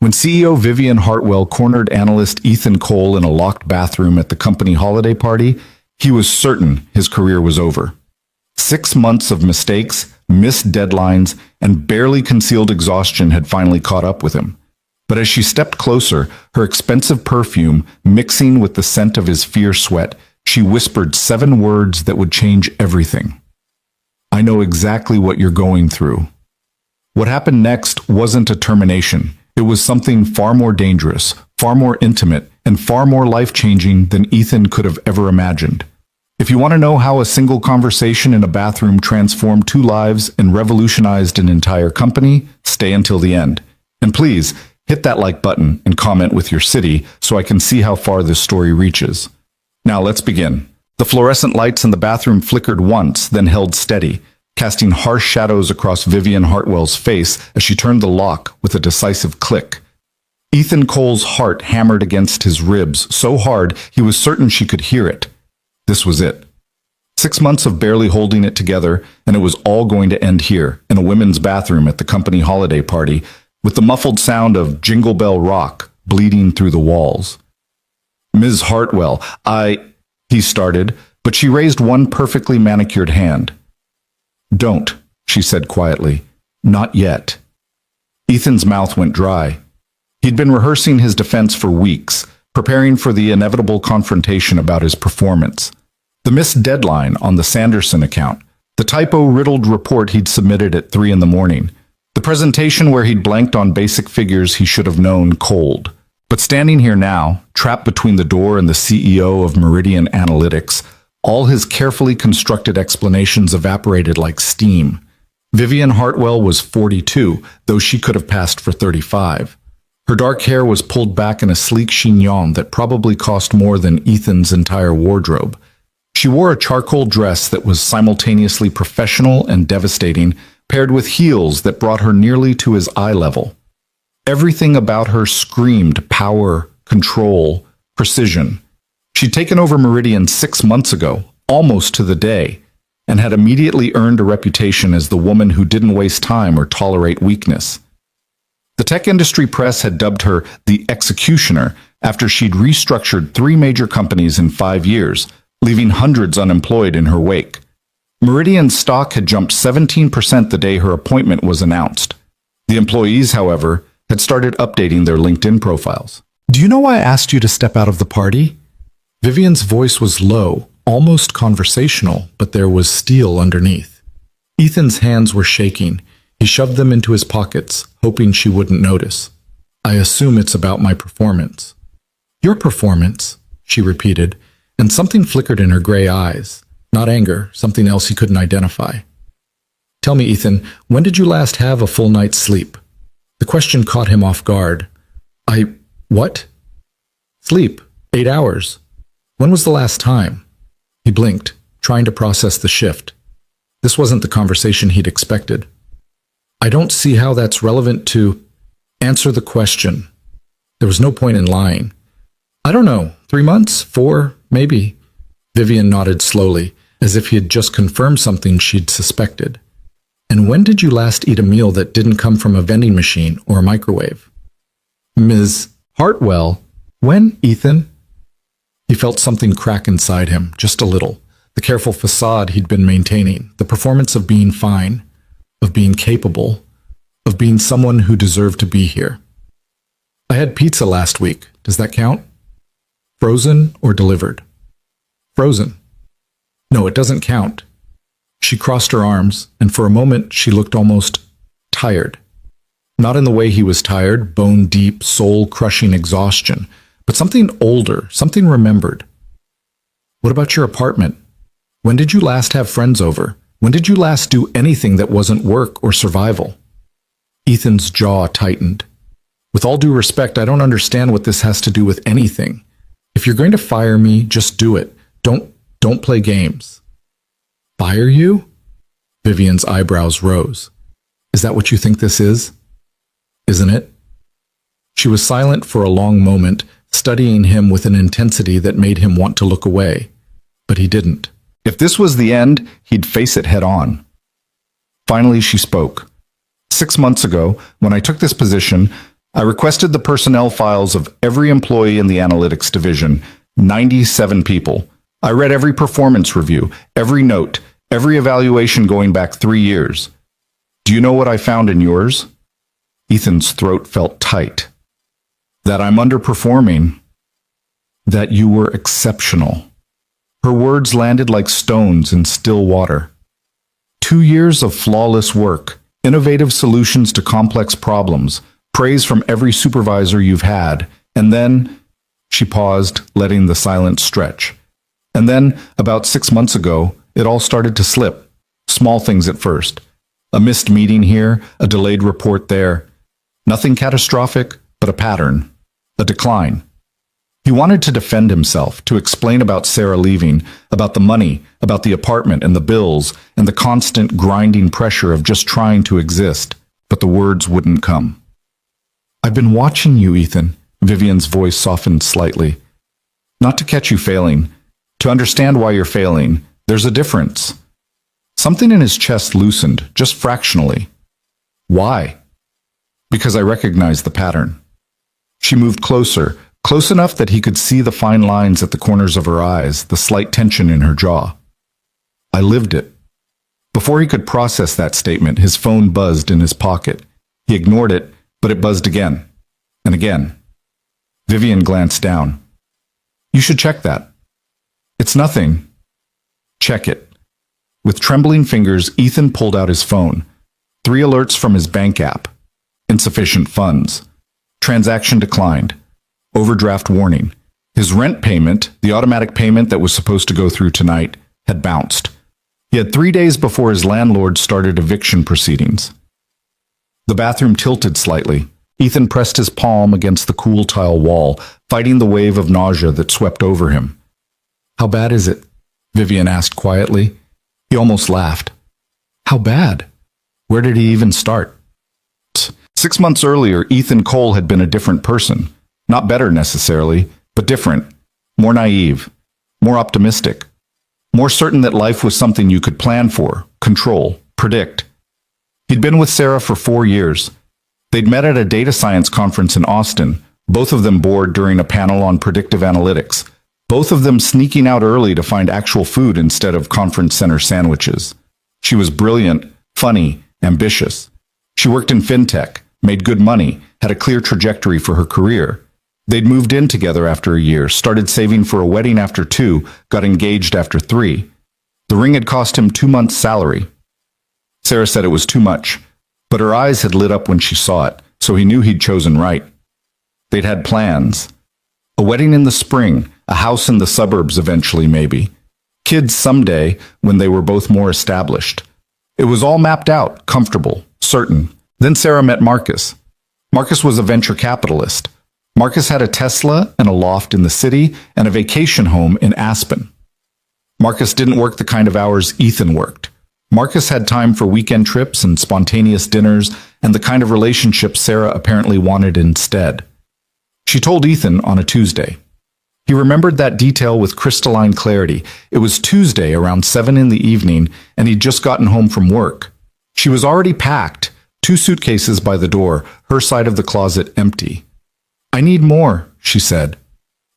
When CEO Vivian Hartwell cornered analyst Ethan Cole in a locked bathroom at the company holiday party, he was certain his career was over. 6 months of mistakes, missed deadlines, and barely concealed exhaustion had finally caught up with him. But as she stepped closer, her expensive perfume mixing with the scent of his fierce sweat, she whispered 7 words that would change everything. "I know exactly what you're going through." What happened next wasn't a termination. It was something far more dangerous, far more intimate, and far more life-changing than Ethan could have ever imagined. If you want to know how a single conversation in a bathroom transformed 2 lives and revolutionized an entire company, stay until the end. And please, hit that like button and comment with your city so I can see how far this story reaches. Now let's begin. The fluorescent lights in the bathroom flickered once, then held steady, casting harsh shadows across Vivian Hartwell's face as she turned the lock with a decisive click. Ethan Cole's heart hammered against his ribs so hard he was certain she could hear it. This was it. 6 months of barely holding it together, and it was all going to end here, in a women's bathroom at the company holiday party, with the muffled sound of Jingle Bell Rock bleeding through the walls. "Ms. Hartwell, he started, but she raised one perfectly manicured hand. "Don't," she said quietly. "Not yet." Ethan's mouth went dry. He'd been rehearsing his defense for weeks, preparing for the inevitable confrontation about his performance. The missed deadline on the Sanderson account, the typo-riddled report he'd submitted at 3 in the morning, the presentation where he'd blanked on basic figures he should have known cold. But standing here now, trapped between the door and the CEO of Meridian Analytics, all his carefully constructed explanations evaporated like steam. Vivian Hartwell was 42, though she could have passed for 35. Her dark hair was pulled back in a sleek chignon that probably cost more than Ethan's entire wardrobe. She wore a charcoal dress that was simultaneously professional and devastating, paired with heels that brought her nearly to his eye level. Everything about her screamed power, control, precision. She'd taken over Meridian 6 months ago, almost to the day, and had immediately earned a reputation as the woman who didn't waste time or tolerate weakness. The tech industry press had dubbed her the executioner after she'd restructured 3 major companies in 5 years, leaving hundreds unemployed in her wake. Meridian's stock had jumped 17% the day her appointment was announced. The employees, however, had started updating their LinkedIn profiles. "Do you know why I asked you to step out of the party?" Vivian's voice was low, almost conversational, but there was steel underneath. Ethan's hands were shaking. He shoved them into his pockets, hoping she wouldn't notice. "I assume it's about my performance." "Your performance," she repeated, and something flickered in her gray eyes. Not anger, something else he couldn't identify. "Tell me, Ethan, when did you last have a full night's sleep?" The question caught him off guard. What?" "Sleep. 8 hours. When was the last time?" He blinked, trying to process the shift. This wasn't the conversation he'd expected. "I don't see how that's relevant to—" "Answer the question." There was no point in lying. "I don't know. 3 months? 4? Maybe." Vivian nodded slowly, as if he had just confirmed something she'd suspected. "And when did you last eat a meal that didn't come from a vending machine or a microwave?" "Ms. Hartwell, when, Ethan?" He felt something crack inside him, just a little. The careful facade he'd been maintaining, the performance of being fine, of being capable, of being someone who deserved to be here. "I had pizza last week. Does that count?" "Frozen or delivered?" "Frozen." "No, it doesn't count." She crossed her arms, and for a moment she looked almost tired. Not in the way he was tired, bone-deep, soul-crushing exhaustion, but something older, something remembered. "What about your apartment? When did you last have friends over? When did you last do anything that wasn't work or survival?" Ethan's jaw tightened. "With all due respect, I don't understand what this has to do with anything. If you're going to fire me, just do it. Don't play games." "Fire you?" Vivian's eyebrows rose. "Is that what you think this is? Isn't it?" She was silent for a long moment, studying him with an intensity that made him want to look away. But he didn't. If this was the end, he'd face it head on. Finally, she spoke. 6 months ago, when I took this position, I requested the personnel files of every employee in the analytics division, 97 people. I read every performance review, every note, every evaluation going back 3 years. Do you know what I found in yours? Ethan's throat felt tight. That I'm underperforming. That you were exceptional. Her words landed like stones in still water. 2 years of flawless work, innovative solutions to complex problems, praise from every supervisor you've had, and then, she paused, letting the silence stretch. And then, about 6 months ago, it all started to slip. Small things at first. A missed meeting here, a delayed report there. Nothing catastrophic, but a pattern. A decline. He wanted to defend himself, to explain about Sarah leaving, about the money, about the apartment and the bills, and the constant grinding pressure of just trying to exist, but the words wouldn't come. I've been watching you, Ethan. Vivian's voice softened slightly. Not to catch you failing. To understand why you're failing. There's a difference. Something in his chest loosened, just fractionally. Why? Because I recognized the pattern. She moved closer, close enough that he could see the fine lines at the corners of her eyes, the slight tension in her jaw. I lived it. Before he could process that statement, his phone buzzed in his pocket. He ignored it, but it buzzed again, and again. Vivian glanced down. You should check that. It's nothing. Check it. With trembling fingers, Ethan pulled out his phone. 3 alerts from his bank app. Insufficient funds. Transaction declined. Overdraft warning. His rent payment, the automatic payment that was supposed to go through tonight, had bounced. He had 3 days before his landlord started eviction proceedings. The bathroom tilted slightly. Ethan pressed his palm against the cool tile wall, fighting the wave of nausea that swept over him. How bad is it? Vivian asked quietly. He almost laughed. How bad? Where did he even start? 6 months earlier, Ethan Cole had been a different person. Not better necessarily, but different. More naive. More optimistic. More certain that life was something you could plan for, control, predict. He'd been with Sarah for 4 years. They'd met at a data science conference in Austin, both of them bored during a panel on predictive analytics, both of them sneaking out early to find actual food instead of conference center sandwiches. She was brilliant, funny, ambitious. She worked in fintech, made good money, had a clear trajectory for her career. They'd moved in together after a year, started saving for a wedding after 2, got engaged after 3. The ring had cost him 2 months' salary. Sarah said it was too much, but her eyes had lit up when she saw it, so he knew he'd chosen right. They'd had plans. A wedding in the spring, a house in the suburbs eventually maybe. Kids someday when they were both more established. It was all mapped out, comfortable, certain. Then Sarah met Marcus. Marcus was a venture capitalist. Marcus had a Tesla and a loft in the city and a vacation home in Aspen. Marcus didn't work the kind of hours Ethan worked. Marcus had time for weekend trips and spontaneous dinners and the kind of relationship Sarah apparently wanted instead. She told Ethan on a Tuesday. He remembered that detail with crystalline clarity. It was Tuesday around 7 in the evening, and he'd just gotten home from work. She was already packed, 2 suitcases by the door, her side of the closet empty. I need more, she said.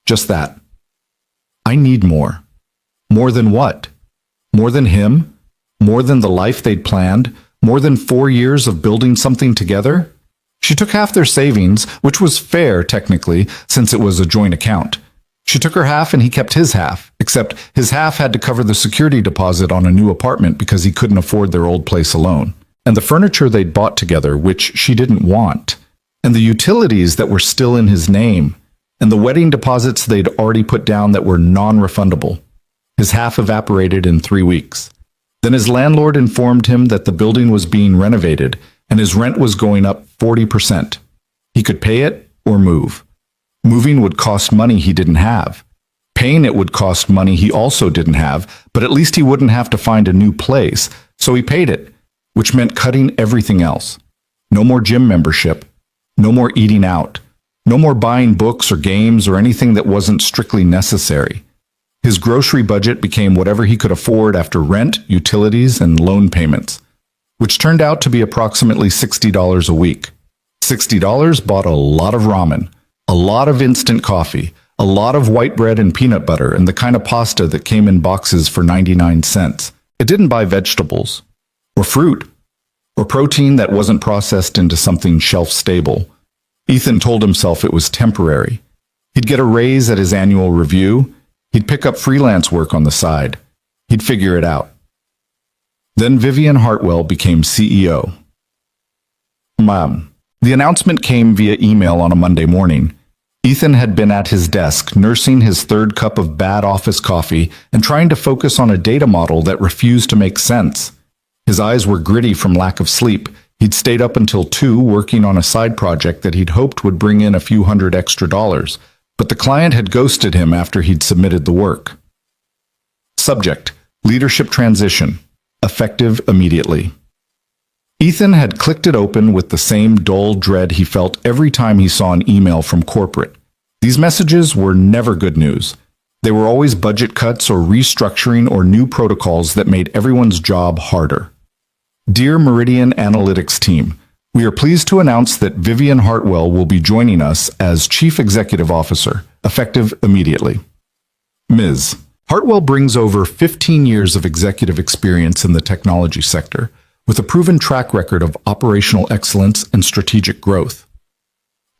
Just that. I need more. More than what? More than him? More than the life they'd planned? More than 4 years of building something together? She took half their savings, which was fair, technically, since it was a joint account. She took her half and he kept his half, except his half had to cover the security deposit on a new apartment because he couldn't afford their old place alone, and the furniture they'd bought together, which she didn't want, and the utilities that were still in his name, and the wedding deposits they'd already put down that were non-refundable. His half evaporated in 3 weeks. Then his landlord informed him that the building was being renovated and his rent was going up 40%. He could pay it or move. Moving would cost money he didn't have. Paying it would cost money he also didn't have, but at least he wouldn't have to find a new place, so he paid it, which meant cutting everything else. No more gym membership. No more eating out. No more buying books or games or anything that wasn't strictly necessary. His grocery budget became whatever he could afford after rent, utilities, and loan payments, which turned out to be approximately $60 a week. $60 bought a lot of ramen, a lot of instant coffee, a lot of white bread and peanut butter, and the kind of pasta that came in boxes for 99 cents. It didn't buy vegetables, or fruit, or protein that wasn't processed into something shelf-stable. Ethan told himself it was temporary. He'd get a raise at his annual review. He'd pick up freelance work on the side. He'd figure it out. Then Vivian Hartwell became CEO. The announcement came via email on a Monday morning. Ethan had been at his desk, nursing his third cup of bad office coffee and trying to focus on a data model that refused to make sense. His eyes were gritty from lack of sleep. He'd stayed up until 2 working on a side project that he'd hoped would bring in a few hundred extra dollars, but the client had ghosted him after he'd submitted the work. Subject: Leadership transition. Effective immediately. Ethan had clicked it open with the same dull dread he felt every time he saw an email from corporate. These messages were never good news. They were always budget cuts or restructuring or new protocols that made everyone's job harder. Dear Meridian Analytics team, we are pleased to announce that Vivian Hartwell will be joining us as Chief Executive Officer, effective immediately. Ms. Hartwell brings over 15 years of executive experience in the technology sector, with a proven track record of operational excellence and strategic growth.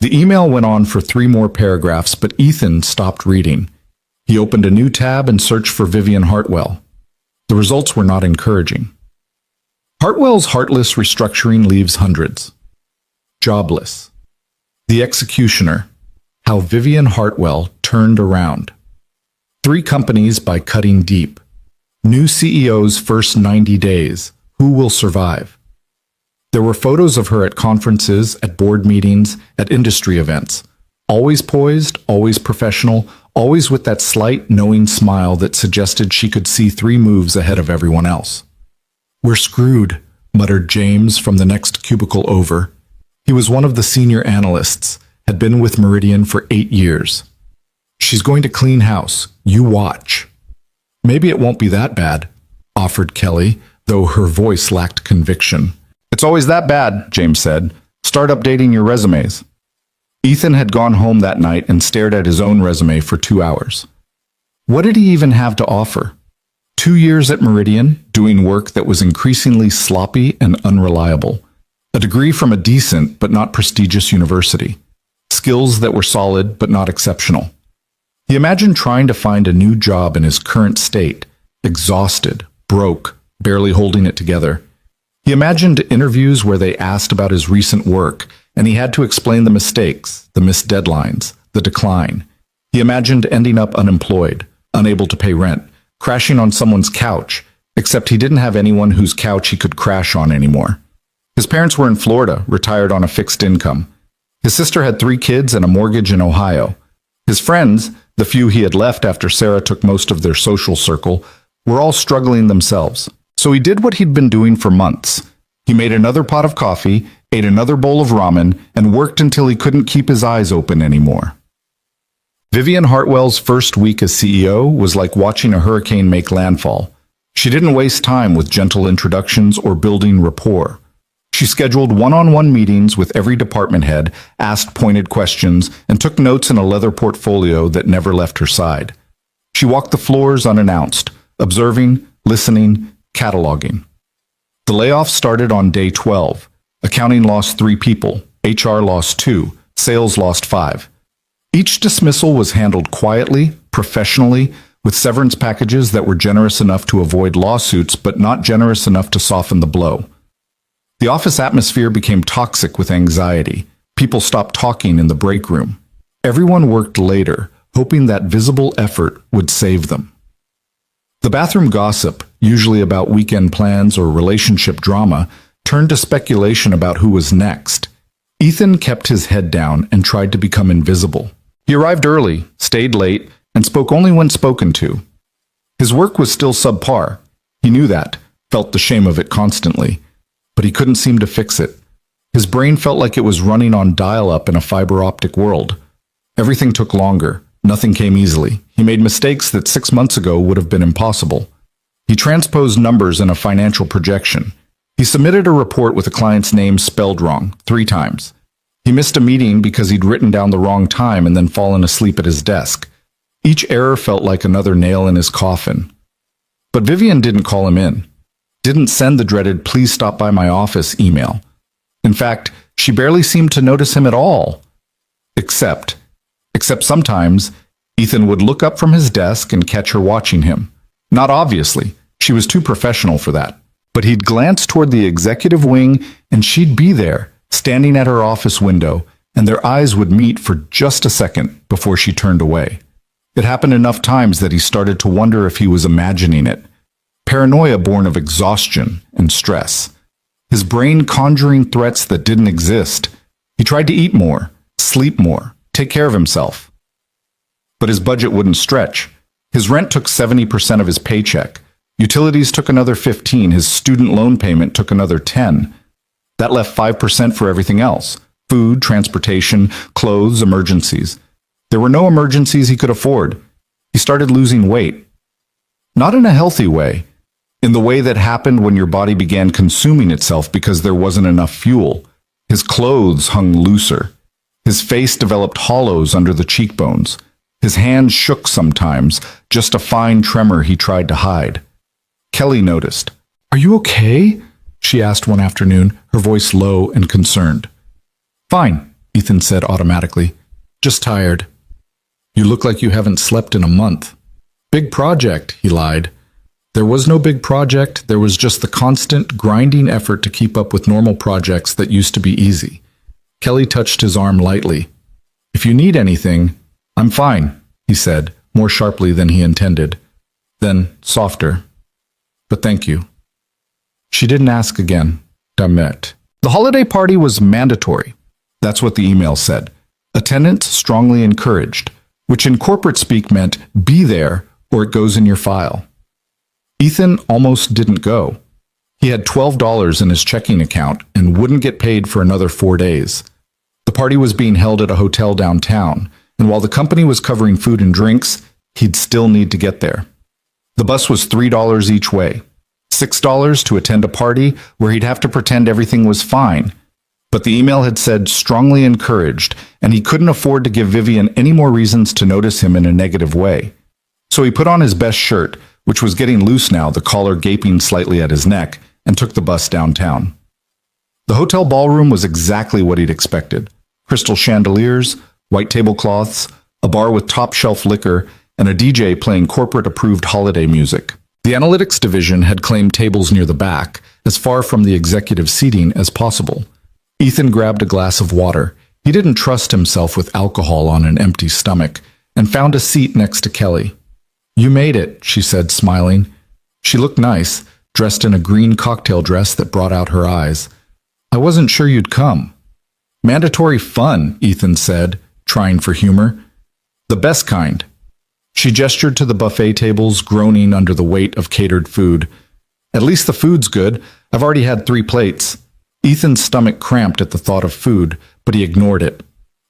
The email went on for 3 more paragraphs, but Ethan stopped reading. He opened a new tab and searched for Vivian Hartwell. The results were not encouraging. Hartwell's heartless restructuring leaves hundreds jobless. The executioner: how Vivian Hartwell turned around. 3 companies by cutting deep. New CEO's first 90 days. Who will survive? There were photos of her at conferences, at board meetings, at industry events. Always poised, always professional, always with that slight, knowing smile that suggested she could see 3 moves ahead of everyone else. "We're screwed," muttered James from the next cubicle over. He was one of the senior analysts, had been with Meridian for 8 years. "She's going to clean house. You watch." "Maybe it won't be that bad," offered Kelly, though her voice lacked conviction. "It's always that bad," James said. "Start updating your resumes." Ethan had gone home that night and stared at his own resume for 2 hours. What did he even have to offer? 2 years at Meridian, doing work that was increasingly sloppy and unreliable. A degree from a decent but not prestigious university. Skills that were solid but not exceptional. He imagined trying to find a new job in his current state, exhausted, broke, barely holding it together. He imagined interviews where they asked about his recent work, and he had to explain the mistakes, the missed deadlines, the decline. He imagined ending up unemployed, unable to pay rent, crashing on someone's couch, except he didn't have anyone whose couch he could crash on anymore. His parents were in Florida, retired on a fixed income. His sister had 3 kids and a mortgage in Ohio. His friends, the few he had left after Sarah took most of their social circle, were all struggling themselves. So he did what he'd been doing for months. He made another pot of coffee, ate another bowl of ramen, and worked until he couldn't keep his eyes open anymore. Vivian Hartwell's first week as CEO was like watching a hurricane make landfall. She didn't waste time with gentle introductions or building rapport. She scheduled one-on-one meetings with every department head, asked pointed questions, and took notes in a leather portfolio that never left her side. She walked the floors unannounced, observing, listening, cataloging. The layoff started on day 12. Accounting lost 3 people, HR lost 2, sales lost 5. Each dismissal was handled quietly, professionally, with severance packages that were generous enough to avoid lawsuits but not generous enough to soften the blow. The office atmosphere became toxic with anxiety. People stopped talking in the break room. Everyone worked later, hoping that visible effort would save them. The bathroom gossip, usually about weekend plans or relationship drama, turned to speculation about who was next. Ethan kept his head down and tried to become invisible. He arrived early, stayed late, and spoke only when spoken to. His work was still subpar. He knew that, felt the shame of it constantly, but he couldn't seem to fix it. His brain felt like it was running on dial-up in a fiber-optic world. Everything took longer. Nothing came easily. He made mistakes that 6 months ago would have been impossible. He transposed numbers in a financial projection. He submitted a report with a client's name spelled wrong 3 times. He missed a meeting because he'd written down the wrong time and then fallen asleep at his desk. Each error felt like another nail in his coffin. But Vivian didn't call him in, didn't send the dreaded "please stop by my office" email. In fact, she barely seemed to notice him at all. Except sometimes, Ethan would look up from his desk and catch her watching him. Not obviously, she was too professional for that. But he'd glance toward the executive wing and she'd be there, standing at her office window, and their eyes would meet for just a second before she turned away. It happened enough times that he started to wonder if he was imagining it. Paranoia born of exhaustion and stress. His brain conjuring threats that didn't exist. He tried to eat more, sleep more, take care of himself. But his budget wouldn't stretch. His rent took 70% of his paycheck. Utilities took another 15. His student loan payment took another 10. That left 5% for everything else. Food, transportation, clothes, emergencies. There were no emergencies he could afford. He started losing weight. Not in a healthy way. In the way that happened when your body began consuming itself because there wasn't enough fuel. His clothes hung looser. His face developed hollows under the cheekbones. His hands shook sometimes, just a fine tremor he tried to hide. Kelly noticed. "Are you okay?" she asked one afternoon, her voice low and concerned. "Fine," Ethan said automatically. "Just tired." "You look like you haven't slept in a month." "Big project," he lied. There was no big project, there was just the constant, grinding effort to keep up with normal projects that used to be easy. Kelly touched his arm lightly. "If you need anything, I'm fine," he said, more sharply than he intended. Then, softer. "But thank you." She didn't ask again. Dammit. The holiday party was mandatory. That's what the email said. Attendance strongly encouraged, which in corporate speak meant be there or it goes in your file. Ethan almost didn't go. He had $12 in his checking account and wouldn't get paid for another 4 days. The party was being held at a hotel downtown, and while the company was covering food and drinks, he'd still need to get there. The bus was $3 each way, $6 to attend a party where he'd have to pretend everything was fine. But the email had said strongly encouraged, and he couldn't afford to give Vivian any more reasons to notice him in a negative way. So he put on his best shirt, which was getting loose now, the collar gaping slightly at his neck, and took the bus downtown. The hotel ballroom was exactly what he'd expected. Crystal chandeliers, white tablecloths, a bar with top-shelf liquor, and a DJ playing corporate-approved holiday music. The analytics division had claimed tables near the back, as far from the executive seating as possible. Ethan grabbed a glass of water. He didn't trust himself with alcohol on an empty stomach, and found a seat next to Kelly. "You made it," she said, smiling. She looked nice, dressed in a green cocktail dress that brought out her eyes. "I wasn't sure you'd come." "Mandatory fun," Ethan said, trying for humor. "The best kind." She gestured to the buffet tables, groaning under the weight of catered food. "At least the food's good. I've already had 3 plates." Ethan's stomach cramped at the thought of food, but he ignored it.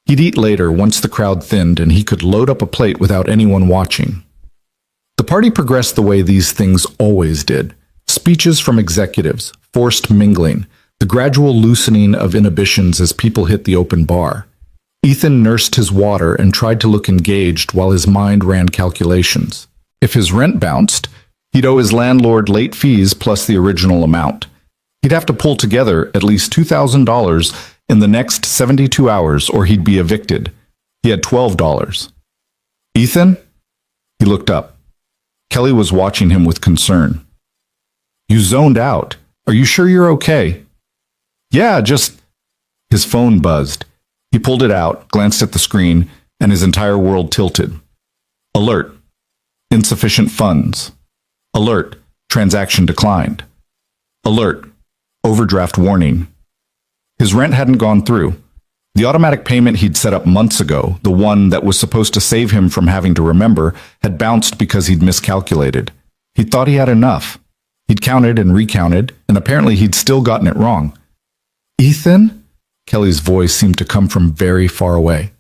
He'd eat later once the crowd thinned and he could load up a plate without anyone watching. The party progressed the way these things always did. Speeches from executives, forced mingling, the gradual loosening of inhibitions as people hit the open bar. Ethan nursed his water and tried to look engaged while his mind ran calculations. If his rent bounced, he'd owe his landlord late fees plus the original amount. He'd have to pull together at least $2,000 in the next 72 hours or he'd be evicted. He had $12. "Ethan?" He looked up. Kelly was watching him with concern. "You zoned out. Are you sure you're okay?" "Yeah, just..." His phone buzzed. He pulled it out, glanced at the screen, and his entire world tilted. Alert. Insufficient funds. Alert. Transaction declined. Alert. Overdraft warning. His rent hadn't gone through. The automatic payment he'd set up months ago, the one that was supposed to save him from having to remember, had bounced because he'd miscalculated. He'd thought he had enough. He'd counted and recounted, and apparently he'd still gotten it wrong. "Ethan?" Kelly's voice seemed to come from very far away.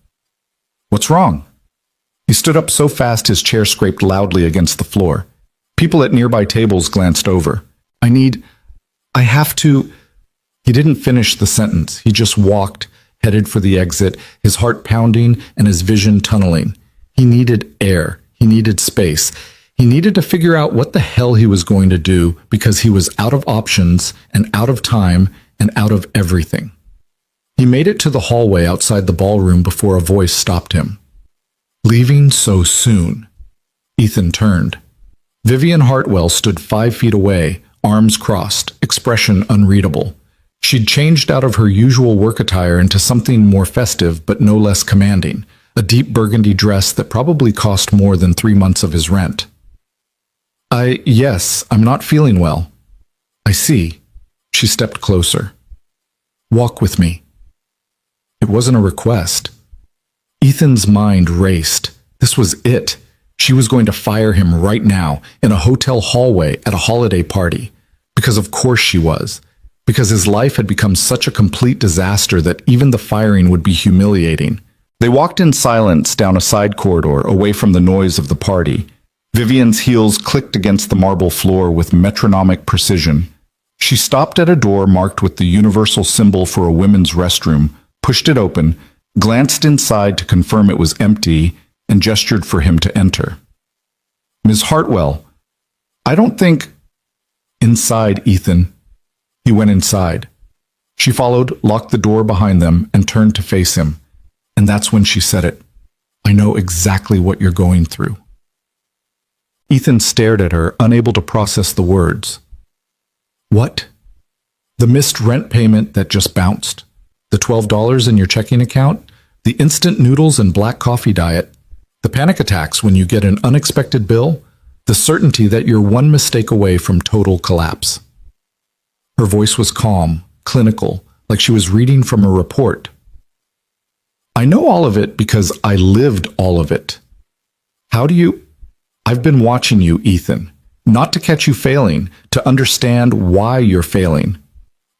"What's wrong?" He stood up so fast his chair scraped loudly against the floor. People at nearby tables glanced over. I have to..." He didn't finish the sentence. He just walked, headed for the exit, his heart pounding and his vision tunneling. He needed air. He needed space. He needed to figure out what the hell he was going to do because he was out of options and out of time and out of everything. He made it to the hallway outside the ballroom before a voice stopped him. Leaving so soon. Ethan turned. Vivian Hartwell stood 5 feet away, arms crossed, expression unreadable. She'd changed out of her usual work attire into something more festive but no less commanding, a deep burgundy dress that probably cost more than 3 months of his rent. Yes, I'm not feeling well. I see. She stepped closer. Walk with me. It wasn't a request. Ethan's mind raced. This was it. She was going to fire him right now, in a hotel hallway at a holiday party. Because of course she was. Because his life had become such a complete disaster that even the firing would be humiliating. They walked in silence down a side corridor away from the noise of the party. Vivian's heels clicked against the marble floor with metronomic precision. She stopped at a door marked with the universal symbol for a women's restroom, pushed it open, glanced inside to confirm it was empty, and gestured for him to enter. Ms. Hartwell, I don't think... Inside, Ethan. He went inside. She followed, locked the door behind them, and turned to face him. And that's when she said it. I know exactly what you're going through. Ethan stared at her, unable to process the words. What? The missed rent payment that just bounced? The $12 in your checking account? The instant noodles and black coffee diet? The panic attacks when you get an unexpected bill? The certainty that you're one mistake away from total collapse? Her voice was calm, clinical, like she was reading from a report. I know all of it because I lived all of it. How do you... I've been watching you, Ethan. Not to catch you failing, to understand why you're failing.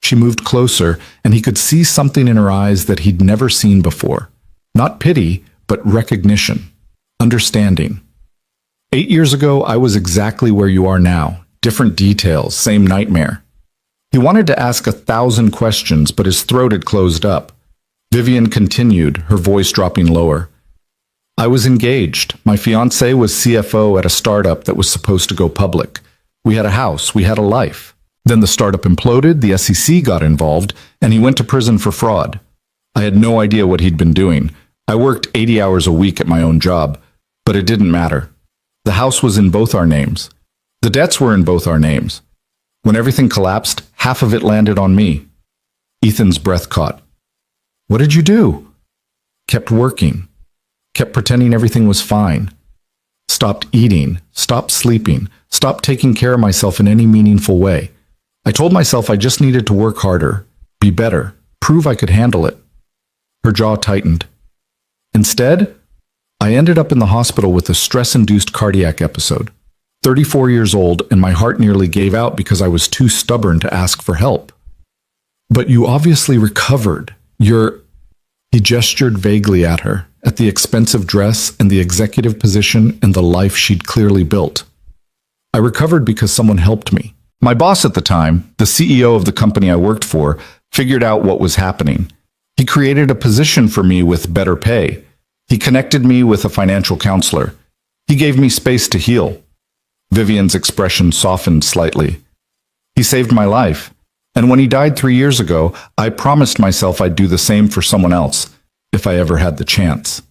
She moved closer, and he could see something in her eyes that he'd never seen before. Not pity, but recognition. Understanding. 8 years ago, I was exactly where you are now. Different details, same nightmare. He wanted to ask 1,000 questions, but his throat had closed up. Vivian continued, her voice dropping lower. I was engaged. My fiancé was CFO at a startup that was supposed to go public. We had a house. We had a life. Then the startup imploded, the SEC got involved, and he went to prison for fraud. I had no idea what he'd been doing. I worked 80 hours a week at my own job, but it didn't matter. The house was in both our names. The debts were in both our names. When everything collapsed, half of it landed on me. Ethan's breath caught. What did you do? Kept working. Kept pretending everything was fine. Stopped eating. Stopped sleeping. Stopped taking care of myself in any meaningful way. I told myself I just needed to work harder, be better, prove I could handle it. Her jaw tightened. Instead, I ended up in the hospital with a stress-induced cardiac episode. 34 years old, and my heart nearly gave out because I was too stubborn to ask for help. But you obviously recovered. He gestured vaguely at her, at the expensive dress and the executive position and the life she'd clearly built. I recovered because someone helped me. My boss at the time, the CEO of the company I worked for, figured out what was happening. He created a position for me with better pay. He connected me with a financial counselor. He gave me space to heal. Vivian's expression softened slightly. He saved my life. And when he died 3 years ago, I promised myself I'd do the same for someone else, if I ever had the chance.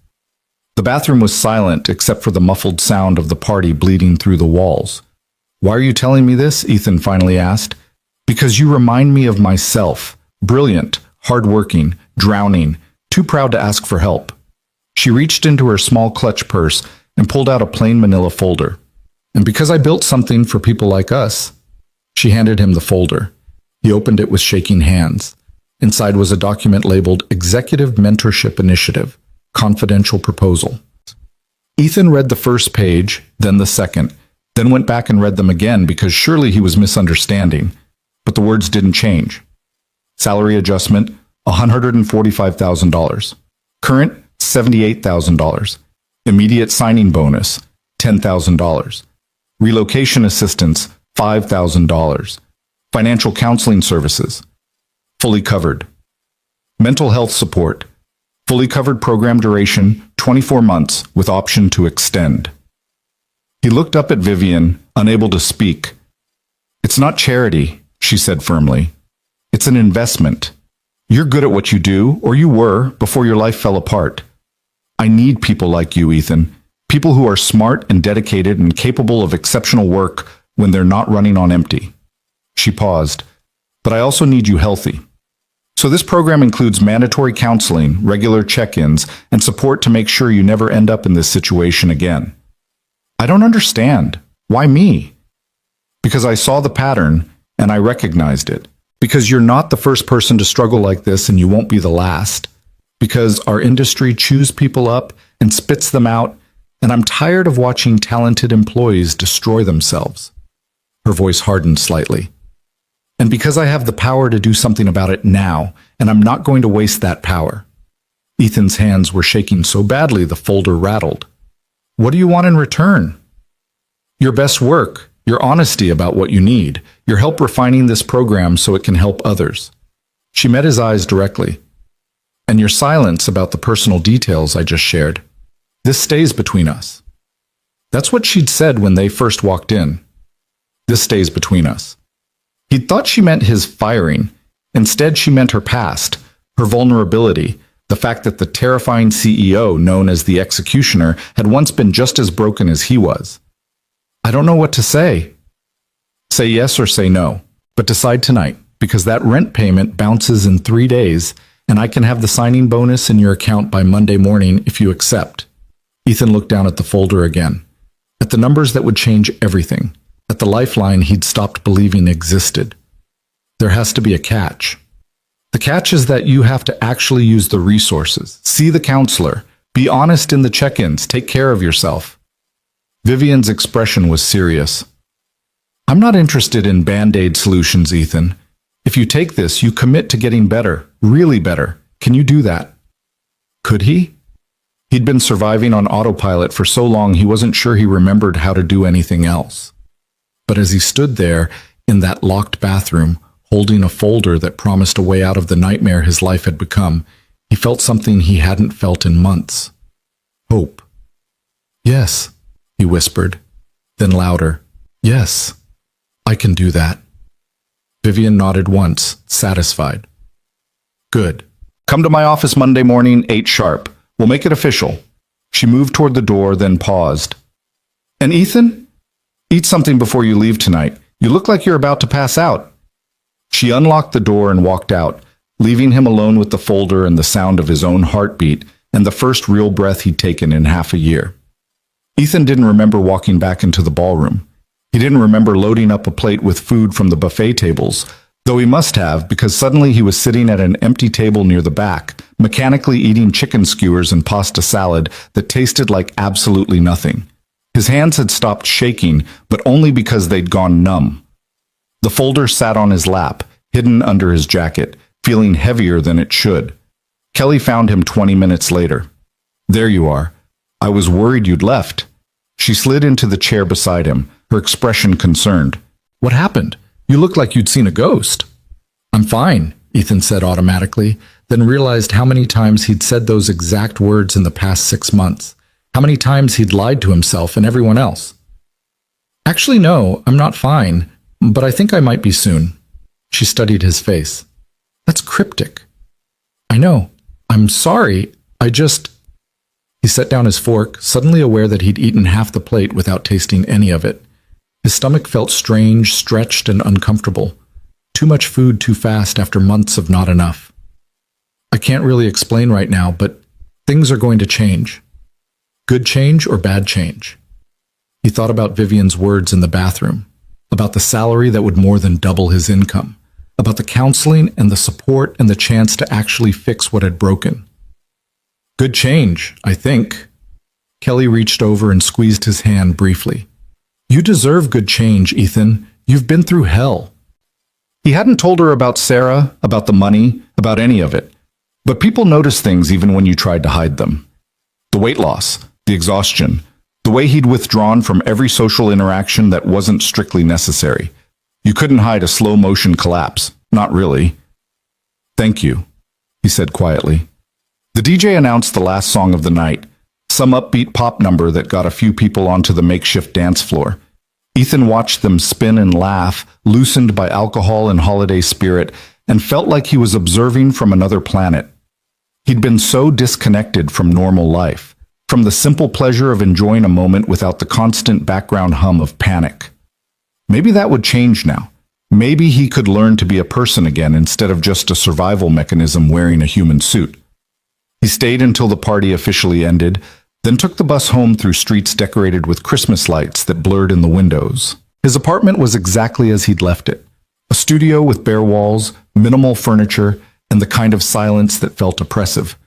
The bathroom was silent except for the muffled sound of the party bleeding through the walls. Why are you telling me this? Ethan finally asked. Because you remind me of myself. Brilliant, hardworking, drowning, too proud to ask for help. She reached into her small clutch purse and pulled out a plain manila folder. And because I built something for people like us, she handed him the folder. He opened it with shaking hands. Inside was a document labeled Executive Mentorship Initiative, Confidential Proposal. Ethan read the first page, then the second, then went back and read them again because surely he was misunderstanding. But the words didn't change. Salary adjustment, $145,000. Current, $78,000. Immediate signing bonus, $10,000. Relocation assistance, $5,000. Financial counseling services, fully covered. Mental health support. Fully covered program duration, 24 months, with option to extend. He looked up at Vivian, unable to speak. It's not charity, she said firmly. It's an investment. You're good at what you do, or you were, before your life fell apart. I need people like you, Ethan. People who are smart and dedicated and capable of exceptional work when they're not running on empty. She paused. But I also need you healthy. So this program includes mandatory counseling, regular check-ins, and support to make sure you never end up in this situation again. I don't understand. Why me? Because I saw the pattern and I recognized it. Because you're not the first person to struggle like this and you won't be the last. Because our industry chews people up and spits them out, and I'm tired of watching talented employees destroy themselves. Her voice hardened slightly. And because I have the power to do something about it now, and I'm not going to waste that power. Ethan's hands were shaking so badly the folder rattled. What do you want in return? Your best work, your honesty about what you need, your help refining this program so it can help others. She met his eyes directly. And your silence about the personal details I just shared. This stays between us. That's what she'd said when they first walked in. This stays between us. He'd thought she meant his firing. Instead, she meant her past, her vulnerability, the fact that the terrifying CEO, known as the executioner, had once been just as broken as he was. I don't know what to say. Say yes or say no, but decide tonight, because that rent payment bounces in 3 days, and I can have the signing bonus in your account by Monday morning if you accept. Ethan looked down at the folder again, at the numbers that would change everything, at the lifeline he'd stopped believing existed. There has to be a catch. The catch is that you have to actually use the resources, see the counselor, be honest in the check-ins, take care of yourself. Vivian's expression was serious. I'm not interested in band-aid solutions, Ethan. If you take this, you commit to getting better, really better. Can you do that? Could he? He'd been surviving on autopilot for so long he wasn't sure he remembered how to do anything else. But as he stood there in that locked bathroom, holding a folder that promised a way out of the nightmare his life had become, he felt something he hadn't felt in months. Hope. Yes, he whispered, then louder. Yes, I can do that. Vivian nodded once, satisfied. Good. Come to my office Monday morning, 8 sharp. We'll make it official. She moved toward the door, then paused. And Ethan? Eat something before you leave tonight. You look like you're about to pass out. She unlocked the door and walked out, leaving him alone with the folder and the sound of his own heartbeat and the first real breath he'd taken in half a year. Ethan didn't remember walking back into the ballroom. He didn't remember loading up a plate with food from the buffet tables, though he must have, because suddenly he was sitting at an empty table near the back, mechanically eating chicken skewers and pasta salad that tasted like absolutely nothing. His hands had stopped shaking, but only because they'd gone numb. The folder sat on his lap, hidden under his jacket, feeling heavier than it should. Kelly found him 20 minutes later. There you are. I was worried you'd left. She slid into the chair beside him, her expression concerned. What happened? You look like you'd seen a ghost. I'm fine, Ethan said automatically, then realized how many times he'd said those exact words in the past 6 months. How many times he'd lied to himself and everyone else. Actually, no, I'm not fine, but I think I might be soon. She studied his face. That's cryptic. I know. I'm sorry. He set down his fork, suddenly aware that he'd eaten half the plate without tasting any of it. His stomach felt strange, stretched, and uncomfortable. Too much food too fast after months of not enough. I can't really explain right now, but things are going to change. Good change or bad change? He thought about Vivian's words in the bathroom, about the salary that would more than double his income, about the counseling and the support and the chance to actually fix what had broken. Good change, I think. Kelly reached over and squeezed his hand briefly. You deserve good change, Ethan. You've been through hell. He hadn't told her about Sarah, about the money, about any of it. But people notice things even when you tried to hide them. The weight loss, the exhaustion, the way he'd withdrawn from every social interaction that wasn't strictly necessary. You couldn't hide a slow-motion collapse. Not really. Thank you. he said quietly. The DJ announced the last song of the night, some upbeat pop number that got a few people onto the makeshift dance floor. Ethan watched them spin and laugh, loosened by alcohol and holiday spirit, and felt like he was observing from another planet. He'd been so disconnected from normal life, from the simple pleasure of enjoying a moment without the constant background hum of panic. Maybe that would change now. Maybe he could learn to be a person again instead of just a survival mechanism wearing a human suit. He stayed until the party officially ended, then took the bus home through streets decorated with Christmas lights that blurred in the windows. His apartment was exactly as he'd left it. A studio with bare walls, minimal furniture, and the kind of silence that felt oppressive.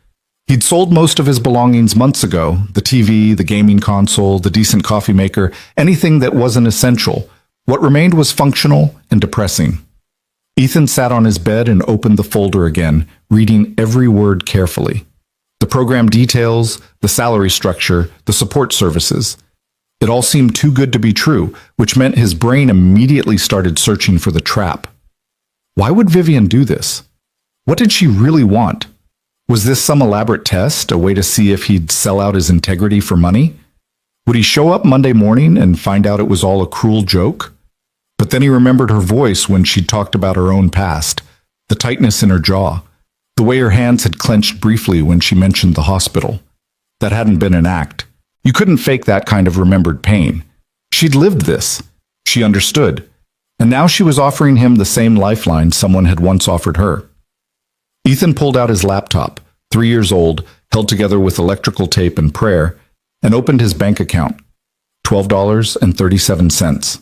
He'd sold most of his belongings months ago, the TV, the gaming console, the decent coffee maker, anything that wasn't essential. What remained was functional and depressing. Ethan sat on his bed and opened the folder again, reading every word carefully. The program details, the salary structure, the support services. It all seemed too good to be true, which meant his brain immediately started searching for the trap. Why would Vivian do this? What did she really want? Was this some elaborate test, a way to see if he'd sell out his integrity for money? Would he show up Monday morning and find out it was all a cruel joke? But then he remembered her voice when she talked about her own past, the tightness in her jaw, the way her hands had clenched briefly when she mentioned the hospital. That hadn't been an act. You couldn't fake that kind of remembered pain. She'd lived this. She understood. And now she was offering him the same lifeline someone had once offered her. Ethan pulled out his laptop, 3 years old, held together with electrical tape and prayer, and opened his bank account, $12.37.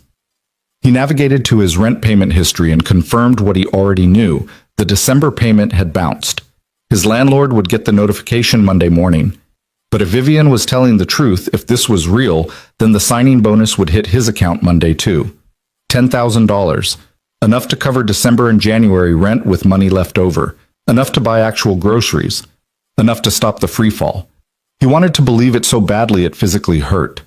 He navigated to his rent payment history and confirmed what he already knew. The December payment had bounced. His landlord would get the notification Monday morning. But if Vivian was telling the truth, if this was real, then the signing bonus would hit his account Monday too. $10,000. Enough to cover December and January rent with money left over. Enough to buy actual groceries. Enough to stop the freefall. He wanted to believe it so badly it physically hurt.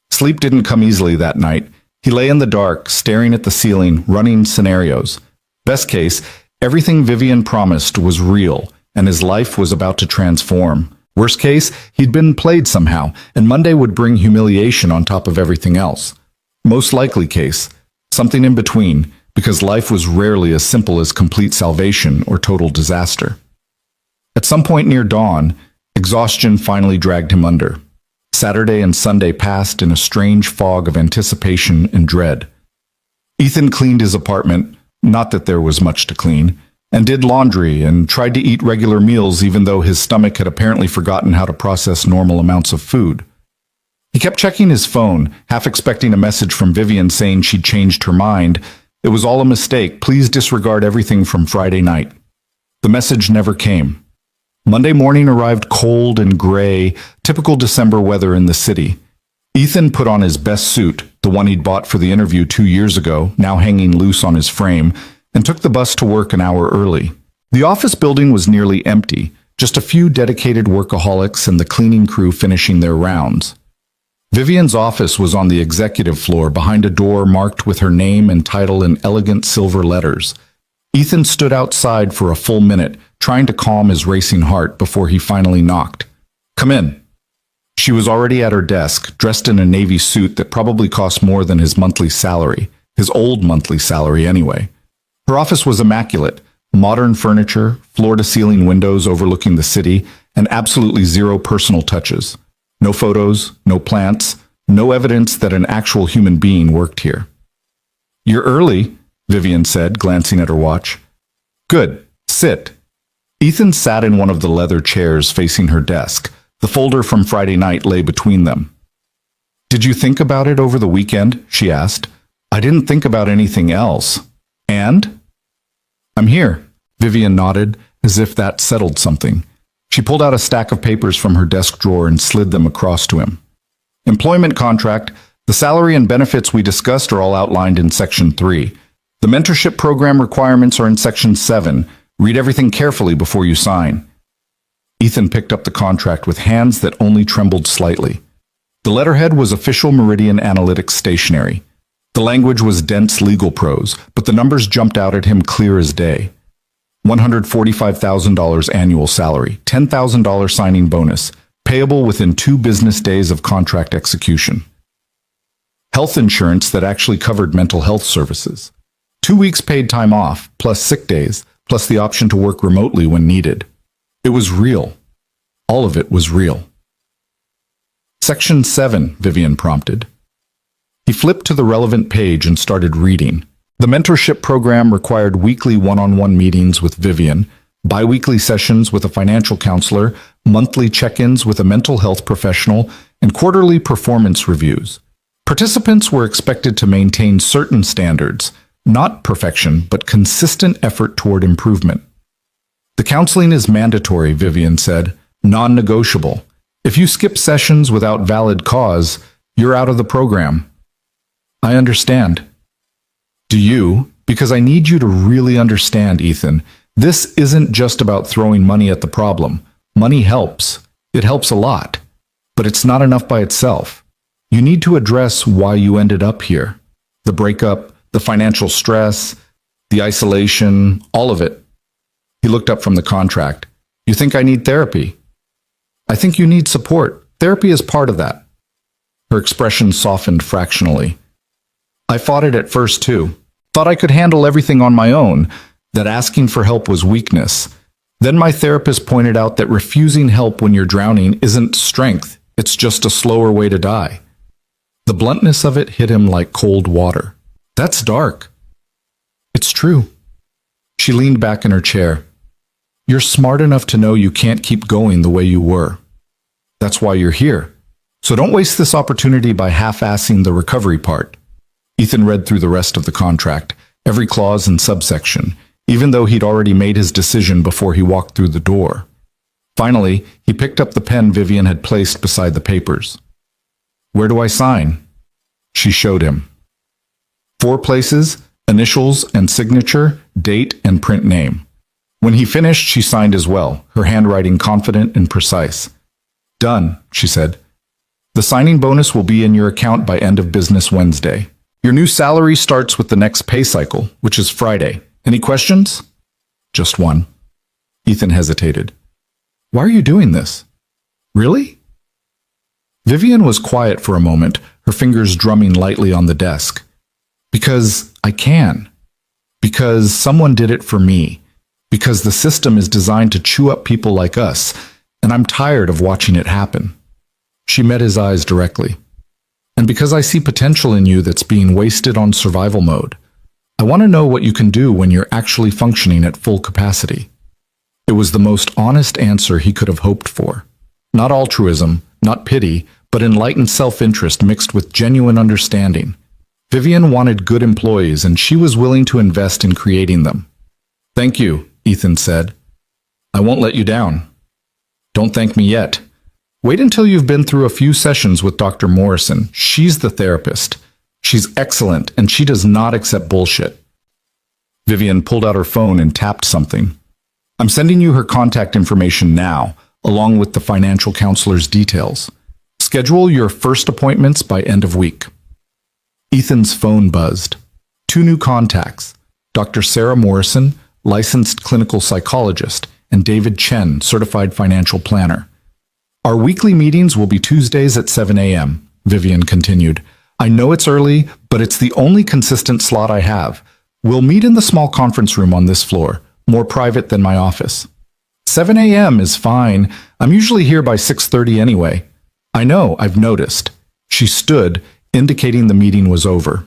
Sleep didn't come easily that night. He lay in the dark, staring at the ceiling, running scenarios. Best case, everything Vivian promised was real, and his life was about to transform. Worst case, he'd been played somehow, and Monday would bring humiliation on top of everything else. Most likely case, something in between, because life was rarely as simple as complete salvation or total disaster. At some point near dawn, exhaustion finally dragged him under. Saturday and Sunday passed in a strange fog of anticipation and dread. Ethan cleaned his apartment, not that there was much to clean, and did laundry and tried to eat regular meals even though his stomach had apparently forgotten how to process normal amounts of food. He kept checking his phone, half expecting a message from Vivian saying she'd changed her mind. It was all a mistake. Please disregard everything from Friday night. The message never came. Monday morning arrived cold and gray, typical December weather in the city. Ethan put on his best suit, the one he'd bought for the interview 2 years ago, now hanging loose on his frame, and took the bus to work an hour early. The office building was nearly empty, just a few dedicated workaholics and the cleaning crew finishing their rounds. Vivian's office was on the executive floor behind a door marked with her name and title in elegant silver letters. Ethan stood outside for a full minute, trying to calm his racing heart before he finally knocked. "Come in." She was already at her desk, dressed in a navy suit that probably cost more than his monthly salary, his old monthly salary anyway. Her office was immaculate, modern furniture, floor-to-ceiling windows overlooking the city, and absolutely zero personal touches. No photos, no plants, no evidence that an actual human being worked here. "You're early," Vivian said, glancing at her watch. "Good. Sit." Ethan sat in one of the leather chairs facing her desk. The folder from Friday night lay between them. "Did you think about it over the weekend?" she asked. "I didn't think about anything else." "And?" "I'm here." Vivian nodded, as if that settled something. She pulled out a stack of papers from her desk drawer and slid them across to him. "Employment contract. The salary and benefits we discussed are all outlined in Section 3. The mentorship program requirements are in Section 7. Read everything carefully before you sign." Ethan picked up the contract with hands that only trembled slightly. The letterhead was official Meridian Analytics stationery. The language was dense legal prose, but the numbers jumped out at him clear as day. $145,000 annual salary, $10,000 signing bonus, payable within 2 business days of contract execution. Health insurance that actually covered mental health services. 2 weeks paid time off, plus sick days, plus the option to work remotely when needed. It was real. All of it was real. Section 7, Vivian prompted. He flipped to the relevant page and started reading. The mentorship program required weekly one-on-one meetings with Vivian, bi-weekly sessions with a financial counselor, monthly check-ins with a mental health professional, and quarterly performance reviews. Participants were expected to maintain certain standards, not perfection, but consistent effort toward improvement. The counseling is mandatory, Vivian said, non-negotiable. If you skip sessions without valid cause, you're out of the program. I understand. Do you? Because I need you to really understand, Ethan. This isn't just about throwing money at the problem. Money helps. It helps a lot. But it's not enough by itself. You need to address why you ended up here. The breakup, the financial stress, the isolation, all of it. He looked up from the contract. You think I need therapy? I think you need support. Therapy is part of that. Her expression softened fractionally. I fought it at first too. Thought I could handle everything on my own, that asking for help was weakness. Then my therapist pointed out that refusing help when you're drowning isn't strength. It's just a slower way to die. The bluntness of it hit him like cold water. That's dark. It's true. She leaned back in her chair. You're smart enough to know you can't keep going the way you were. That's why you're here. So don't waste this opportunity by half-assing the recovery part. Ethan read through the rest of the contract, every clause and subsection, even though he'd already made his decision before he walked through the door. Finally, he picked up the pen Vivian had placed beside the papers. Where do I sign? She showed him. 4 places, initials and signature, date and print name. When he finished, she signed as well, her handwriting confident and precise. Done, she said. The signing bonus will be in your account by end of business Wednesday. Your new salary starts with the next pay cycle, which is Friday. Any questions? Just one. Ethan hesitated. Why are you doing this? Really? Vivian was quiet for a moment, her fingers drumming lightly on the desk. Because I can. Because someone did it for me. Because the system is designed to chew up people like us, and I'm tired of watching it happen. She met his eyes directly. And because I see potential in you that's being wasted on survival mode. I want to know what you can do when you're actually functioning at full capacity. It was the most honest answer he could have hoped for. Not altruism, not pity, but enlightened self-interest mixed with genuine understanding. Vivian wanted good employees, and she was willing to invest in creating them. Thank you, Ethan said. I won't let you down. Don't thank me yet. Wait until you've been through a few sessions with Dr. Morrison. She's the therapist. She's excellent, and she does not accept bullshit. Vivian pulled out her phone and tapped something. I'm sending you her contact information now, along with the financial counselor's details. Schedule your first appointments by end of week. Ethan's phone buzzed. 2 new contacts, Dr. Sarah Morrison, licensed clinical psychologist, and David Chen, certified financial planner. Our weekly meetings will be Tuesdays at 7 a.m., Vivian continued. I know it's early, but it's the only consistent slot I have. We'll meet in the small conference room on this floor, more private than my office. 7 a.m. is fine. I'm usually here by 6:30 anyway. I know, I've noticed. She stood, indicating the meeting was over.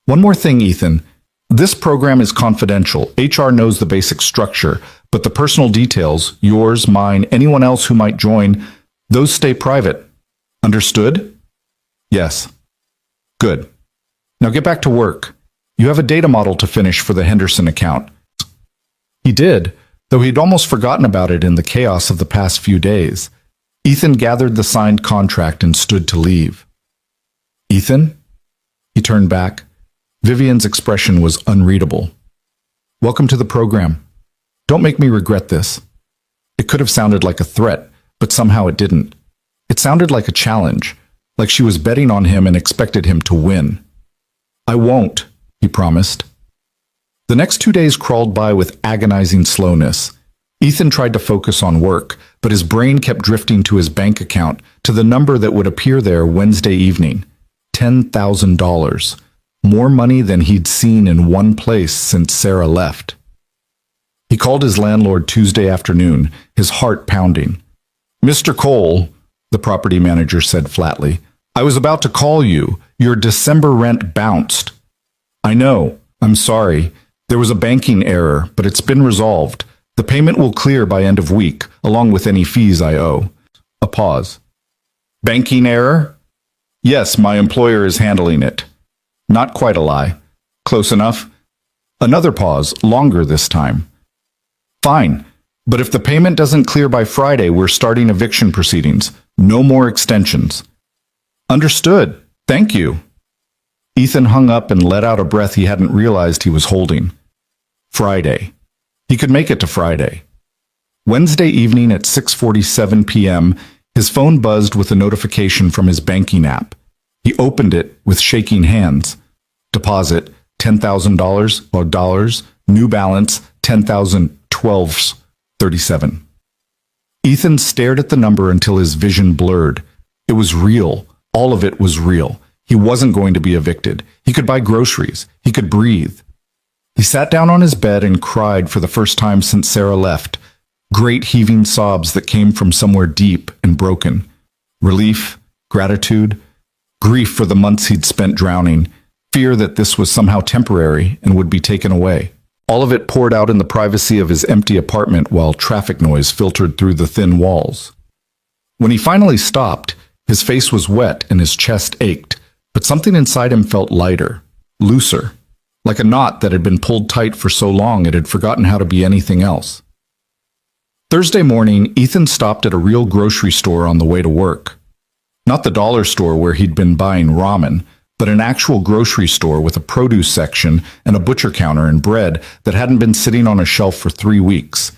One more thing, Ethan. This program is confidential. HR knows the basic structure, but the personal details, yours, mine, anyone else who might join, those stay private. Understood? Yes. Good. Now get back to work. You have a data model to finish for the Henderson account. He did, though he'd almost forgotten about it in the chaos of the past few days. Ethan gathered the signed contract and stood to leave. Ethan? He turned back. Vivian's expression was unreadable. Welcome to the program. Don't make me regret this. It could have sounded like a threat, but somehow it didn't. It sounded like a challenge, like she was betting on him and expected him to win. I won't, he promised. The next 2 days crawled by with agonizing slowness. Ethan tried to focus on work, but his brain kept drifting to his bank account, to the number that would appear there Wednesday evening. $10,000. More money than he'd seen in one place since Sarah left. He called his landlord Tuesday afternoon, his heart pounding. "Mr. Cole," the property manager said flatly, "I was about to call you. Your December rent bounced." "I know. I'm sorry. There was a banking error, but it's been resolved. The payment will clear by end of week, along with any fees I owe." A pause. "Banking error?" "Yes, my employer is handling it." Not quite a lie. Close enough. Another pause, longer this time. "Fine, but if the payment doesn't clear by Friday, we're starting eviction proceedings. No more extensions." "Understood. Thank you." Ethan hung up and let out a breath he hadn't realized he was holding. Friday. He could make it to Friday. Wednesday evening at 6:47 p.m., his phone buzzed with a notification from his banking app. He opened it with shaking hands. Deposit, $10,000 or dollars. New balance, 10,012.37. Ethan stared at the number until his vision blurred. It was real. All of it was real. He wasn't going to be evicted. He could buy groceries. He could breathe. He sat down on his bed and cried for the first time since Sarah left. Great heaving sobs that came from somewhere deep and broken. Relief, gratitude, grief for the months he'd spent drowning, fear that this was somehow temporary and would be taken away. All of it poured out in the privacy of his empty apartment while traffic noise filtered through the thin walls. When he finally stopped, his face was wet and his chest ached, but something inside him felt lighter, looser, like a knot that had been pulled tight for so long it had forgotten how to be anything else. Thursday morning, Ethan stopped at a real grocery store on the way to work. Not the dollar store where he'd been buying ramen, but an actual grocery store with a produce section and a butcher counter and bread that hadn't been sitting on a shelf for 3 weeks.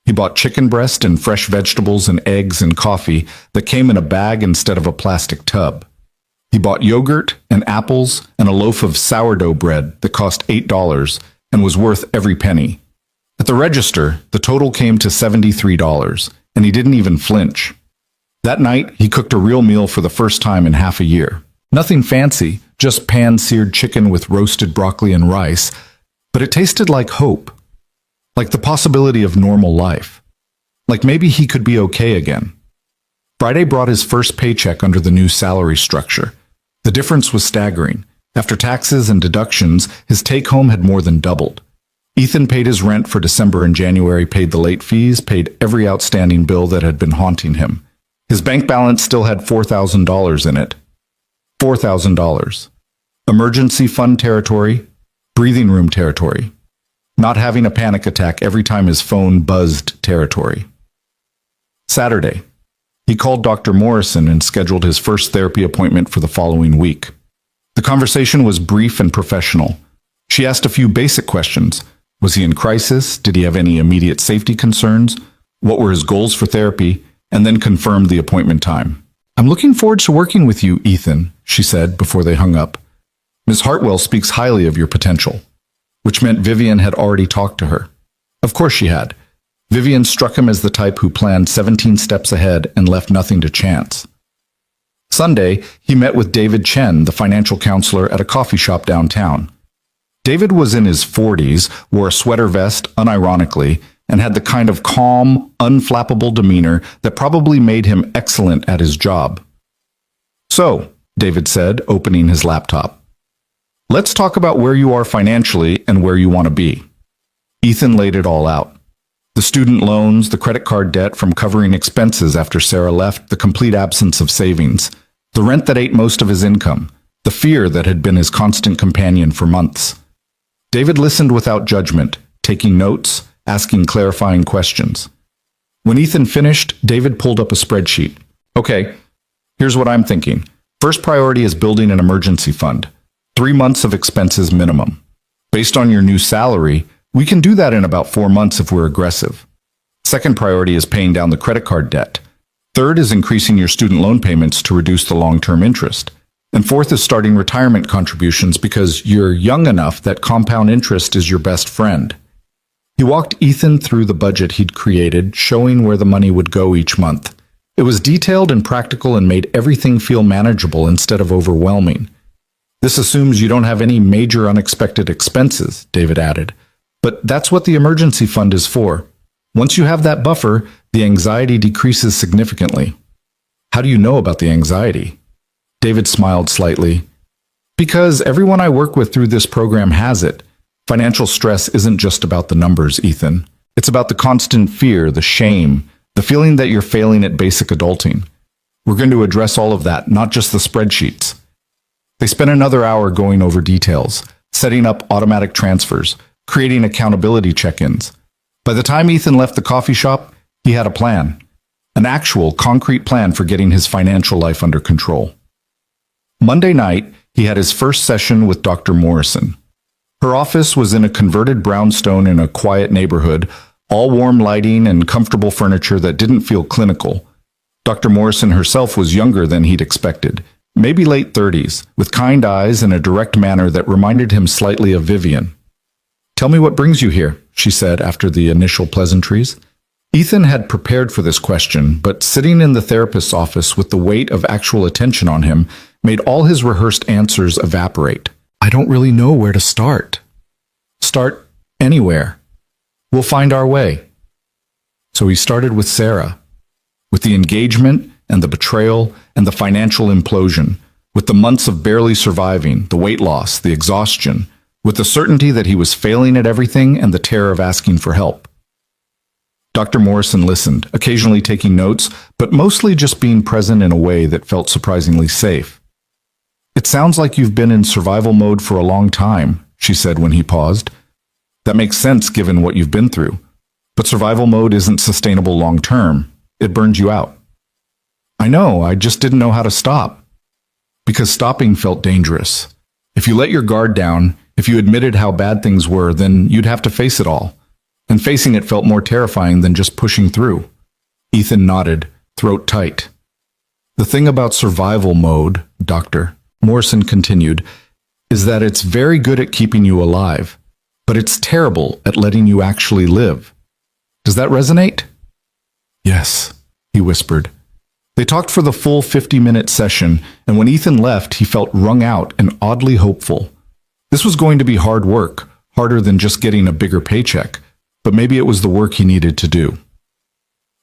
He bought chicken breast and fresh vegetables and eggs and coffee that came in a bag instead of a plastic tub. He bought yogurt and apples and a loaf of sourdough bread that cost $8 and was worth every penny. At the register, the total came to $73, and he didn't even flinch. That night, he cooked a real meal for the first time in half a year. Nothing fancy, just pan-seared chicken with roasted broccoli and rice, but it tasted like hope, like the possibility of normal life, like maybe he could be okay again. Friday brought his first paycheck under the new salary structure. The difference was staggering. After taxes and deductions, his take-home had more than doubled. Ethan paid his rent for December and January, paid the late fees, paid every outstanding bill that had been haunting him. His bank balance still had $4,000 in it. $4,000. Emergency fund territory, breathing room territory. Not having a panic attack every time his phone buzzed territory. Saturday. He called Dr. Morrison and scheduled his first therapy appointment for the following week. The conversation was brief and professional. She asked a few basic questions. Was he in crisis? Did he have any immediate safety concerns? What were his goals for therapy? And then confirmed the appointment time. "I'm looking forward to working with you, Ethan," she said before they hung up. "Ms. Hartwell speaks highly of your potential," which meant Vivian had already talked to her. Of course she had. Vivian struck him as the type who planned 17 steps ahead and left nothing to chance. Sunday, he met with David Chen, the financial counselor, at a coffee shop downtown. David was in his 40s, wore a sweater vest, unironically, and had the kind of calm, unflappable demeanor that probably made him excellent at his job. "So," David said, opening his laptop, "let's talk about where you are financially and where you want to be." Ethan laid it all out. The student loans, the credit card debt from covering expenses after Sarah left, the complete absence of savings, the rent that ate most of his income, the fear that had been his constant companion for months. David listened without judgment, taking notes, asking clarifying questions. When Ethan finished, David pulled up a spreadsheet. "Okay, here's what I'm thinking. First priority is building an emergency fund. 3 months of expenses minimum. Based on your new salary, we can do that in about 4 months if we're aggressive. Second priority is paying down the credit card debt. Third is increasing your student loan payments to reduce the long-term interest. And fourth is starting retirement contributions because you're young enough that compound interest is your best friend. He walked Ethan through the budget he'd created, showing where the money would go each month. It was detailed and practical and made everything feel manageable instead of overwhelming. This assumes you don't have any major unexpected expenses, David added. But that's what the emergency fund is for. Once you have that buffer, the anxiety decreases significantly. How do you know about the anxiety? David smiled slightly. Because everyone I work with through this program has it. Financial stress isn't just about the numbers, Ethan. It's about the constant fear, the shame, the feeling that you're failing at basic adulting. We're going to address all of that, not just the spreadsheets. They spent another hour going over details, setting up automatic transfers, creating accountability check-ins. By the time Ethan left the coffee shop, he had a plan. An actual, concrete plan for getting his financial life under control. Monday night, he had his first session with Dr. Morrison. Her office was in a converted brownstone in a quiet neighborhood, all warm lighting and comfortable furniture that didn't feel clinical. Dr. Morrison herself was younger than he'd expected, maybe late 30s, with kind eyes and a direct manner that reminded him slightly of Vivian. "Tell me what brings you here," she said after the initial pleasantries. Ethan had prepared for this question, but sitting in the therapist's office with the weight of actual attention on him made all his rehearsed answers evaporate. "I don't really know where to start." "Start anywhere. We'll find our way." So he started with Sarah, with the engagement and the betrayal and the financial implosion, with the months of barely surviving, the weight loss, the exhaustion, with the certainty that he was failing at everything and the terror of asking for help. Dr. Morrison listened, occasionally taking notes, but mostly just being present in a way that felt surprisingly safe. "It sounds like you've been in survival mode for a long time," she said when he paused. "That makes sense given what you've been through. But survival mode isn't sustainable long term. It burns you out." "I know, I just didn't know how to stop." Because stopping felt dangerous. If you let your guard down, if you admitted how bad things were, then you'd have to face it all. And facing it felt more terrifying than just pushing through. Ethan nodded, throat tight. "The thing about survival mode, Dr. Morrison continued, is that it's very good at keeping you alive, but it's terrible at letting you actually live. Does that resonate?" "Yes," he whispered. They talked for the full 50-minute session, and when Ethan left, he felt wrung out and oddly hopeful. This was going to be hard work, harder than just getting a bigger paycheck, but maybe it was the work he needed to do.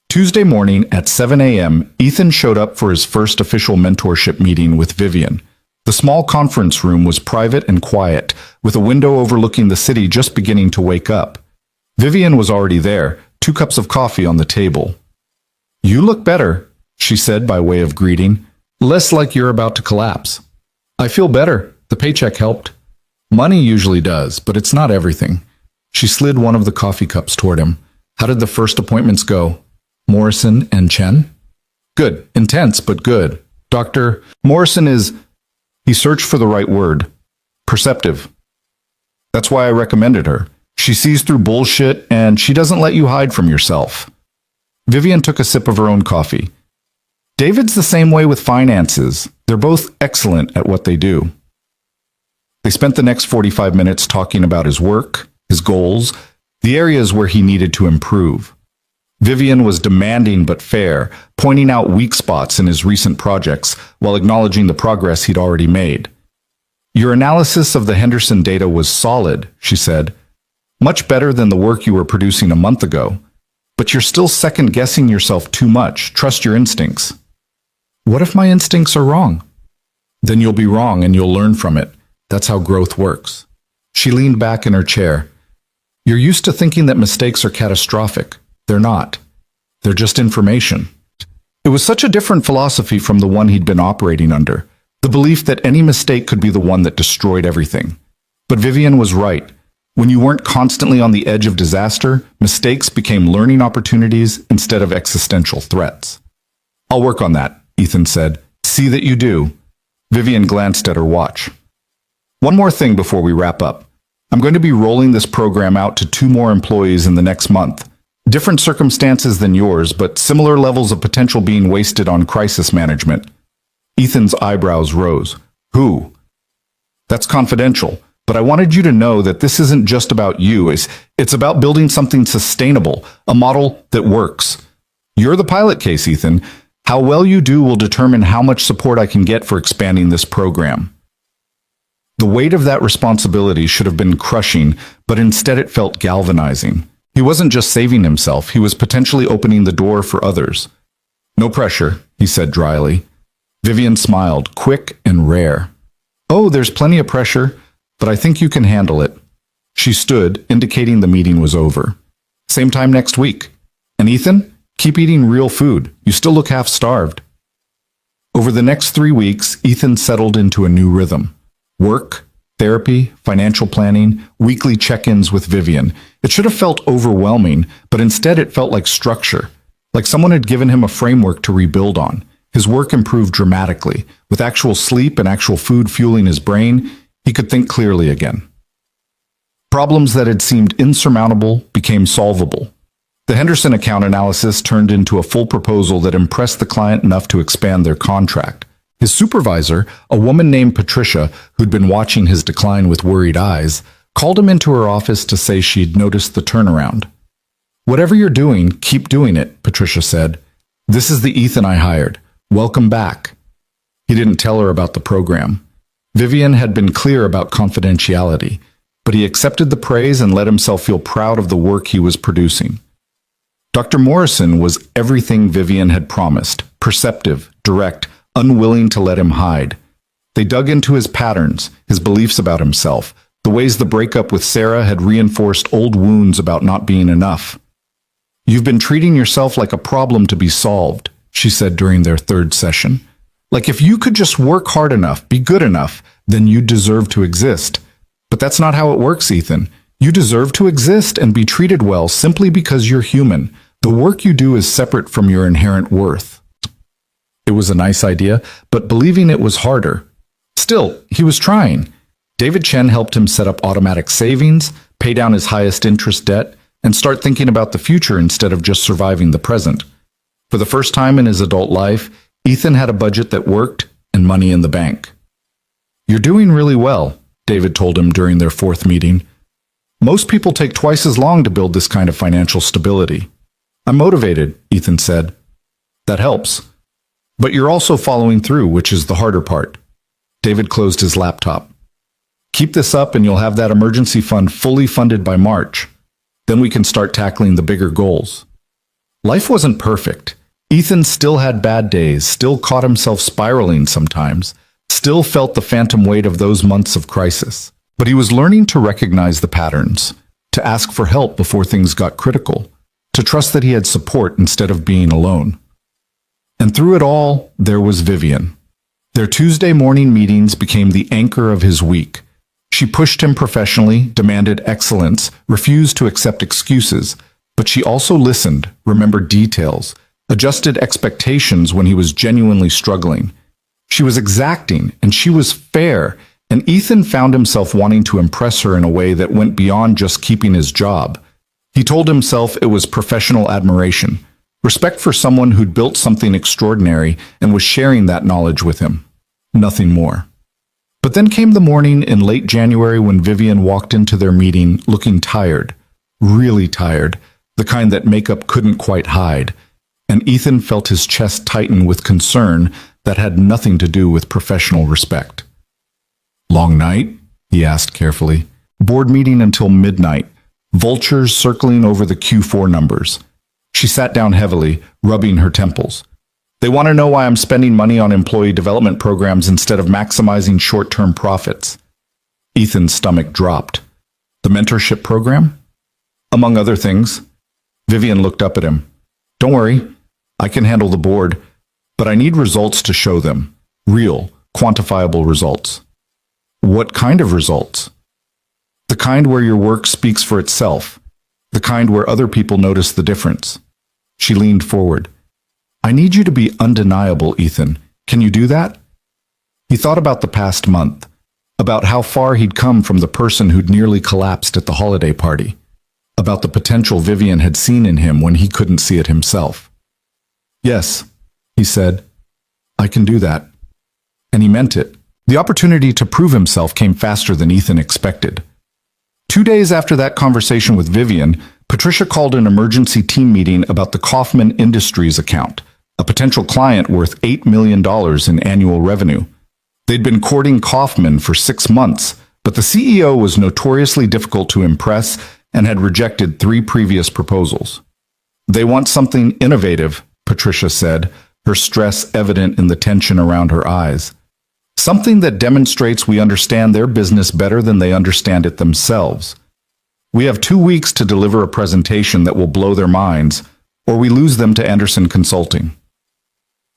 Tuesday morning at 7 a.m., Ethan showed up for his first official mentorship meeting with Vivian. The small conference room was private and quiet, with a window overlooking the city just beginning to wake up. Vivian was already there, 2 cups of coffee on the table. "You look better," she said by way of greeting, "less like you're about to collapse." "I feel better. The paycheck helped." "Money usually does, but it's not everything." She slid one of the coffee cups toward him. "How did the first appointments go?" "Morrison and Chen?" "Good. Intense, but good. Dr. Morrison is..." He searched for the right word. "Perceptive. That's why I recommended her. She sees through bullshit, and she doesn't let you hide from yourself." Vivian took a sip of her own coffee. "David's the same way with finances. They're both excellent at what they do." They spent the next 45 minutes talking about his work, his goals, the areas where he needed to improve. Vivian was demanding but fair, pointing out weak spots in his recent projects while acknowledging the progress he'd already made. "Your analysis of the Henderson data was solid," she said. "Much better than the work you were producing a month ago. But you're still second-guessing yourself too much. Trust your instincts." "What if my instincts are wrong?" "Then you'll be wrong and you'll learn from it. That's how growth works." She leaned back in her chair. "You're used to thinking that mistakes are catastrophic. They're not. They're just information." It was such a different philosophy from the one he'd been operating under, the belief that any mistake could be the one that destroyed everything. But Vivian was right. When you weren't constantly on the edge of disaster, mistakes became learning opportunities instead of existential threats. "I'll work on that," Ethan said. "See that you do." Vivian glanced at her watch. "One more thing before we wrap up. I'm going to be rolling this program out to 2 more employees in the next month. Different circumstances than yours, but similar levels of potential being wasted on crisis management." Ethan's eyebrows rose. Who? That's confidential, but I wanted you to know that this isn't just about you. It's about building something sustainable, a model that works. You're the pilot case, Ethan. How well you do will determine how much support I can get for expanding this program. The weight of that responsibility should have been crushing, but instead it felt galvanizing. He wasn't just saving himself, he was potentially opening the door for others. No pressure, he said dryly. Vivian smiled, quick and rare. Oh, there's plenty of pressure, but I think you can handle it. She stood, indicating the meeting was over. Same time next week. And Ethan, keep eating real food. You still look half-starved. Over the next 3 weeks, Ethan settled into a new rhythm. Work, therapy, financial planning, weekly check-ins with Vivian. It should have felt overwhelming, but instead it felt like structure, like someone had given him a framework to rebuild on. His work improved dramatically. With actual sleep and actual food fueling his brain, he could think clearly again. Problems that had seemed insurmountable became solvable. The Henderson account analysis turned into a full proposal that impressed the client enough to expand their contract. His supervisor, a woman named Patricia, who'd been watching his decline with worried eyes, called him into her office to say she'd noticed the turnaround. Whatever you're doing, keep doing it, Patricia said. This is the Ethan I hired. Welcome back. He didn't tell her about the program. Vivian had been clear about confidentiality, but he accepted the praise and let himself feel proud of the work he was producing. Dr. Morrison was everything Vivian had promised, perceptive, direct, unwilling to let him hide. They dug into his patterns, his beliefs about himself, the ways the breakup with Sarah had reinforced old wounds about not being enough. You've been treating yourself like a problem to be solved, she said during their third session. Like if you could just work hard enough, be good enough, then you deserve to exist. But that's not how it works, Ethan. You deserve to exist and be treated well simply because you're human. The work you do is separate from your inherent worth. It was a nice idea, but believing it was harder. Still, he was trying. David Chen helped him set up automatic savings, pay down his highest interest debt, and start thinking about the future instead of just surviving the present. For the first time in his adult life, Ethan had a budget that worked and money in the bank. You're doing really well, David told him during their fourth meeting. Most people take twice as long to build this kind of financial stability. I'm motivated, Ethan said. That helps. But you're also following through, which is the harder part. David closed his laptop. Keep this up and you'll have that emergency fund fully funded by March. Then we can start tackling the bigger goals. Life wasn't perfect. Ethan still had bad days, still caught himself spiraling sometimes, still felt the phantom weight of those months of crisis. But he was learning to recognize the patterns, to ask for help before things got critical, to trust that he had support instead of being alone. And through it all, there was Vivian. Their Tuesday morning meetings became the anchor of his week. She pushed him professionally, demanded excellence, refused to accept excuses, but she also listened, remembered details, adjusted expectations when he was genuinely struggling. She was exacting, and she was fair, and Ethan found himself wanting to impress her in a way that went beyond just keeping his job. He told himself it was professional admiration, respect for someone who'd built something extraordinary and was sharing that knowledge with him. Nothing more. But then came the morning in late January when Vivian walked into their meeting looking tired, really tired, the kind that makeup couldn't quite hide, and Ethan felt his chest tighten with concern that had nothing to do with professional respect. Long night? He asked carefully. Board meeting until midnight, vultures circling over the Q4 numbers. She sat down heavily, rubbing her temples. They want to know why I'm spending money on employee development programs instead of maximizing short-term profits. Ethan's stomach dropped. The mentorship program? Among other things. Vivian looked up at him. Don't worry, I can handle the board, but I need results to show them. Real, quantifiable results. What kind of results? The kind where your work speaks for itself. The kind where other people notice the difference. She leaned forward. I need you to be undeniable, Ethan. Can you do that? He thought about the past month, about how far he'd come from the person who'd nearly collapsed at the holiday party, about the potential Vivian had seen in him when he couldn't see it himself. Yes, he said, I can do that. And he meant it, The opportunity to prove himself came faster than Ethan expected. 2 days after that conversation with Vivian, Patricia called an emergency team meeting about the Kaufman Industries account, a potential client worth $8 million in annual revenue. They'd been courting Kaufman for 6 months, but the CEO was notoriously difficult to impress and had rejected 3 previous proposals. They want something innovative, Patricia said, her stress evident in the tension around her eyes. Something that demonstrates we understand their business better than they understand it themselves. We have 2 weeks to deliver a presentation that will blow their minds, or we lose them to Anderson Consulting.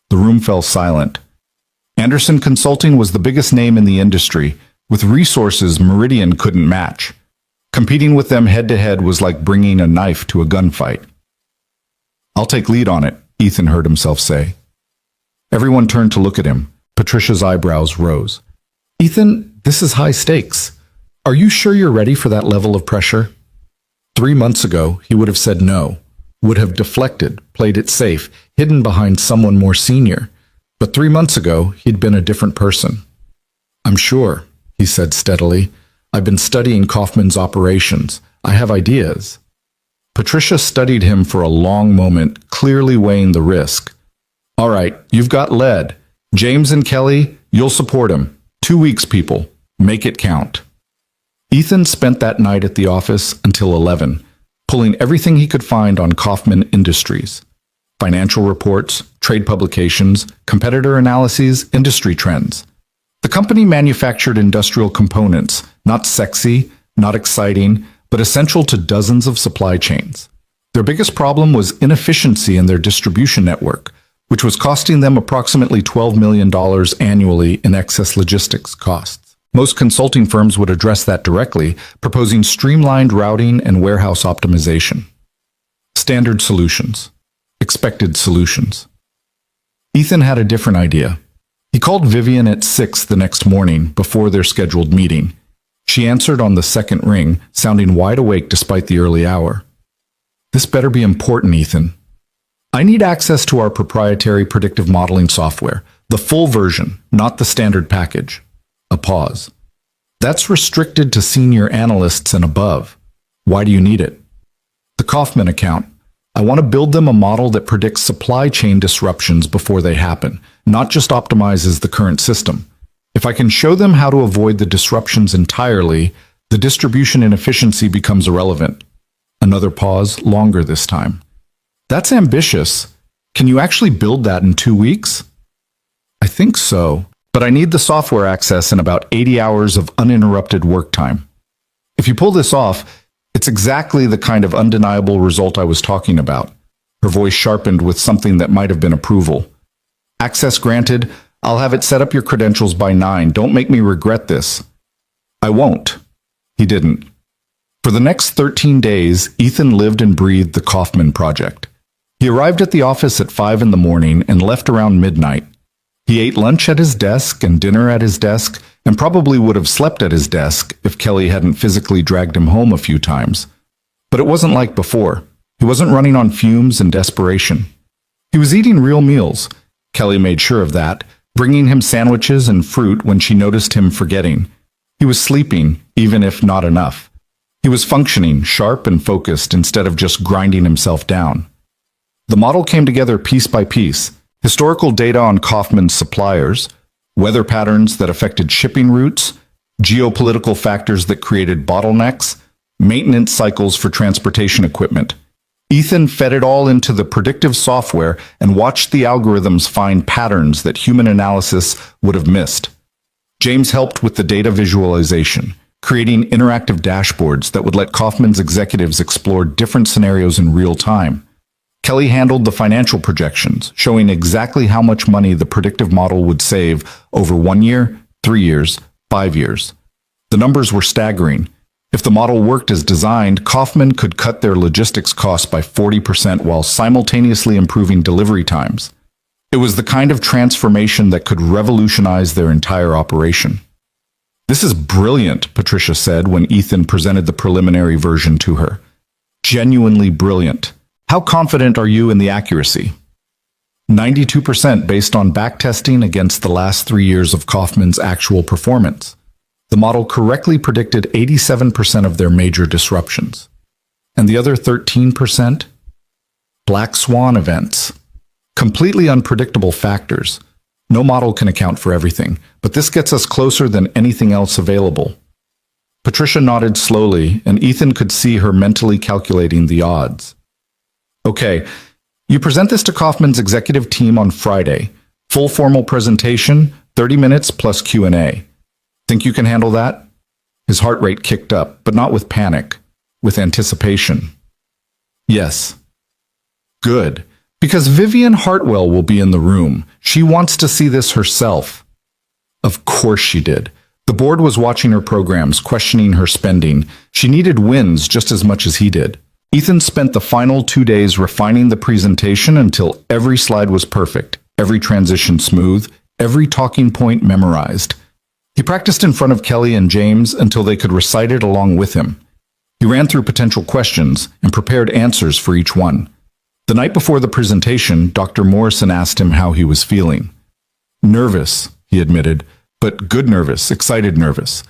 The room fell silent. Anderson Consulting was the biggest name in the industry, with resources Meridian couldn't match. Competing with them head-to-head was like bringing a knife to a gunfight. "I'll take lead on it," Ethan heard himself say. Everyone turned to look at him. Patricia's eyebrows rose. "Ethan, this is high stakes. Are you sure you're ready for that level of pressure?" 3 months ago, he would have said no, would have deflected, played it safe, hidden behind someone more senior. But 3 months ago, he'd been a different person. "I'm sure," he said steadily. "I've been studying Kaufman's operations. I have ideas." Patricia studied him for a long moment, clearly weighing the risk. "All right, you've got lead. James and Kelly, you'll support him. 2 weeks, people. Make it count." Ethan spent that night at the office until 11, pulling everything he could find on Kaufman Industries. Financial reports, trade publications, competitor analyses, industry trends. The company manufactured industrial components, not sexy, not exciting, but essential to dozens of supply chains. Their biggest problem was inefficiency in their distribution network, which was costing them approximately $12 million annually in excess logistics costs. Most consulting firms would address that directly, proposing streamlined routing and warehouse optimization. Standard solutions. Expected solutions. Ethan had a different idea. He called Vivian at 6 the next morning before their scheduled meeting. She answered on the second ring, sounding wide awake despite the early hour. "This better be important, Ethan. I need access to our proprietary predictive modeling software, the full version, not the standard package." A pause. "That's restricted to senior analysts and above. Why do you need it?" "The Kaufman account. I want to build them a model that predicts supply chain disruptions before they happen, not just optimizes the current system. If I can show them how to avoid the disruptions entirely, the distribution inefficiency becomes irrelevant." Another pause, longer this time. "That's ambitious. Can you actually build that in 2 weeks?" "I think so, but I need the software access in about 80 hours of uninterrupted work time. If you pull this off, it's exactly the kind of undeniable result I was talking about." Her voice sharpened with something that might have been approval. "Access granted. I'll have it set up your credentials by 9. Don't make me regret this." "I won't." He didn't. For the next 13 days, Ethan lived and breathed the Kaufman project. He arrived at the office at 5 in the morning and left around midnight. He ate lunch at his desk and dinner at his desk, and probably would have slept at his desk if Kelly hadn't physically dragged him home a few times. But it wasn't like before. He wasn't running on fumes and desperation. He was eating real meals. Kelly made sure of that, bringing him sandwiches and fruit when she noticed him forgetting. He was sleeping, even if not enough. He was functioning, sharp and focused, instead of just grinding himself down. The model came together piece by piece. Historical data on Kaufman's suppliers, weather patterns that affected shipping routes, geopolitical factors that created bottlenecks, maintenance cycles for transportation equipment. Ethan fed it all into the predictive software and watched the algorithms find patterns that human analysis would have missed. James helped with the data visualization, creating interactive dashboards that would let Kaufman's executives explore different scenarios in real time. Kelly handled the financial projections, showing exactly how much money the predictive model would save over 1 year, 3 years, 5 years. The numbers were staggering. If the model worked as designed, Kaufman could cut their logistics costs by 40% while simultaneously improving delivery times. It was the kind of transformation that could revolutionize their entire operation. "This is brilliant," Patricia said when Ethan presented the preliminary version to her. "Genuinely brilliant. How confident are you in the accuracy?" 92% based on backtesting against the last 3 years of Kaufman's actual performance. The model correctly predicted 87% of their major disruptions. And the other 13%? Black swan events. Completely unpredictable factors. No model can account for everything, but this gets us closer than anything else available. Patricia nodded slowly, and Ethan could see her mentally calculating the odds. Okay, you present this to Kaufman's executive team on Friday. Full formal presentation, 30 minutes plus Q&A. Think you can handle that? His heart rate kicked up, but not with panic, with anticipation. Yes. Good. Because Vivian Hartwell will be in the room. She wants to see this herself. Of course she did. The board was watching her programs, questioning her spending. She needed wins just as much as he did. Ethan spent the final 2 days refining the presentation until every slide was perfect, every transition smooth, every talking point memorized. He practiced in front of Kelly and James until they could recite it along with him. He ran through potential questions and prepared answers for each one. The night before the presentation, Dr. Morrison asked him how he was feeling. Nervous, he admitted, but good nervous, excited nervous.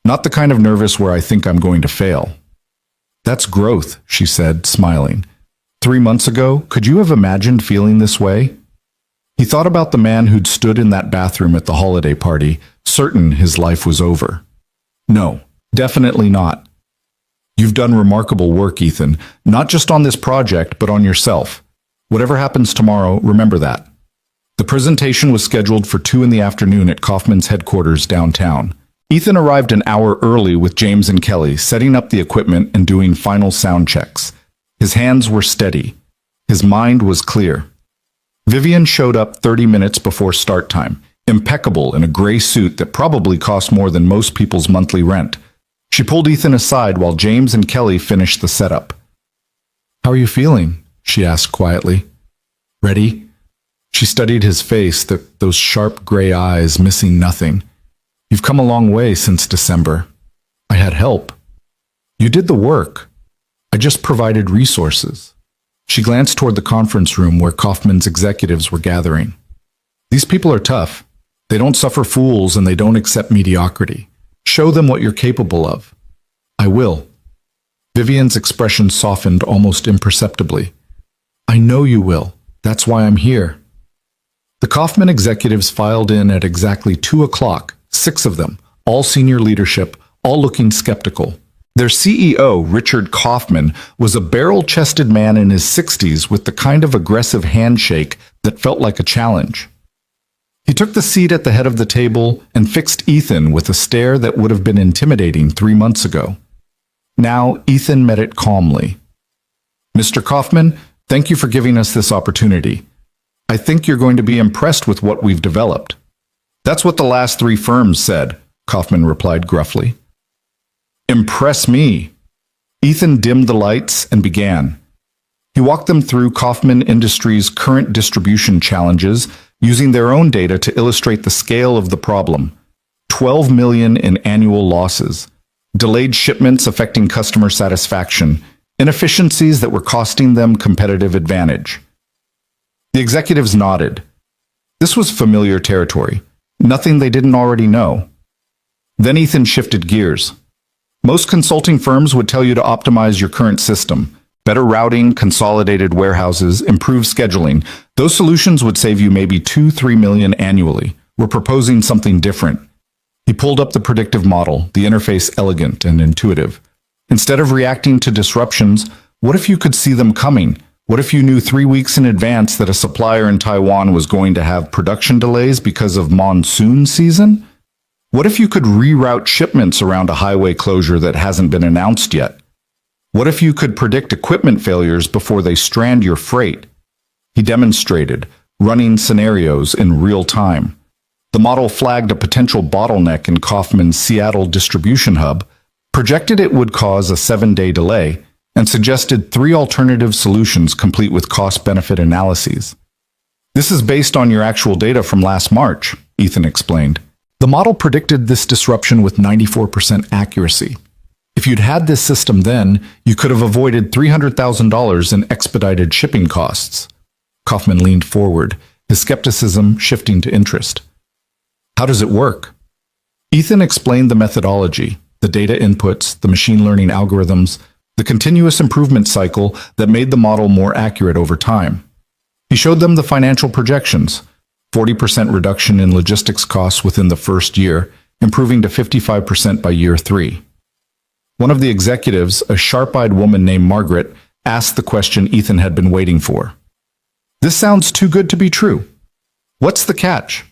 Not the kind of nervous where I think I'm going to fail. That's growth, she said, smiling. 3 months ago, could you have imagined feeling this way? He thought about the man who'd stood in that bathroom at the holiday party, certain his life was over. No, definitely not. You've done remarkable work, Ethan, not just on this project, but on yourself. Whatever happens tomorrow, remember that. The presentation was scheduled for 2 p.m. at Kaufman's headquarters downtown. Ethan arrived an hour early with James and Kelly, setting up the equipment and doing final sound checks. His hands were steady. His mind was clear. Vivian showed up 30 minutes before start time, impeccable in a gray suit that probably cost more than most people's monthly rent. She pulled Ethan aside while James and Kelly finished the setup. How are you feeling? She asked quietly. Ready? She studied his face, those sharp gray eyes missing nothing. You've come a long way since December. I had help. You did the work. I just provided resources. She glanced toward the conference room where Kaufman's executives were gathering. These people are tough. They don't suffer fools and they don't accept mediocrity. Show them what you're capable of. I will. Vivian's expression softened almost imperceptibly. I know you will. That's why I'm here. The Kaufman executives filed in at exactly 2 o'clock, 6 of them, all senior leadership, all looking skeptical. Their CEO, Richard Kaufman, was a barrel-chested man in his 60s with the kind of aggressive handshake that felt like a challenge. He took the seat at the head of the table and fixed Ethan with a stare that would have been intimidating 3 months ago. Now, Ethan met it calmly. Mr. Kaufman, thank you for giving us this opportunity. I think you're going to be impressed with what we've developed. That's what the last 3 firms said, Kaufman replied gruffly. Impress me. Ethan dimmed the lights and began. He walked them through Kaufman Industries' current distribution challenges, using their own data to illustrate the scale of the problem. 12 million in annual losses, delayed shipments affecting customer satisfaction, inefficiencies that were costing them competitive advantage. The executives nodded. This was familiar territory, nothing they didn't already know. Then Ethan shifted gears. Most consulting firms would tell you to optimize your current system. Better routing, consolidated warehouses, improved scheduling. Those solutions would save you maybe 2-3 million annually. We're proposing something different. He pulled up the predictive model, the interface elegant and intuitive. Instead of reacting to disruptions, what if you could see them coming? What if you knew 3 weeks in advance that a supplier in Taiwan was going to have production delays because of monsoon season? What if you could reroute shipments around a highway closure that hasn't been announced yet? What if you could predict equipment failures before they strand your freight? He demonstrated, running scenarios in real time. The model flagged a potential bottleneck in Kaufman's Seattle distribution hub, projected it would cause a 7-day delay, and suggested 3 alternative solutions complete with cost-benefit analyses. This is based on your actual data from last March, Ethan explained. The model predicted this disruption with 94% accuracy. If you'd had this system then, you could have avoided $300,000 in expedited shipping costs. Kaufman leaned forward, his skepticism shifting to interest. How does it work? Ethan explained the methodology, the data inputs, the machine learning algorithms, the continuous improvement cycle that made the model more accurate over time. He showed them the financial projections, 40% reduction in logistics costs within the first year, improving to 55% by year 3. One of the executives, a sharp-eyed woman named Margaret, asked the question Ethan had been waiting for. This sounds too good to be true. What's the catch?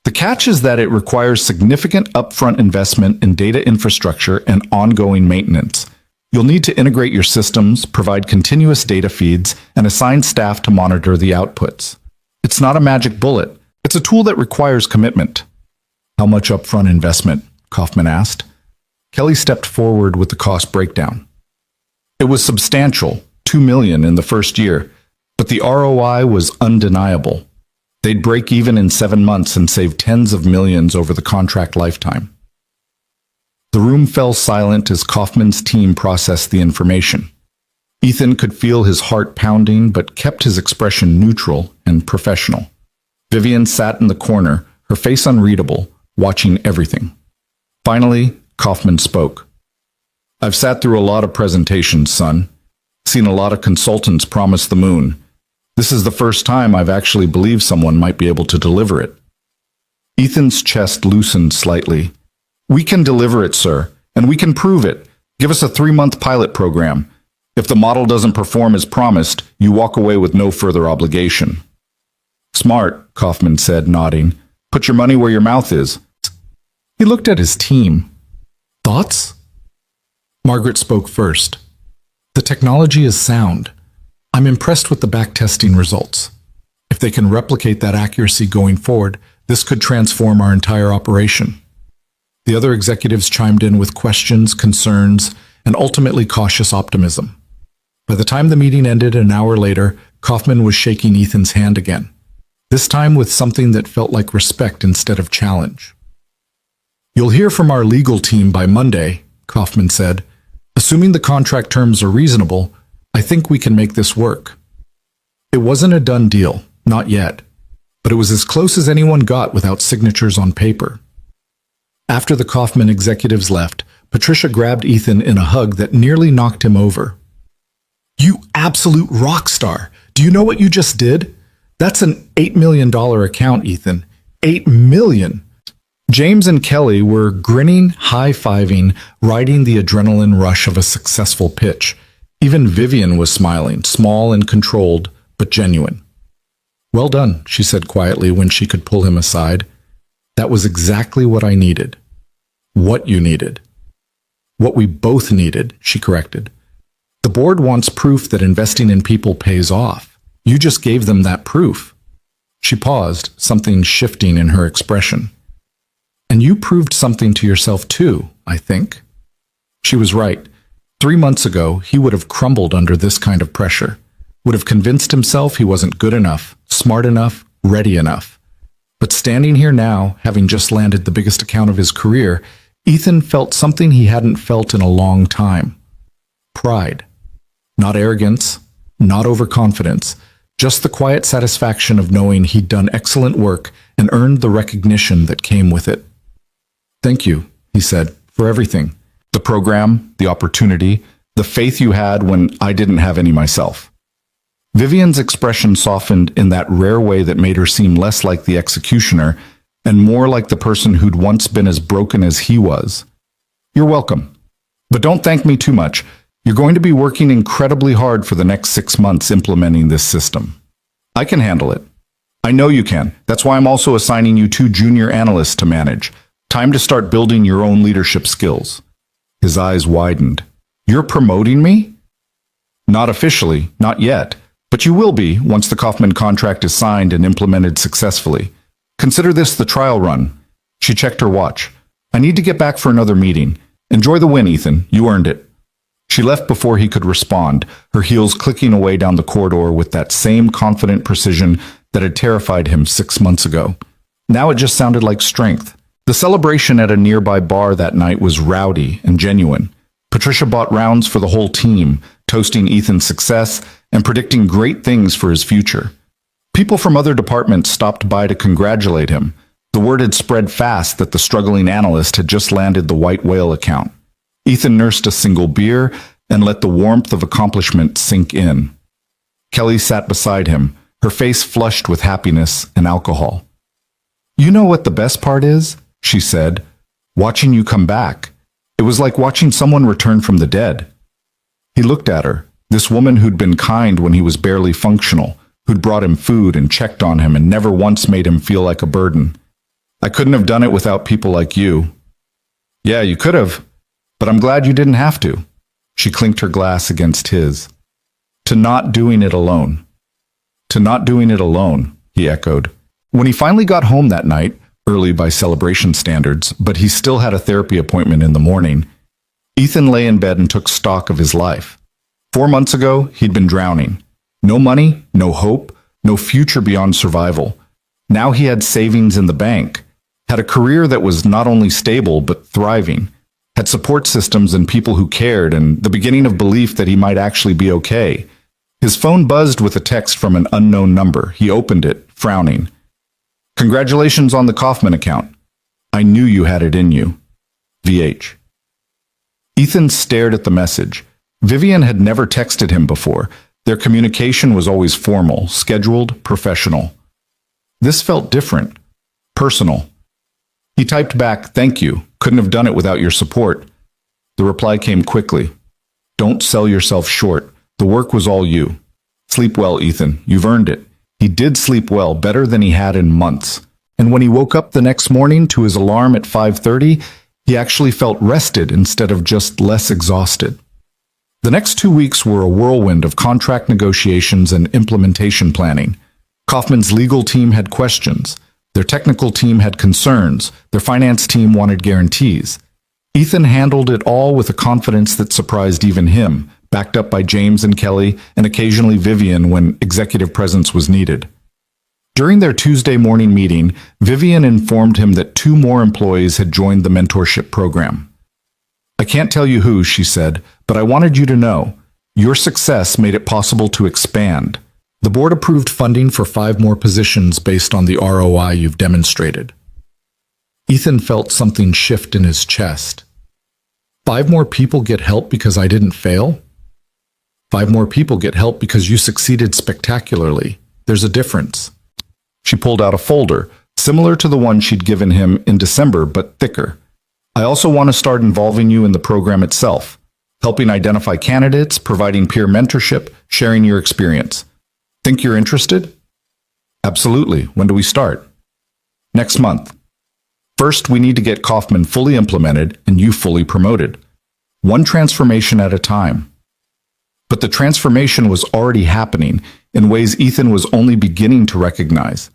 The catch is that it requires significant upfront investment in data infrastructure and ongoing maintenance. You'll need to integrate your systems, provide continuous data feeds, and assign staff to monitor the outputs. It's not a magic bullet. It's a tool that requires commitment. How much upfront investment? Kaufman asked. Kelly stepped forward with the cost breakdown. It was substantial, $2 million in the first year, but the ROI was undeniable. They'd break even in 7 months and save tens of millions over the contract lifetime. The room fell silent as Kaufman's team processed the information. Ethan could feel his heart pounding, but kept his expression neutral and professional. Vivian sat in the corner, her face unreadable, watching everything. Finally, Kaufman spoke. I've sat through a lot of presentations, son. Seen a lot of consultants promise the moon. This is the first time I've actually believed someone might be able to deliver it. Ethan's chest loosened slightly. We can deliver it, sir, and we can prove it. Give us a 3-month pilot program. If the model doesn't perform as promised, you walk away with no further obligation. Smart, Kaufman said, nodding. Put your money where your mouth is. He looked at his team. Thoughts? Margaret spoke first. The technology is sound. I'm impressed with the backtesting results. If they can replicate that accuracy going forward, this could transform our entire operation. The other executives chimed in with questions, concerns, and ultimately cautious optimism. By the time the meeting ended an hour later, Kaufman was shaking Ethan's hand again, this time with something that felt like respect instead of challenge. You'll hear from our legal team by Monday, Kaufman said. Assuming the contract terms are reasonable, I think we can make this work. It wasn't a done deal, not yet, but it was as close as anyone got without signatures on paper. After the Kaufman executives left, Patricia grabbed Ethan in a hug that nearly knocked him over. You absolute rock star! Do you know what you just did? That's an $8 million account, Ethan. $8 million! James and Kelly were grinning, high-fiving, riding the adrenaline rush of a successful pitch. Even Vivian was smiling, small and controlled, but genuine. Well done, she said quietly when she could pull him aside. That was exactly what I needed. What you needed. What we both needed, she corrected. The board wants proof that investing in people pays off. You just gave them that proof. She paused, something shifting in her expression. And you proved something to yourself too, I think. She was right. 3 months ago, he would have crumbled under this kind of pressure, would have convinced himself he wasn't good enough, smart enough, ready enough. But standing here now, having just landed the biggest account of his career, Ethan felt something he hadn't felt in a long time. Pride. Not arrogance, not overconfidence, just the quiet satisfaction of knowing he'd done excellent work and earned the recognition that came with it. Thank you, he said, for everything. The program, the opportunity, the faith you had when I didn't have any myself. Vivian's expression softened in that rare way that made her seem less like the executioner and more like the person who'd once been as broken as he was. You're welcome. But don't thank me too much. You're going to be working incredibly hard for the next 6 months implementing this system. I can handle it. I know you can. That's why I'm also assigning you 2 junior analysts to manage. Time to start building your own leadership skills. His eyes widened. You're promoting me? Not officially, not yet. But you will be once the Kaufman contract is signed and implemented successfully. Consider this the trial run. She checked her watch. I need to get back for another meeting. Enjoy the win, Ethan. You earned it. She left before he could respond, her heels clicking away down the corridor with that same confident precision that had terrified him 6 months ago. Now it just sounded like strength. The celebration at a nearby bar that night was rowdy and genuine. Patricia bought rounds for the whole team, toasting Ethan's success and predicting great things for his future. People from other departments stopped by to congratulate him. The word had spread fast that the struggling analyst had just landed the white whale account. Ethan nursed a single beer and let the warmth of accomplishment sink in. Kelly sat beside him, her face flushed with happiness and alcohol. "You know what the best part is?" she said. "Watching you come back. It was like watching someone return from the dead." He looked at her, this woman who'd been kind when he was barely functional, who'd brought him food and checked on him and never once made him feel like a burden. "I couldn't have done it without people like you." "Yeah, you could have, but I'm glad you didn't have to." She clinked her glass against his. "To not doing it alone." "To not doing it alone," he echoed. When he finally got home that night, early by celebration standards, but he still had a therapy appointment in the morning, Ethan lay in bed and took stock of his life. 4 months ago, he'd been drowning. No money, no hope, no future beyond survival. Now he had savings in the bank, had a career that was not only stable but thriving, had support systems and people who cared, and the beginning of belief that he might actually be okay. His phone buzzed with a text from an unknown number. He opened it, frowning. "Congratulations on the Kaufman account. I knew you had it in you. VH." Ethan stared at the message. Vivian had never texted him before. Their communication was always formal, scheduled, professional. This felt different, personal. He typed back, "Thank you. Couldn't have done it without your support." The reply came quickly. "Don't sell yourself short. The work was all you. Sleep well, Ethan. You've earned it." He did sleep well, better than he had in months. And when he woke up the next morning to his alarm at 5:30, he actually felt rested instead of just less exhausted. The next 2 weeks were a whirlwind of contract negotiations and implementation planning. Kaufman's legal team had questions. Their technical team had concerns. Their finance team wanted guarantees. Ethan handled it all with a confidence that surprised even him, backed up by James and Kelly and occasionally Vivian when executive presence was needed. During their Tuesday morning meeting, Vivian informed him that 2 more employees had joined the mentorship program. "I can't tell you who," she said, "but I wanted you to know. Your success made it possible to expand. The board approved funding for 5 more positions based on the ROI you've demonstrated." Ethan felt something shift in his chest. 5 more people get help because I didn't fail? 5 more people get help because you succeeded spectacularly. There's a difference. She pulled out a folder, similar to the one she'd given him in December, but thicker. "I also want to start involving you in the program itself, helping identify candidates, providing peer mentorship, sharing your experience. Think you're interested?" "Absolutely. When do we start?" "Next month. First, we need to get Kaufman fully implemented and you fully promoted. One transformation at a time." But the transformation was already happening in ways Ethan was only beginning to recognize.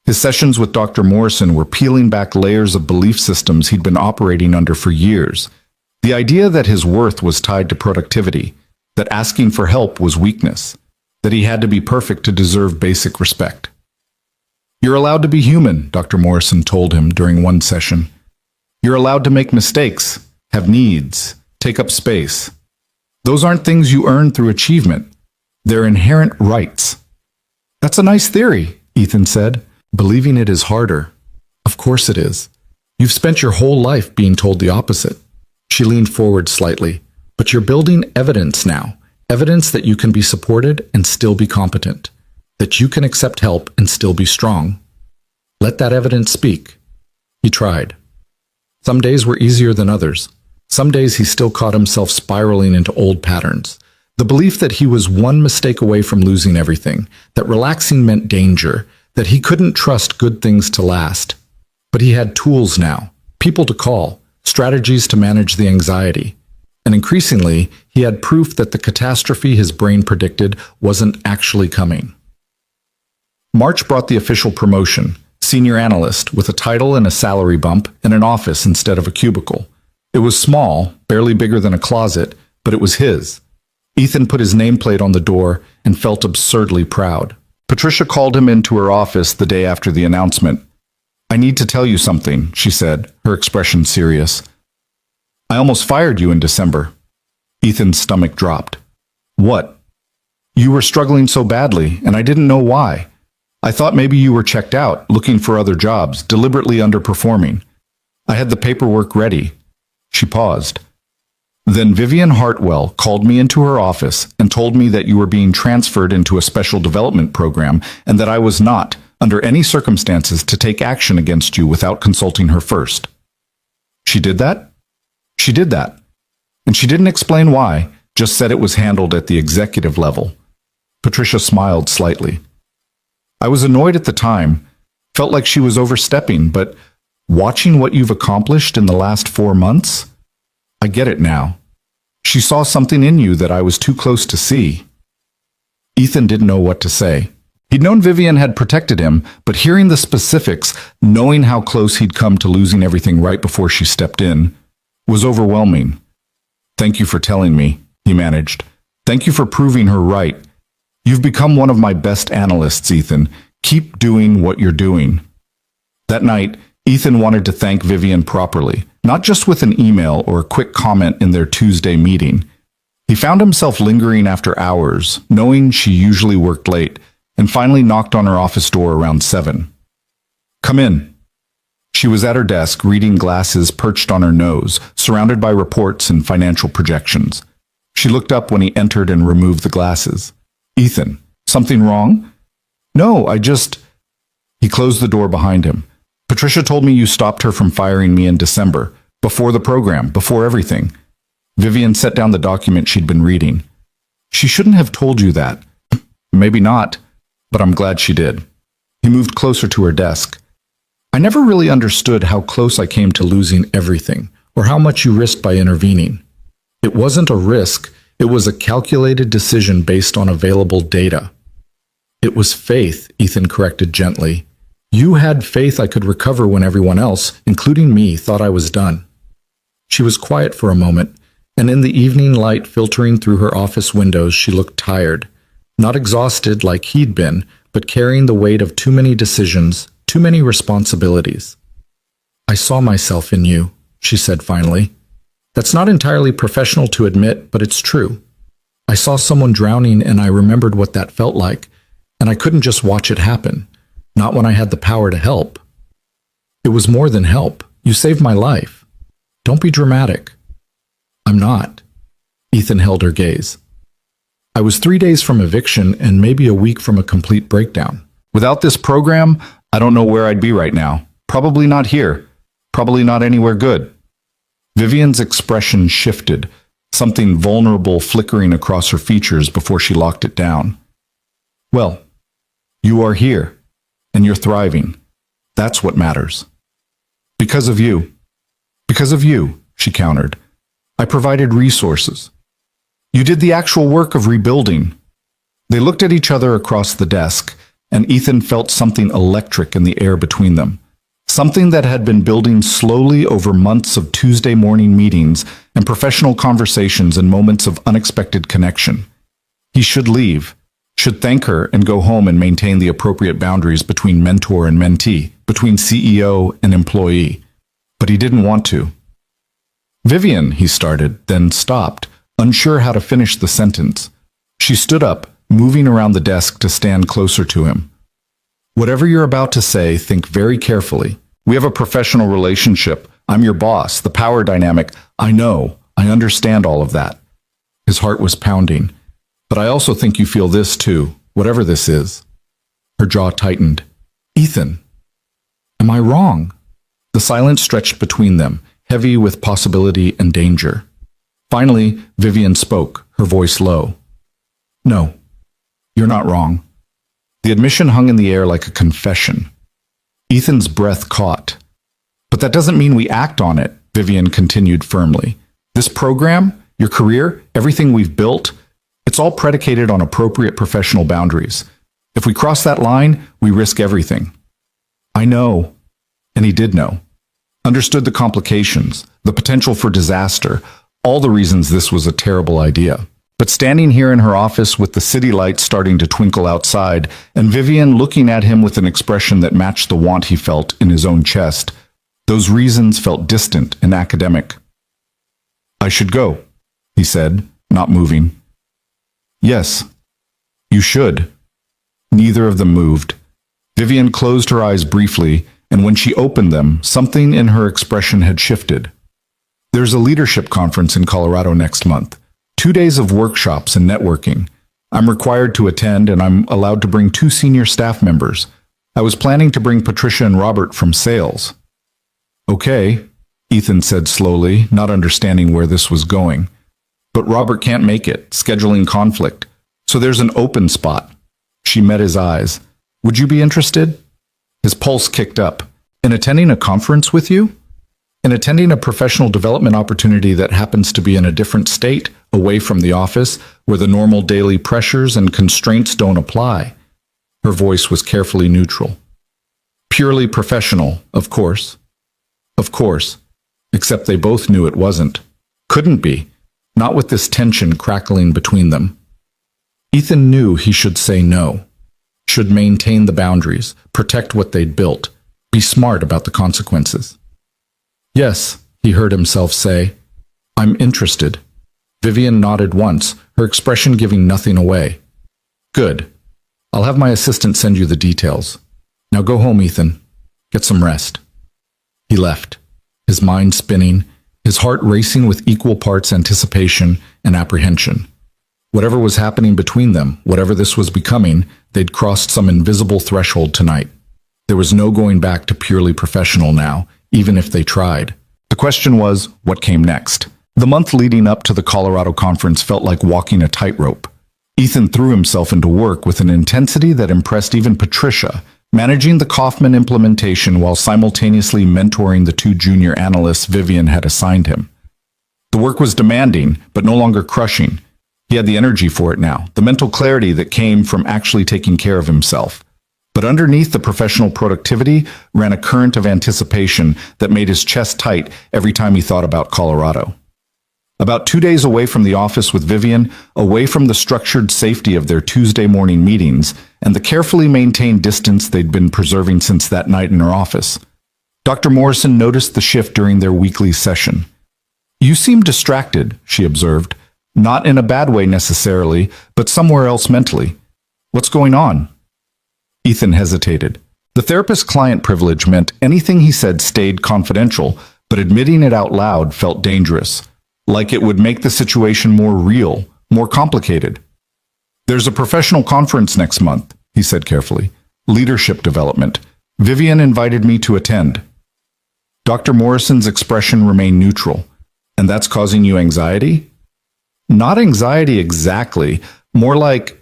His sessions with Dr. Morrison were peeling back layers of belief systems he'd been operating under for years. The idea that his worth was tied to productivity, that asking for help was weakness, that he had to be perfect to deserve basic respect. "You're allowed to be human," Dr. Morrison told him during one session. "You're allowed to make mistakes, have needs, take up space. Those aren't things you earn through achievement. They're inherent rights." "That's a nice theory," Ethan said. "Believing it is harder." "Of course it is. You've spent your whole life being told the opposite." She leaned forward slightly. "But you're building evidence now. Evidence that you can be supported and still be competent. That you can accept help and still be strong. Let that evidence speak." He tried. Some days were easier than others. Some days he still caught himself spiraling into old patterns. The belief that he was one mistake away from losing everything, that relaxing meant danger, that he couldn't trust good things to last. But he had tools now, people to call, strategies to manage the anxiety. And increasingly, he had proof that the catastrophe his brain predicted wasn't actually coming. March brought the official promotion, senior analyst, with a title and a salary bump and an office instead of a cubicle. It was small, barely bigger than a closet, but it was his. Ethan put his nameplate on the door and felt absurdly proud. Patricia called him into her office the day after the announcement. "I need to tell you something," she said, her expression serious. "I almost fired you in December." Ethan's stomach dropped. "What?" "You were struggling so badly, and I didn't know why. I thought maybe you were checked out, looking for other jobs, deliberately underperforming. I had the paperwork ready." She paused. "Then Vivian Hartwell called me into her office and told me that you were being transferred into a special development program and that I was not, under any circumstances, to take action against you without consulting her first." "She did that?" "She did that. And she didn't explain why, just said it was handled at the executive level." Patricia smiled slightly. "I was annoyed at the time, felt like she was overstepping, but watching what you've accomplished in the last 4 months, I get it now. She saw something in you that I was too close to see." Ethan didn't know what to say. He'd known Vivian had protected him, but hearing the specifics, knowing how close he'd come to losing everything right before she stepped in, was overwhelming. "Thank you for telling me," he managed. "Thank you for proving her right. You've become one of my best analysts, Ethan. Keep doing what you're doing." That night, Ethan wanted to thank Vivian properly, not just with an email or a quick comment in their Tuesday meeting. He found himself lingering after hours, knowing she usually worked late, and finally knocked on her office door around 7. "Come in." She was at her desk, reading glasses perched on her nose, surrounded by reports and financial projections. She looked up when he entered and removed the glasses. "Ethan, something wrong?" "No, I just—" He closed the door behind him. "Patricia told me you stopped her from firing me in December, before the program, before everything." Vivian set down the document she'd been reading. "She shouldn't have told you that." "Maybe not, but I'm glad she did." He moved closer to her desk. "I never really understood how close I came to losing everything, or how much you risked by intervening. It wasn't a risk, it was a calculated decision based on available data." "It was faith," Ethan corrected gently. "You had faith I could recover when everyone else, including me, thought I was done." She was quiet for a moment, and in the evening light filtering through her office windows, she looked tired. Not exhausted like he'd been, but carrying the weight of too many decisions, too many responsibilities. "I saw myself in you," she said finally. "That's not entirely professional to admit, but it's true. I saw someone drowning and I remembered what that felt like, and I couldn't just watch it happen. Not when I had the power to help. It was more than help. You saved my life. Don't be dramatic." "I'm not." Ethan held her gaze. "I was 3 days from eviction and maybe a week from a complete breakdown. Without this program, I don't know where I'd be right now. Probably not here. Probably not anywhere good." Vivian's expression shifted, something vulnerable flickering across her features before she locked it down. "Well, you are here. And you're thriving. That's what matters." "Because of you." "Because of you," she countered. "I provided resources. You did the actual work of rebuilding." They looked at each other across the desk, and Ethan felt something electric in the air between them. Something that had been building slowly over months of Tuesday morning meetings and professional conversations and moments of unexpected connection. He should leave. Should thank her and go home and maintain the appropriate boundaries between mentor and mentee, between CEO and employee. But he didn't want to. "Vivian," he started, then stopped, unsure how to finish the sentence. She stood up, moving around the desk to stand closer to him. "Whatever you're about to say, think very carefully. We have a professional relationship. I'm your boss, the power dynamic. I know. I understand all of that." His heart was pounding. "But I also think you feel this too, whatever this is." Her jaw tightened. "Ethan, am I wrong?" The silence stretched between them, heavy with possibility and danger. Finally, Vivian spoke, her voice low. "No, you're not wrong." The admission hung in the air like a confession. Ethan's breath caught. "But that doesn't mean we act on it," Vivian continued firmly. "This program, your career, everything we've built, it's all predicated on appropriate professional boundaries. If we cross that line, we risk everything." "I know." And he did know. Understood the complications, the potential for disaster, all the reasons this was a terrible idea. But standing here in her office with the city lights starting to twinkle outside, and Vivian looking at him with an expression that matched the want he felt in his own chest, those reasons felt distant and academic. "I should go," he said, not moving. "Yes, you should." Neither of them moved. Vivian closed her eyes briefly, and when she opened them, something in her expression had shifted. There's a leadership conference in Colorado next month. 2 days of workshops and networking. I'm required to attend, and I'm allowed to bring 2 senior staff members. I was planning to bring Patricia and Robert from sales. Okay, Ethan said slowly, not understanding where this was going. But Robert can't make it, scheduling conflict. So there's an open spot. She met his eyes. Would you be interested? His pulse kicked up. In attending a conference with you? In attending a professional development opportunity that happens to be in a different state, away from the office, where the normal daily pressures and constraints don't apply. Her voice was carefully neutral. Purely professional, of course. Of course. Except they both knew it wasn't. Couldn't be. Not with this tension crackling between them. Ethan knew he should say no. Should maintain the boundaries, protect what they'd built, be smart about the consequences. Yes, he heard himself say. I'm interested. Vivian nodded once, her expression giving nothing away. Good. I'll have my assistant send you the details. Now go home, Ethan. Get some rest. He left, his mind spinning, his heart racing with equal parts anticipation and apprehension. Whatever was happening between them, whatever this was becoming, they'd crossed some invisible threshold tonight. There was no going back to purely professional now, even if they tried. The question was, what came next? The month leading up to the Colorado conference felt like walking a tightrope. Ethan threw himself into work with an intensity that impressed even Patricia, managing the Kaufman implementation while simultaneously mentoring the 2 junior analysts Vivian had assigned him. The work was demanding, but no longer crushing. He had the energy for it now, the mental clarity that came from actually taking care of himself. But underneath the professional productivity ran a current of anticipation that made his chest tight every time he thought about Colorado. About 2 days away from the office with Vivian, away from the structured safety of their Tuesday morning meetings, and the carefully maintained distance they'd been preserving since that night in her office, Dr. Morrison noticed the shift during their weekly session. You seem distracted, she observed, not in a bad way necessarily, but somewhere else mentally. What's going on? Ethan hesitated. The therapist-client privilege meant anything he said stayed confidential, but admitting it out loud felt dangerous, like it would make the situation more real, more complicated. There's a professional conference next month, he said carefully. Leadership development. Vivian invited me to attend. Dr. Morrison's expression remained neutral. And that's causing you anxiety? Not anxiety exactly, more like,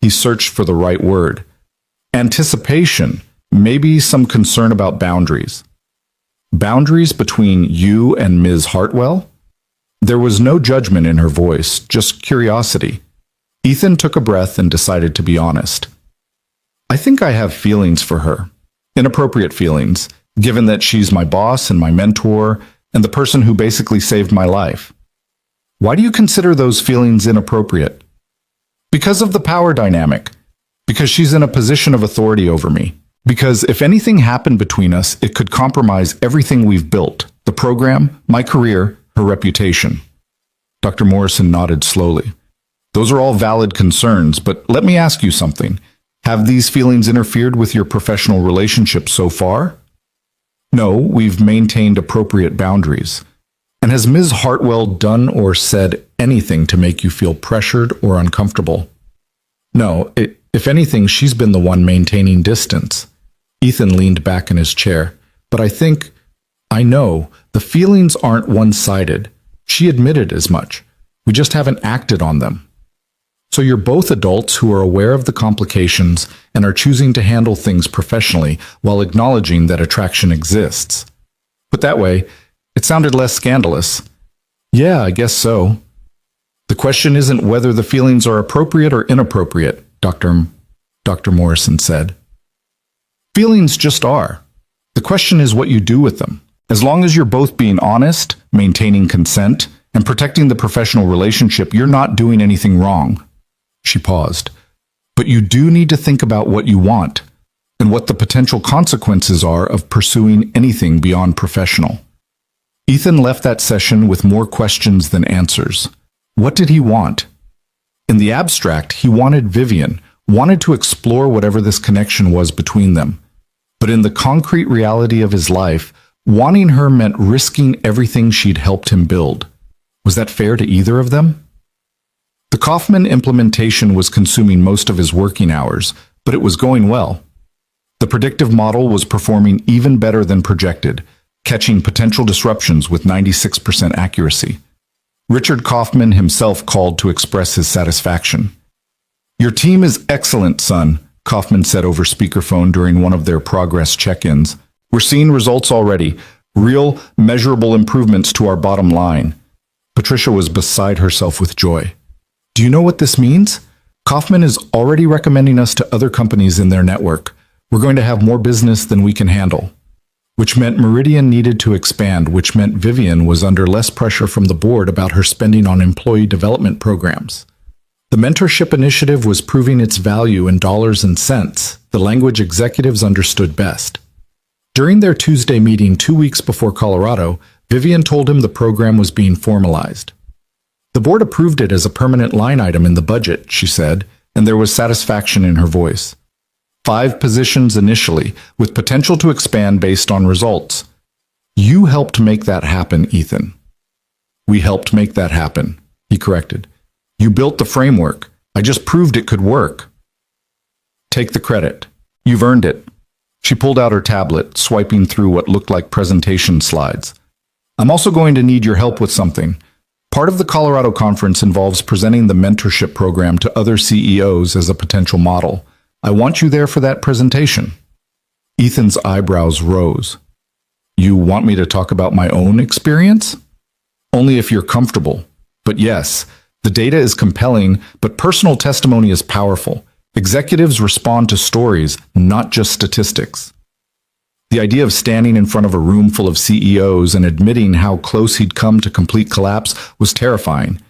he searched for the right word. Anticipation, maybe some concern about boundaries. Boundaries between you and Ms. Hartwell? There was no judgment in her voice, just curiosity. Ethan took a breath and decided to be honest. I think I have feelings for her. Inappropriate feelings, given that she's my boss and my mentor and the person who basically saved my life. Why do you consider those feelings inappropriate? Because of the power dynamic. Because she's in a position of authority over me. Because if anything happened between us, it could compromise everything we've built. The program, my career, her reputation. Dr. Morrison nodded slowly. Those are all valid concerns, but let me ask you something. Have these feelings interfered with your professional relationship so far? No, we've maintained appropriate boundaries. And has Ms. Hartwell done or said anything to make you feel pressured or uncomfortable? No, if anything, she's been the one maintaining distance. Ethan leaned back in his chair. But I know, the feelings aren't one-sided. She admitted as much. We just haven't acted on them. So you're both adults who are aware of the complications and are choosing to handle things professionally while acknowledging that attraction exists. Put that way, it sounded less scandalous. Yeah, I guess so. The question isn't whether the feelings are appropriate or inappropriate, Dr. Morrison said. Feelings just are. The question is what you do with them. As long as you're both being honest, maintaining consent, and protecting the professional relationship, you're not doing anything wrong. She paused. But you do need to think about what you want and what the potential consequences are of pursuing anything beyond professional. Ethan left that session with more questions than answers. What did he want? In the abstract, he wanted Vivian, wanted to explore whatever this connection was between them. But in the concrete reality of his life, wanting her meant risking everything she'd helped him build. Was that fair to either of them? The Kaufman implementation was consuming most of his working hours, but it was going well. The predictive model was performing even better than projected, catching potential disruptions with 96% accuracy. Richard Kaufman himself called to express his satisfaction. "Your team is excellent, son," Kaufman said over speakerphone during one of their progress check-ins. "We're seeing results already, real, measurable improvements to our bottom line." Patricia was beside herself with joy. "Do you know what this means? Kaufman is already recommending us to other companies in their network. We're going to have more business than we can handle." Which meant Meridian needed to expand, which meant Vivian was under less pressure from the board about her spending on employee development programs. The mentorship initiative was proving its value in dollars and cents, the language executives understood best. During their Tuesday meeting 2 weeks before Colorado, Vivian told him the program was being formalized. "The board approved it as a permanent line item in the budget," she said, and there was satisfaction in her voice. 5 positions initially, with potential to expand based on results. "You helped make that happen, Ethan." "We helped make that happen," he corrected. "You built the framework. I just proved it could work." "Take the credit. You've earned it." She pulled out her tablet, swiping through what looked like presentation slides. "I'm also going to need your help with something. Part of the Colorado conference involves presenting the mentorship program to other CEOs as a potential model. I want you there for that presentation." Ethan's eyebrows rose. "You want me to talk about my own experience?" "Only if you're comfortable. But yes, the data is compelling, but personal testimony is powerful. Executives respond to stories, not just statistics." The idea of standing in front of a room full of CEOs and admitting how close he'd come to complete collapse was terrifying.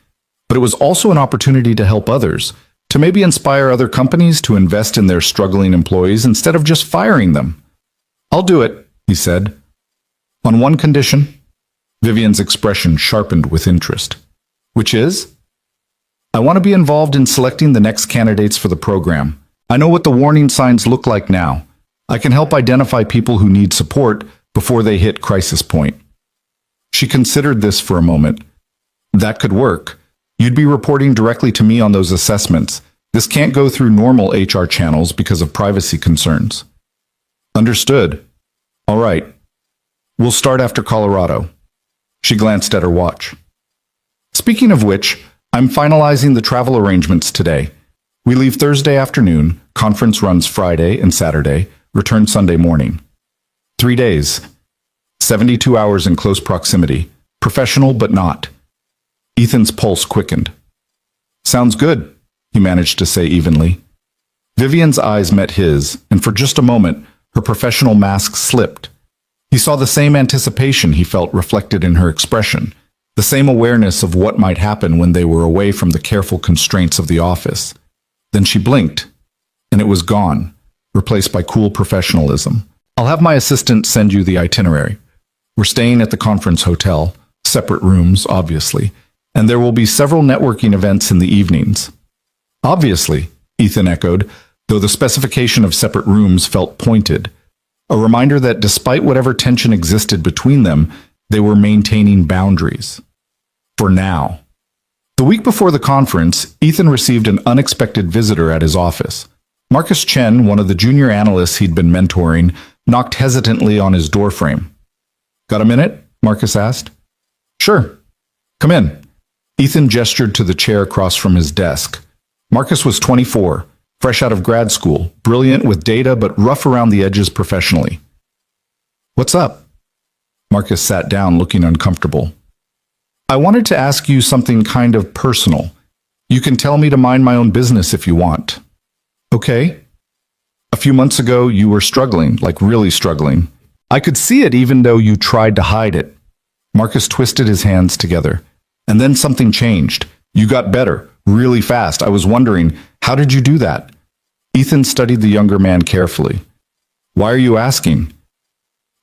But it was also an opportunity to help others, to maybe inspire other companies to invest in their struggling employees instead of just firing them. "I'll do it," he said. "On one condition." Vivian's expression sharpened with interest. "Which is?" "I want to be involved in selecting the next candidates for the program. I know what the warning signs look like now. I can help identify people who need support before they hit crisis point." She considered this for a moment. "That could work. You'd be reporting directly to me on those assessments. This can't go through normal HR channels because of privacy concerns." "Understood. All right. We'll start after Colorado." She glanced at her watch. "Speaking of which, I'm finalizing the travel arrangements today. We leave Thursday afternoon, conference runs Friday and Saturday, return Sunday morning. 3 days. 72 hours in close proximity. Professional but not." Ethan's pulse quickened. "Sounds good," he managed to say evenly. Vivian's eyes met his, and for just a moment, her professional mask slipped. He saw the same anticipation he felt reflected in her expression, the same awareness of what might happen when they were away from the careful constraints of the office. Then she blinked, and it was gone, replaced by cool professionalism. "I'll have my assistant send you the itinerary. We're staying at the conference hotel, separate rooms, obviously, and there will be several networking events in the evenings." "Obviously," Ethan echoed, though the specification of separate rooms felt pointed, a reminder that despite whatever tension existed between them, they were maintaining boundaries. For now. The week before the conference, Ethan received an unexpected visitor at his office. Marcus Chen, one of the junior analysts he'd been mentoring, knocked hesitantly on his doorframe. "Got a minute?" Marcus asked. "Sure. Come in." Ethan gestured to the chair across from his desk. Marcus was 24, fresh out of grad school, brilliant with data but rough around the edges professionally. "What's up?" Marcus sat down, looking uncomfortable. "I wanted to ask you something kind of personal. You can tell me to mind my own business if you want." "Okay." "A few months ago, you were struggling, like really struggling. I could see it even though you tried to hide it." Marcus twisted his hands together. "And then something changed. You got better, really fast. I was wondering, how did you do that?" Ethan studied the younger man carefully. "Why are you asking?"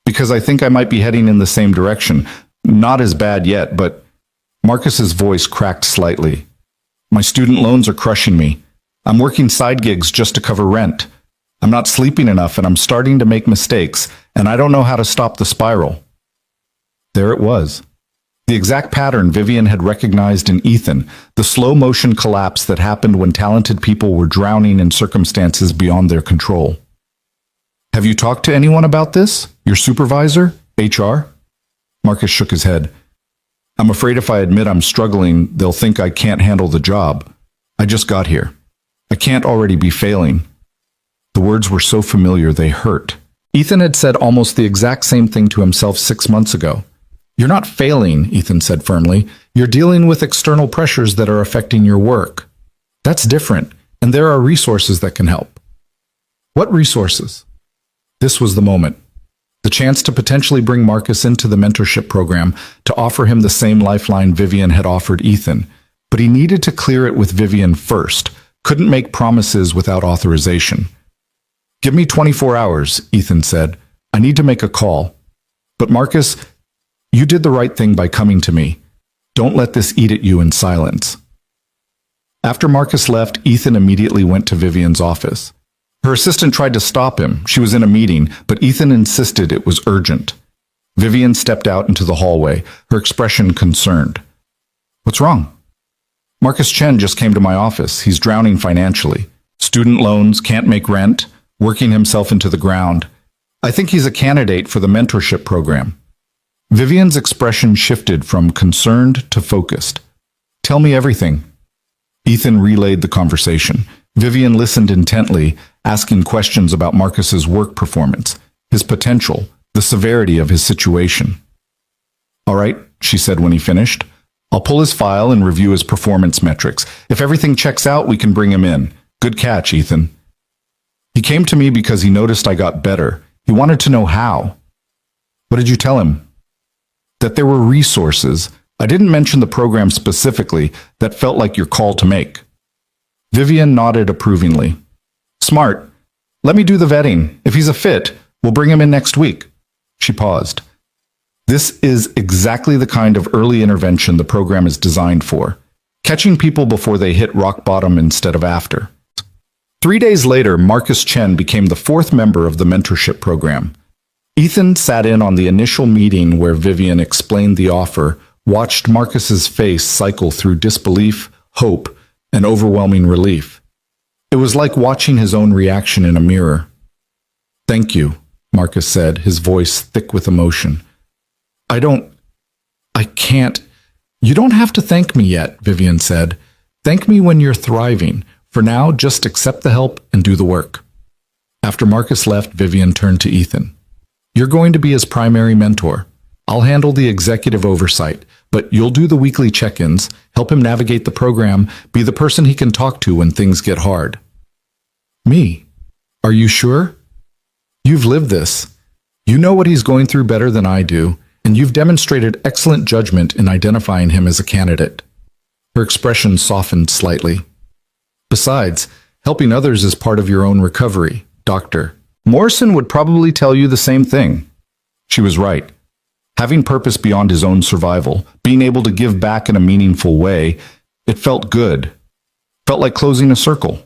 "Because I think I might be heading in the same direction. Not as bad yet, but..." Marcus's voice cracked slightly. "My student loans are crushing me. I'm working side gigs just to cover rent. I'm not sleeping enough and I'm starting to make mistakes, and I don't know how to stop the spiral. There it was. The exact pattern Vivian had recognized in Ethan, the slow motion collapse that happened when talented people were drowning in circumstances beyond their control. Have you talked to anyone about this? Your supervisor? HR? Marcus shook his head. I'm afraid if I admit I'm struggling, they'll think I can't handle the job. I just got here. I can't already be failing. The words were so familiar they hurt. Ethan had said almost the exact same thing to himself 6 months ago. You're not failing, Ethan said firmly. You're dealing with external pressures that are affecting your work. That's different, and there are resources that can help. What resources? This was the moment. The chance to potentially bring Marcus into the mentorship program to offer him the same lifeline Vivian had offered Ethan. But he needed to clear it with Vivian first. Couldn't make promises without authorization. Give me 24 hours, Ethan said. I need to make a call. But Marcus, you did the right thing by coming to me. Don't let this eat at you in silence. After Marcus left, Ethan immediately went to Vivian's office. Her assistant tried to stop him. She was in a meeting, but Ethan insisted it was urgent. Vivian stepped out into the hallway, her expression concerned. What's wrong? Marcus Chen just came to my office. He's drowning financially. Student loans, can't make rent, working himself into the ground. I think he's a candidate for the mentorship program. Vivian's expression shifted from concerned to focused. Tell me everything. Ethan relayed the conversation. Vivian listened intently, asking questions about Marcus's work performance, his potential, the severity of his situation. All right, she said when he finished. I'll pull his file and review his performance metrics. If everything checks out, we can bring him in. Good catch, Ethan. He came to me because he noticed I got better. He wanted to know how. What did you tell him? That there were resources. I didn't mention the program specifically. That felt like your call to make. Vivian nodded approvingly. Smart. Let me do the vetting. If he's a fit, we'll bring him in next week. She paused. This is exactly the kind of early intervention the program is designed for, catching people before they hit rock bottom instead of after. 3 days later, Marcus Chen became the 4th member of the mentorship program. Ethan sat in on the initial meeting where Vivian explained the offer, watched Marcus's face cycle through disbelief, hope, and overwhelming relief. It was like watching his own reaction in a mirror. Thank you, Marcus said, his voice thick with emotion. I can't. You don't have to thank me yet, Vivian said. Thank me when you're thriving. For now, just accept the help and do the work. After Marcus left, Vivian turned to Ethan. You're going to be his primary mentor. I'll handle the executive oversight, but you'll do the weekly check-ins, help him navigate the program, be the person he can talk to when things get hard. Me? Are you sure? You've lived this. You know what he's going through better than I do, and you've demonstrated excellent judgment in identifying him as a candidate. Her expression softened slightly. Besides, helping others is part of your own recovery, Doctor. Morrison would probably tell you the same thing. She was right. Having purpose beyond his own survival, being able to give back in a meaningful way, it felt good. Felt like closing a circle.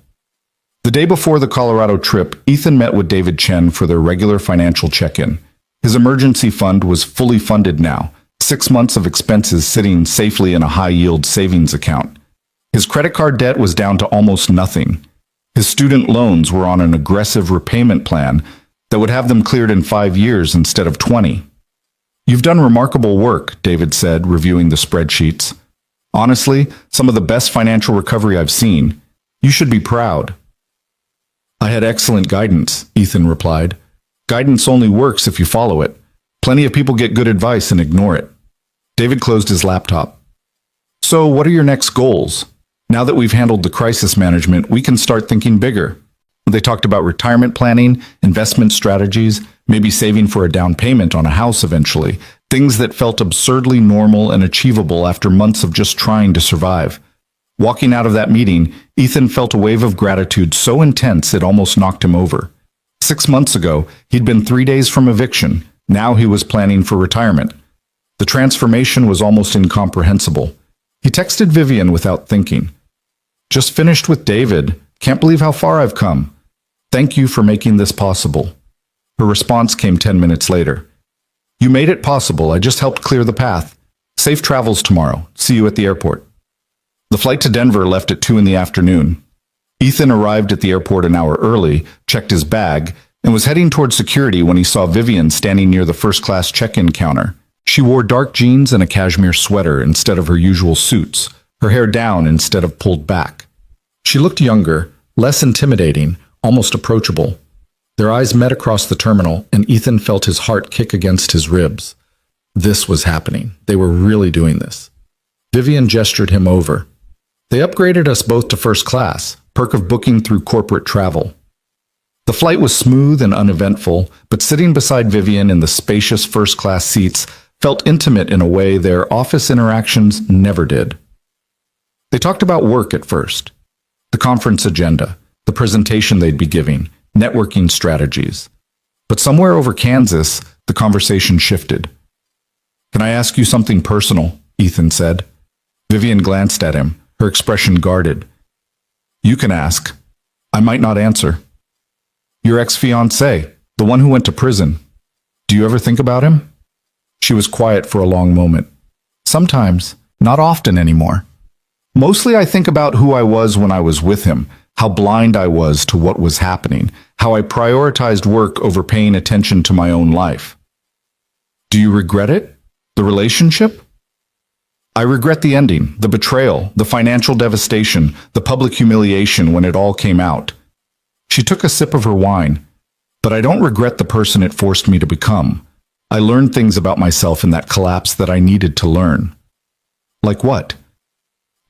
The day before the Colorado trip, Ethan met with David Chen for their regular financial check-in. His emergency fund was fully funded now, 6 months of expenses sitting safely in a high-yield savings account. His credit card debt was down to almost nothing. His student loans were on an aggressive repayment plan that would have them cleared in 5 years instead of 20. You've done remarkable work, David said, reviewing the spreadsheets. Honestly, some of the best financial recovery I've seen. You should be proud. I had excellent guidance, Ethan replied. Guidance only works if you follow it. Plenty of people get good advice and ignore it. David closed his laptop. So, what are your next goals? Now that we've handled the crisis management, we can start thinking bigger. They talked about retirement planning, investment strategies, maybe saving for a down payment on a house eventually, things that felt absurdly normal and achievable after months of just trying to survive. Walking out of that meeting, Ethan felt a wave of gratitude so intense it almost knocked him over. 6 months ago, he'd been 3 days from eviction. Now he was planning for retirement. The transformation was almost incomprehensible. He texted Vivian without thinking. Just finished with David. Can't believe how far I've come. Thank you for making this possible. Her response came 10 minutes later. You made it possible. I just helped clear the path. Safe travels tomorrow. See you at the airport. The flight to Denver left at 2 in the afternoon. Ethan arrived at the airport an hour early, checked his bag, and was heading toward security when he saw Vivian standing near the first-class check-in counter. She wore dark jeans and a cashmere sweater instead of her usual suits, her hair down instead of pulled back. She looked younger, less intimidating, almost approachable. Their eyes met across the terminal, and Ethan felt his heart kick against his ribs. This was happening. They were really doing this. Vivian gestured him over. They upgraded us both to first class, perk of booking through corporate travel. The flight was smooth and uneventful, but sitting beside Vivian in the spacious first-class seats felt intimate in a way their office interactions never did. They talked about work at first, the conference agenda, the presentation they'd be giving, networking strategies. But somewhere over Kansas, the conversation shifted. Can I ask you something personal? Ethan said. Vivian glanced at him, her expression guarded. You can ask. I might not answer. Your ex-fiancé, the one who went to prison. Do you ever think about him? She was quiet for a long moment. Sometimes, not often anymore. Mostly I think about who I was when I was with him, how blind I was to what was happening, how I prioritized work over paying attention to my own life. Do you regret it? The relationship? I regret the ending, the betrayal, the financial devastation, the public humiliation when it all came out. She took a sip of her wine. But I don't regret the person it forced me to become. I learned things about myself in that collapse that I needed to learn. Like what?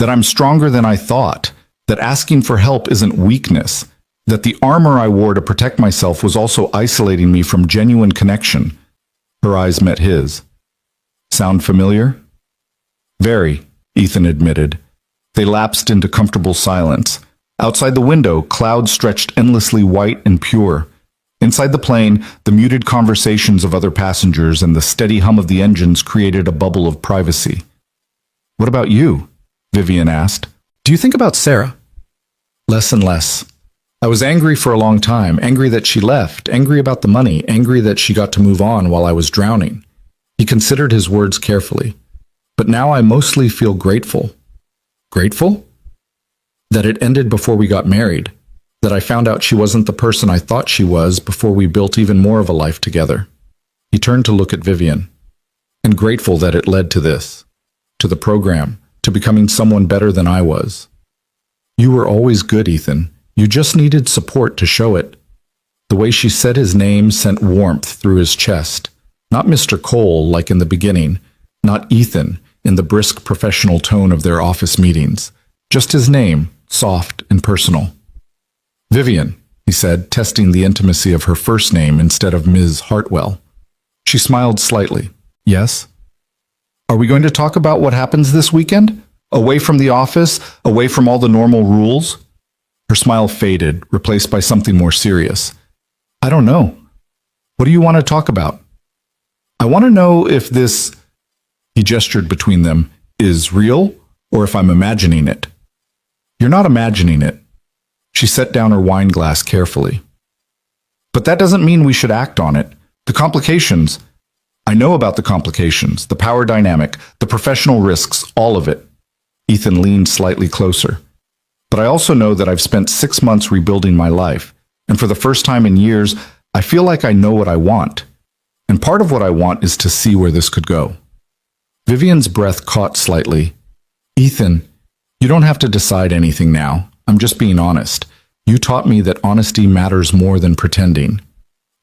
That I'm stronger than I thought, that asking for help isn't weakness, that the armor I wore to protect myself was also isolating me from genuine connection. Her eyes met his. Sound familiar? Very, Ethan admitted. They lapsed into comfortable silence. Outside the window, clouds stretched endlessly white and pure. Inside the plane, the muted conversations of other passengers and the steady hum of the engines created a bubble of privacy. What about you? Vivian asked. Do you think about Sarah? Less and less. I was angry for a long time, angry that she left, angry about the money, angry that she got to move on while I was drowning. He considered his words carefully. But now I mostly feel grateful. Grateful? That it ended before we got married. That I found out she wasn't the person I thought she was before we built even more of a life together. He turned to look at Vivian. And grateful that it led to this. To the program. To becoming someone better than I was. You were always good, Ethan. You just needed support to show it. The way she said his name sent warmth through his chest. Not Mr. Cole, like in the beginning. Not Ethan, in the brisk professional tone of their office meetings. Just his name, soft and personal. Vivian, he said, testing the intimacy of her first name instead of Ms. Hartwell. She smiled slightly. Yes? Are we going to talk about what happens this weekend? Away from the office, away from all the normal rules? Her smile faded, replaced by something more serious. I don't know. What do you want to talk about? I want to know if this, he gestured between them, is real or if I'm imagining it. You're not imagining it. She set down her wine glass carefully. But that doesn't mean we should act on it. The complications. I know about the complications, the power dynamic, the professional risks, all of it. Ethan leaned slightly closer. But I also know that I've spent 6 months rebuilding my life, and for the first time in years, I feel like I know what I want. And part of what I want is to see where this could go. Vivian's breath caught slightly. Ethan, you don't have to decide anything now. I'm just being honest. You taught me that honesty matters more than pretending.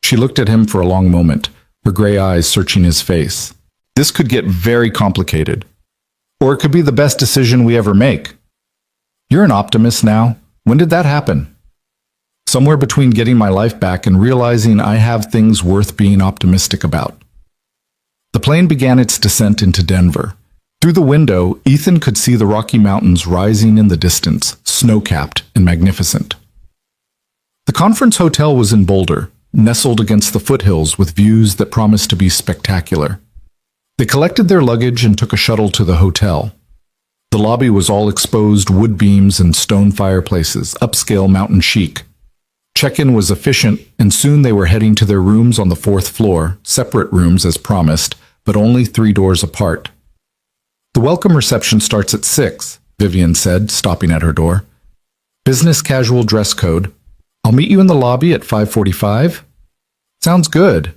She looked at him for a long moment, her gray eyes searching his face. This could get very complicated. Or it could be the best decision we ever make. You're an optimist now. When did that happen? Somewhere between getting my life back and realizing I have things worth being optimistic about. The plane began its descent into Denver. Through the window, Ethan could see the Rocky Mountains rising in the distance, snow-capped and magnificent. The conference hotel was in Boulder, nestled against the foothills with views that promised to be spectacular. They collected their luggage and took a shuttle to the hotel. The lobby was all exposed wood beams and stone fireplaces, upscale mountain chic. Check-in was efficient, and soon they were heading to their rooms on the fourth floor, separate rooms as promised, but only 3 doors apart. The welcome reception starts at 6, Vivian said, stopping at her door. Business casual dress code. I'll meet you in the lobby at 5:45. Sounds good.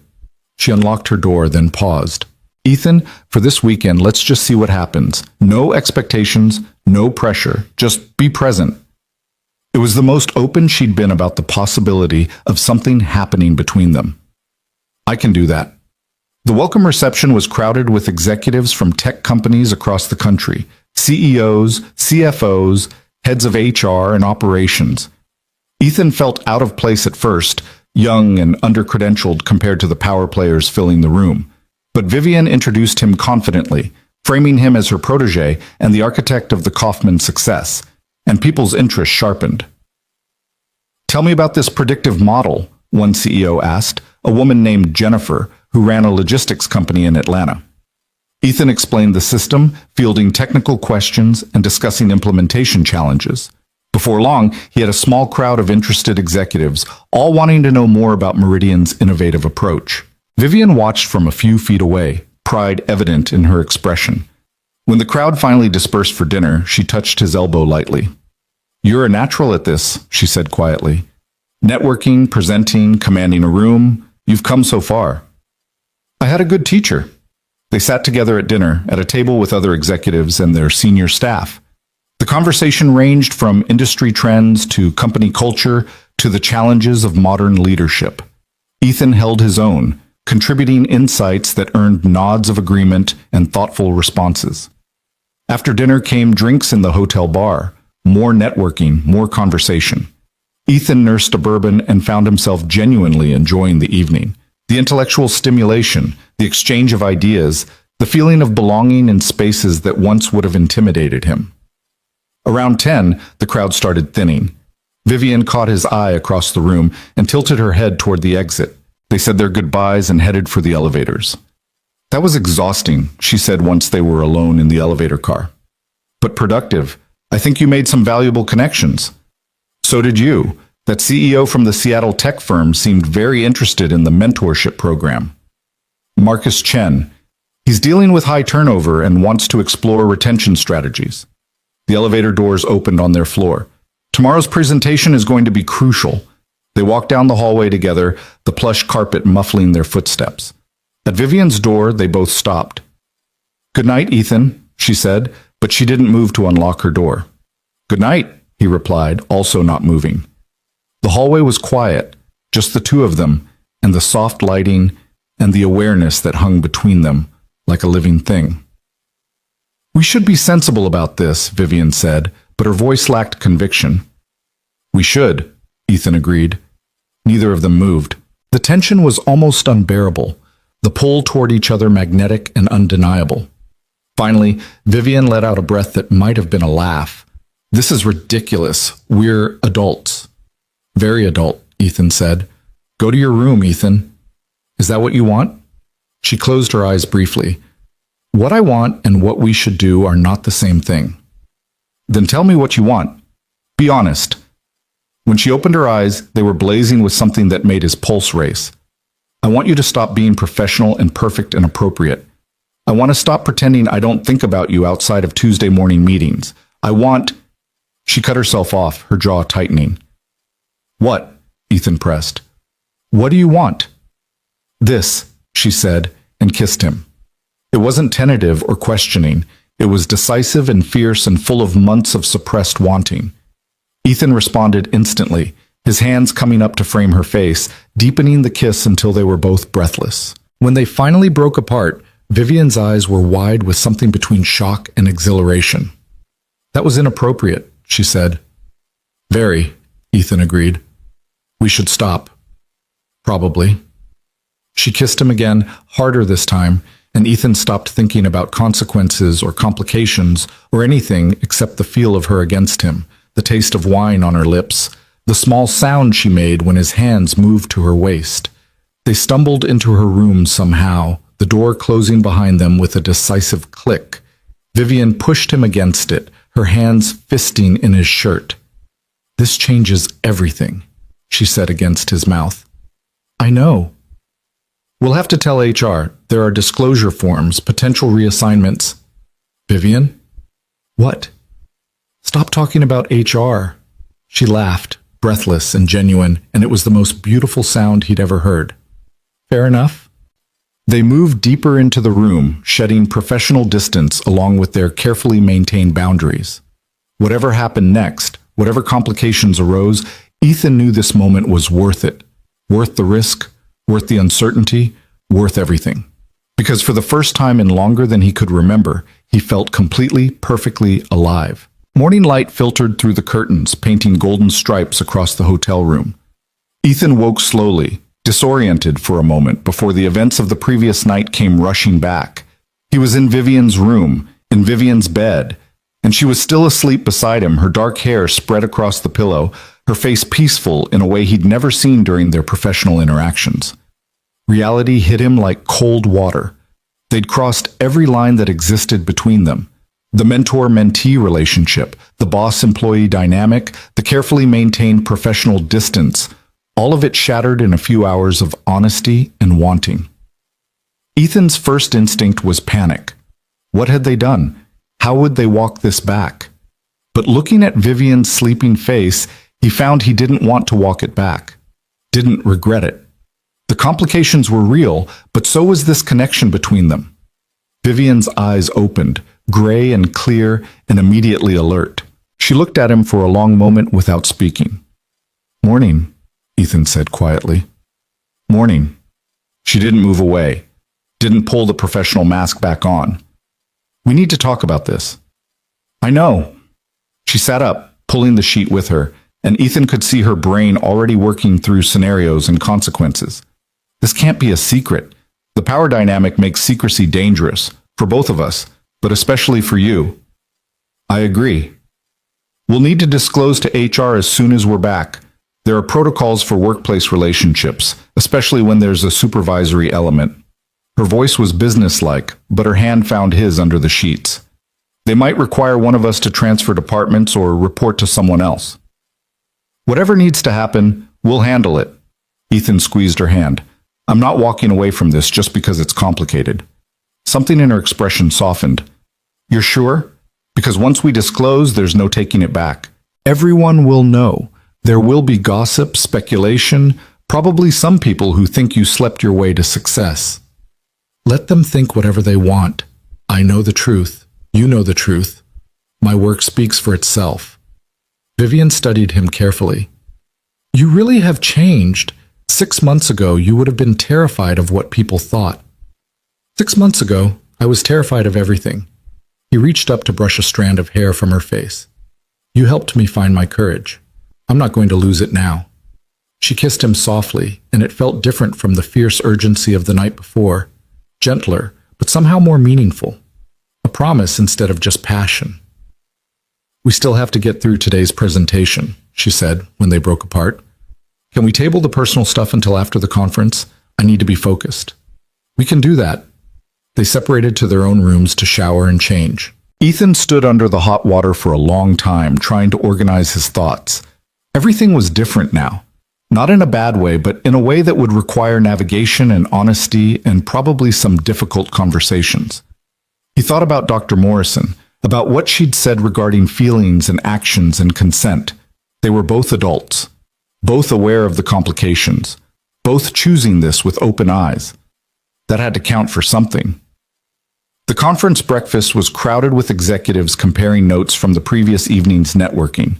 She unlocked her door, then paused. Ethan, for this weekend, let's just see what happens. No expectations, no pressure. Just be present. It was the most open she'd been about the possibility of something happening between them. I can do that. The welcome reception was crowded with executives from tech companies across the country, CEOs, CFOs, heads of HR and operations. Ethan felt out of place at first, young and under-credentialed compared to the power players filling the room. But Vivian introduced him confidently, framing him as her protege and the architect of the Kaufman success, and people's interest sharpened. Tell me about this predictive model, one CEO asked, a woman named Jennifer, who ran a logistics company in Atlanta. Ethan explained the system, fielding technical questions and discussing implementation challenges. Before long, he had a small crowd of interested executives, all wanting to know more about Meridian's innovative approach. Vivian watched from a few feet away, pride evident in her expression. When the crowd finally dispersed for dinner, she touched his elbow lightly. You're a natural at this, she said quietly. Networking, presenting, commanding a room, you've come so far. I had a good teacher. They sat together at dinner, at a table with other executives and their senior staff. The conversation ranged from industry trends to company culture to the challenges of modern leadership. Ethan held his own, contributing insights that earned nods of agreement and thoughtful responses. After dinner came drinks in the hotel bar, more networking, more conversation. Ethan nursed a bourbon and found himself genuinely enjoying the evening. The intellectual stimulation, the exchange of ideas, the feeling of belonging in spaces that once would have intimidated him. Around 10, the crowd started thinning. Vivian caught his eye across the room and tilted her head toward the exit. They said their goodbyes and headed for the elevators. That was exhausting, she said once they were alone in the elevator car. But productive. I think you made some valuable connections. So did you. That CEO from the Seattle tech firm seemed very interested in the mentorship program. Marcus Chen. He's dealing with high turnover and wants to explore retention strategies. The elevator doors opened on their floor. Tomorrow's presentation is going to be crucial. They walked down the hallway together, the plush carpet muffling their footsteps. At Vivian's door, they both stopped. Good night, Ethan, she said, but she didn't move to unlock her door. Good night, he replied, also not moving. The hallway was quiet, just the two of them, and the soft lighting and the awareness that hung between them like a living thing. We should be sensible about this, Vivian said, but her voice lacked conviction. We should, Ethan agreed. Neither of them moved. The tension was almost unbearable, the pull toward each other magnetic and undeniable. Finally, Vivian let out a breath that might have been a laugh. This is ridiculous. We're adults. Very adult, Ethan said. Go to your room, Ethan. Is that what you want? She closed her eyes briefly. What I want and what we should do are not the same thing. Then tell me what you want. Be honest. When she opened her eyes, they were blazing with something that made his pulse race. I want you to stop being professional and perfect and appropriate. I want to stop pretending I don't think about you outside of Tuesday morning meetings. I want... She cut herself off, her jaw tightening. What? Ethan pressed. What do you want? This, she said, and kissed him. It wasn't tentative or questioning. It was decisive and fierce and full of months of suppressed wanting. Ethan responded instantly, his hands coming up to frame her face, deepening the kiss until they were both breathless. When they finally broke apart, Vivian's eyes were wide with something between shock and exhilaration. That was inappropriate, she said. Very, Ethan agreed. We should stop. Probably. She kissed him again, harder this time, and Ethan stopped thinking about consequences or complications or anything except the feel of her against him, the taste of wine on her lips, the small sound she made when his hands moved to her waist. They stumbled into her room somehow, the door closing behind them with a decisive click. Vivian pushed him against it, her hands fisting in his shirt. "This changes everything," she said against his mouth. "I know." "We'll have to tell HR. There are disclosure forms, potential reassignments." "Vivian?" "What?" "Stop talking about HR." She laughed, breathless and genuine, and it was the most beautiful sound he'd ever heard. "Fair enough." They moved deeper into the room, shedding professional distance along with their carefully maintained boundaries. Whatever happened next, whatever complications arose, Ethan knew this moment was worth it. Worth the risk, worth the uncertainty, worth everything. Because for the first time in longer than he could remember, he felt completely, perfectly alive. Morning light filtered through the curtains, painting golden stripes across the hotel room. Ethan woke slowly, disoriented for a moment before the events of the previous night came rushing back. He was in Vivian's room, in Vivian's bed, and she was still asleep beside him, her dark hair spread across the pillow, her face peaceful in a way he'd never seen during their professional interactions. Reality hit him like cold water. They'd crossed every line that existed between them. The mentor-mentee relationship, the boss-employee dynamic, the carefully maintained professional distance, all of it shattered in a few hours of honesty and wanting. Ethan's first instinct was panic. What had they done? How would they walk this back? But looking at Vivian's sleeping face, he found he didn't want to walk it back. Didn't regret it. The complications were real, but so was this connection between them. Vivian's eyes opened, gray and clear and immediately alert. She looked at him for a long moment without speaking. "Morning," Ethan said quietly. "Morning." She didn't move away, didn't pull the professional mask back on. "We need to talk about this." "I know." She sat up, pulling the sheet with her, and Ethan could see her brain already working through scenarios and consequences. This can't be a secret. The power dynamic makes secrecy dangerous, for both of us, but especially for you. "I agree. We'll need to disclose to HR as soon as we're back. There are protocols for workplace relationships, especially when there's a supervisory element." Her voice was businesslike, but her hand found his under the sheets. "They might require one of us to transfer departments or report to someone else." "Whatever needs to happen, we'll handle it." Ethan squeezed her hand. "I'm not walking away from this just because it's complicated." Something in her expression softened. "You're sure? Because once we disclose, there's no taking it back. Everyone will know. There will be gossip, speculation, probably some people who think you slept your way to success." "Let them think whatever they want. I know the truth. You know the truth. My work speaks for itself." Vivian studied him carefully. "You really have changed. 6 months ago, you would have been terrified of what people thought." 6 months ago, I was terrified of everything." He reached up to brush a strand of hair from her face. "You helped me find my courage. I'm not going to lose it now." She kissed him softly, and it felt different from the fierce urgency of the night before. Gentler, but somehow more meaningful. A promise instead of just passion. "We still have to get through today's presentation," she said when they broke apart. "Can we table the personal stuff until after the conference? I need to be focused." "We can do that." They separated to their own rooms to shower and change. Ethan stood under the hot water for a long time, trying to organize his thoughts. Everything was different now. Not in a bad way, but in a way that would require navigation and honesty and probably some difficult conversations. He thought about Dr. Morrison, about what she'd said regarding feelings and actions and consent. They were both adults, both aware of the complications, both choosing this with open eyes. That had to count for something. The conference breakfast was crowded with executives comparing notes from the previous evening's networking.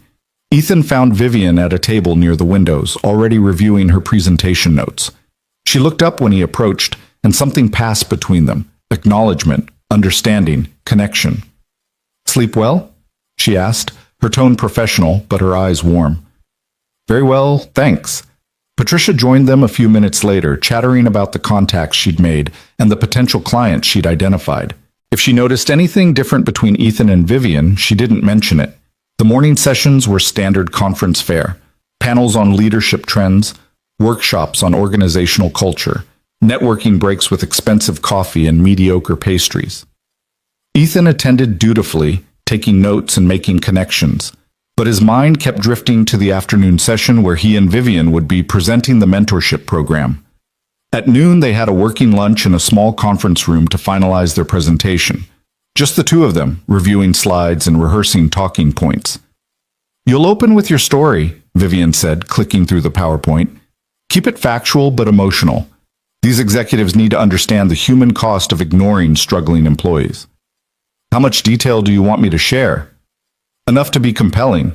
Ethan found Vivian at a table near the windows, already reviewing her presentation notes. She looked up when he approached, and something passed between them. Acknowledgement, understanding, connection. "Sleep well?" she asked, her tone professional, but her eyes warm. "Very well, thanks." Patricia joined them a few minutes later, chattering about the contacts she'd made and the potential clients she'd identified. If she noticed anything different between Ethan and Vivian, she didn't mention it. The morning sessions were standard conference fare, panels on leadership trends, workshops on organizational culture, networking breaks with expensive coffee and mediocre pastries. Ethan attended dutifully, taking notes and making connections. But his mind kept drifting to the afternoon session where he and Vivian would be presenting the mentorship program. At noon, they had a working lunch in a small conference room to finalize their presentation. Just the two of them, reviewing slides and rehearsing talking points. "You'll open with your story," Vivian said, clicking through the PowerPoint. "Keep it factual but emotional. These executives need to understand the human cost of ignoring struggling employees." "How much detail do you want me to share?" "Enough to be compelling.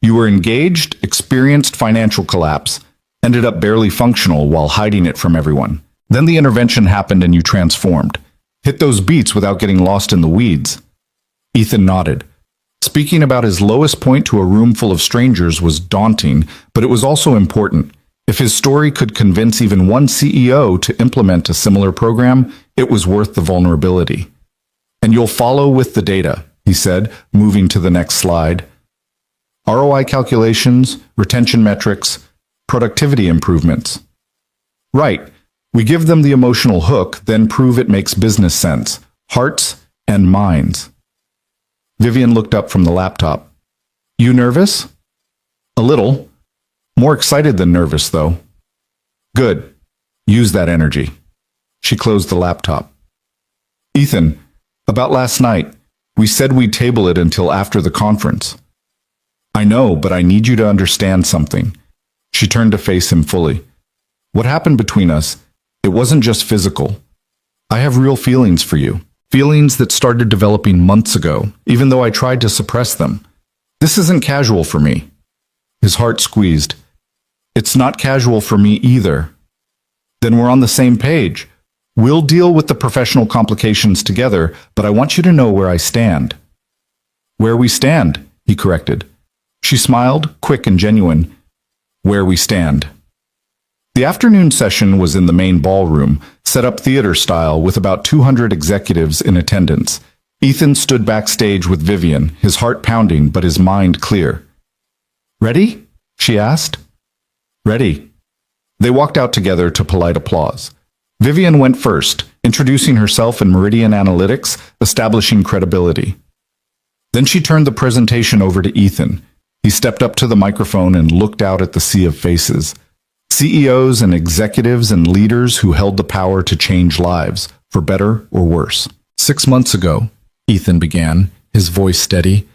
You were engaged, experienced financial collapse, ended up barely functional while hiding it from everyone. Then the intervention happened and you transformed. Hit those beats without getting lost in the weeds." Ethan nodded. Speaking about his lowest point to a room full of strangers was daunting, but it was also important. If his story could convince even one CEO to implement a similar program, it was worth the vulnerability. "And you'll follow with the data," he said, moving to the next slide. "ROI calculations, retention metrics, productivity improvements." "Right. We give them the emotional hook, then prove it makes business sense. Hearts and minds." Vivian looked up from the laptop. "You nervous?" "A little. More excited than nervous, though." "Good. Use that energy." She closed the laptop. "Ethan, about last night, we said we'd table it until after the conference." "I know, but I need you to understand something." She turned to face him fully. "What happened between us, it wasn't just physical. I have real feelings for you. Feelings that started developing months ago, even though I tried to suppress them. This isn't casual for me." His heart squeezed. "It's not casual for me either." "Then we're on the same page. We'll deal with the professional complications together, but I want you to know where I stand." "Where we stand," he corrected. She smiled, quick and genuine. "Where we stand." The afternoon session was in the main ballroom, set up theater style with about 200 executives in attendance. Ethan stood backstage with Vivian, his heart pounding but his mind clear. "Ready?" she asked. "Ready." They walked out together to polite applause. Vivian went first, introducing herself in Meridian Analytics, establishing credibility. Then she turned the presentation over to Ethan. He stepped up to the microphone and looked out at the sea of faces. CEOs and executives and leaders who held the power to change lives, for better or worse. 6 months ago, Ethan began, his voice steady,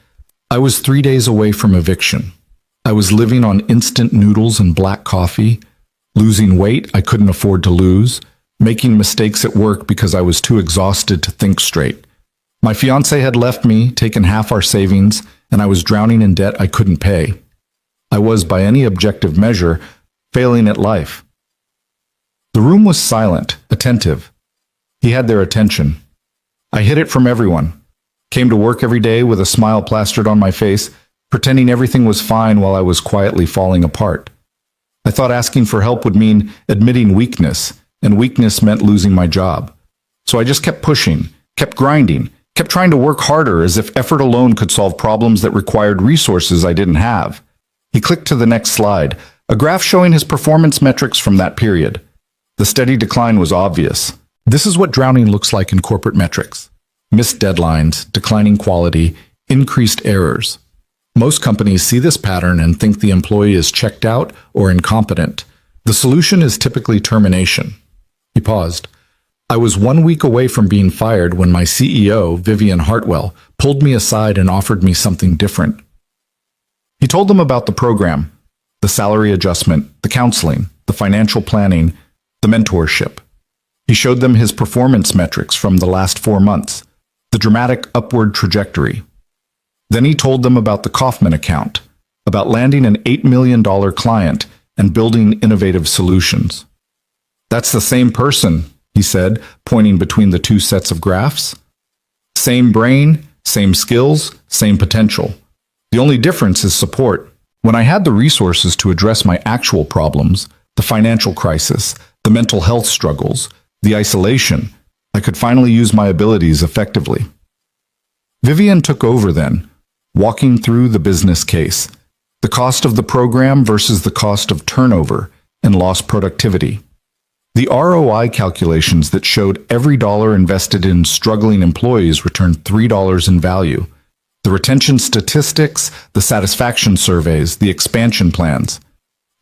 I was 3 days away from eviction. I was living on instant noodles and black coffee, losing weight I couldn't afford to lose, making mistakes at work because I was too exhausted to think straight. My fiancé had left me, taken half our savings, and I was drowning in debt I couldn't pay. I was, by any objective measure, failing at life. The room was silent, attentive. He had their attention. I hid it from everyone. Came to work every day with a smile plastered on my face, pretending everything was fine while I was quietly falling apart. I thought asking for help would mean admitting weakness, and weakness meant losing my job. So I just kept pushing, kept grinding, kept trying to work harder as if effort alone could solve problems that required resources I didn't have. He clicked to the next slide, a graph showing his performance metrics from that period. The steady decline was obvious. This is what drowning looks like in corporate metrics. Missed deadlines, declining quality, increased errors. Most companies see this pattern and think the employee is checked out or incompetent. The solution is typically termination. He paused. I was 1 week away from being fired when my CEO, Vivian Hartwell, pulled me aside and offered me something different. He told them about the program, the salary adjustment, the counseling, the financial planning, the mentorship. He showed them his performance metrics from the last 4 months, the dramatic upward trajectory. Then he told them about the Kaufman account, about landing an $8 million client and building innovative solutions. That's the same person, he said, pointing between the two sets of graphs. Same brain, same skills, same potential. The only difference is support. When I had the resources to address my actual problems, the financial crisis, the mental health struggles, the isolation, I could finally use my abilities effectively. Vivian took over then, walking through the business case, the cost of the program versus the cost of turnover and lost productivity. The ROI calculations that showed every dollar invested in struggling employees returned $3 in value. The retention statistics, the satisfaction surveys, the expansion plans.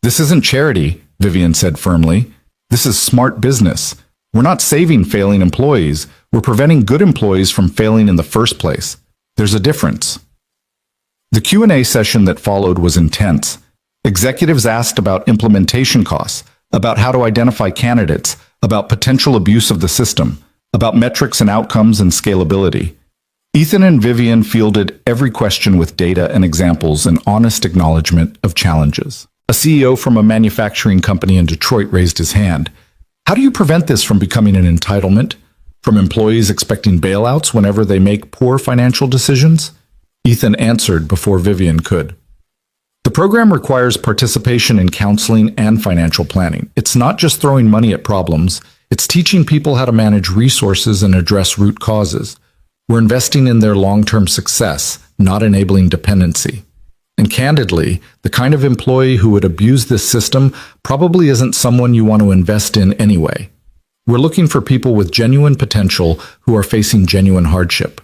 This isn't charity, Vivian said firmly. This is smart business. We're not saving failing employees. We're preventing good employees from failing in the first place. There's a difference. The Q&A session that followed was intense. Executives asked about implementation costs, about how to identify candidates, about potential abuse of the system, about metrics and outcomes and scalability. Ethan and Vivian fielded every question with data and examples and honest acknowledgement of challenges. A CEO from a manufacturing company in Detroit raised his hand. How do you prevent this from becoming an entitlement? From employees expecting bailouts whenever they make poor financial decisions? Ethan answered before Vivian could. The program requires participation in counseling and financial planning. It's not just throwing money at problems, it's teaching people how to manage resources and address root causes. We're investing in their long-term success, not enabling dependency. And candidly, the kind of employee who would abuse this system probably isn't someone you want to invest in anyway. We're looking for people with genuine potential who are facing genuine hardship.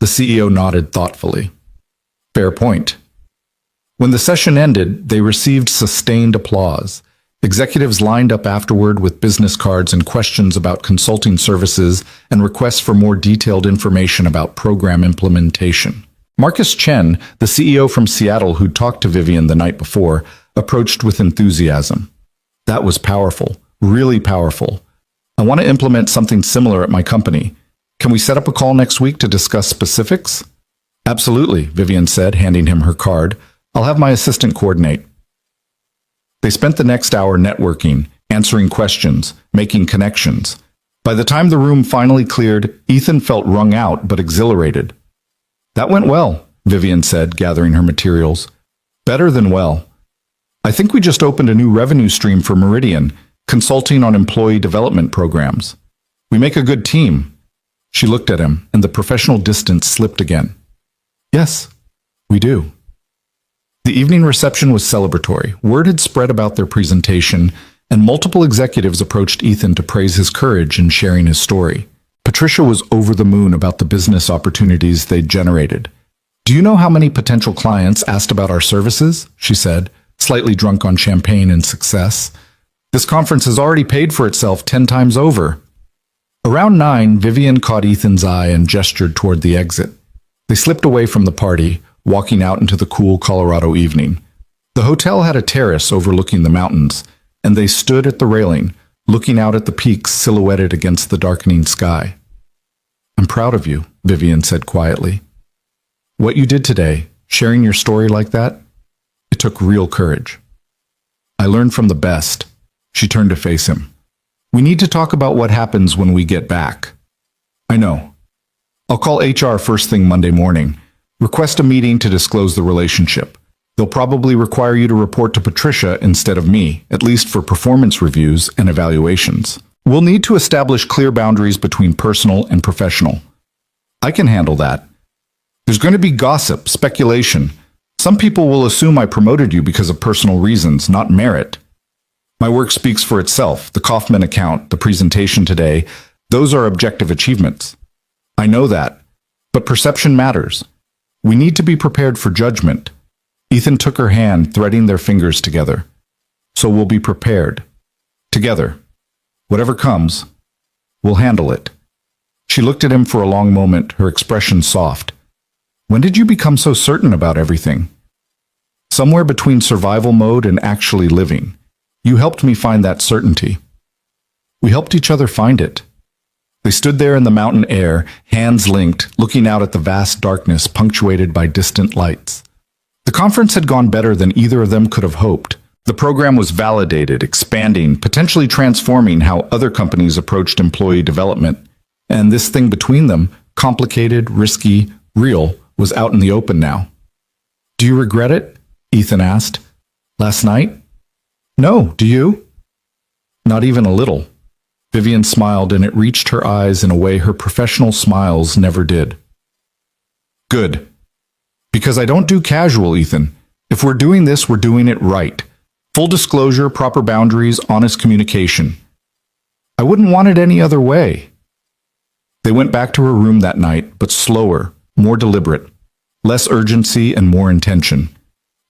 The CEO nodded thoughtfully. Fair point. When the session ended, they received sustained applause. Executives lined up afterward with business cards and questions about consulting services and requests for more detailed information about program implementation. Marcus Chen, the CEO from Seattle who'd talked to Vivian the night before, approached with enthusiasm. That was powerful, really powerful. I want to implement something similar at my company. Can we set up a call next week to discuss specifics? Absolutely, Vivian said, handing him her card. I'll have my assistant coordinate. They spent the next hour networking, answering questions, making connections. By the time the room finally cleared, Ethan felt wrung out but exhilarated. That went well, Vivian said, gathering her materials. Better than well. I think we just opened a new revenue stream for Meridian, consulting on employee development programs. We make a good team. She looked at him, and the professional distance slipped again. Yes, we do. The evening reception was celebratory. Word had spread about their presentation, and multiple executives approached Ethan to praise his courage in sharing his story. Patricia was over the moon about the business opportunities they'd generated. Do you know how many potential clients asked about our services? She said, slightly drunk on champagne and success. This conference has already paid for itself 10 times over. Around 9, Vivian caught Ethan's eye and gestured toward the exit. They slipped away from the party, walking out into the cool Colorado evening. The hotel had a terrace overlooking the mountains, and they stood at the railing, looking out at the peaks silhouetted against the darkening sky. I'm proud of you, Vivian said quietly. What you did today, sharing your story like that, it took real courage. I learned from the best. She turned to face him. We need to talk about what happens when we get back. I know. I'll call HR first thing Monday morning. Request a meeting to disclose the relationship. They'll probably require you to report to Patricia instead of me, at least for performance reviews and evaluations. We'll need to establish clear boundaries between personal and professional. I can handle that. There's going to be gossip, speculation. Some people will assume I promoted you because of personal reasons, not merit. My work speaks for itself. The Kaufman account, the presentation today, those are objective achievements. I know that, but perception matters. We need to be prepared for judgment. Ethan took her hand, threading their fingers together. So we'll be prepared. Together. Whatever comes, we'll handle it. She looked at him for a long moment, her expression soft. When did you become so certain about everything? Somewhere between survival mode and actually living. You helped me find that certainty. We helped each other find it. They stood there in the mountain air, hands linked, looking out at the vast darkness punctuated by distant lights. The conference had gone better than either of them could have hoped. The program was validated, expanding, potentially transforming how other companies approached employee development. And this thing between them, complicated, risky, real, was out in the open now. Do you regret it? Ethan asked. Last night? No, do you? Not even a little. Vivian smiled, and it reached her eyes in a way her professional smiles never did. Good. Because I don't do casual, Ethan. If we're doing this, we're doing it right. Full disclosure, proper boundaries, honest communication. I wouldn't want it any other way. They went back to her room that night, but slower, more deliberate, less urgency and more intention.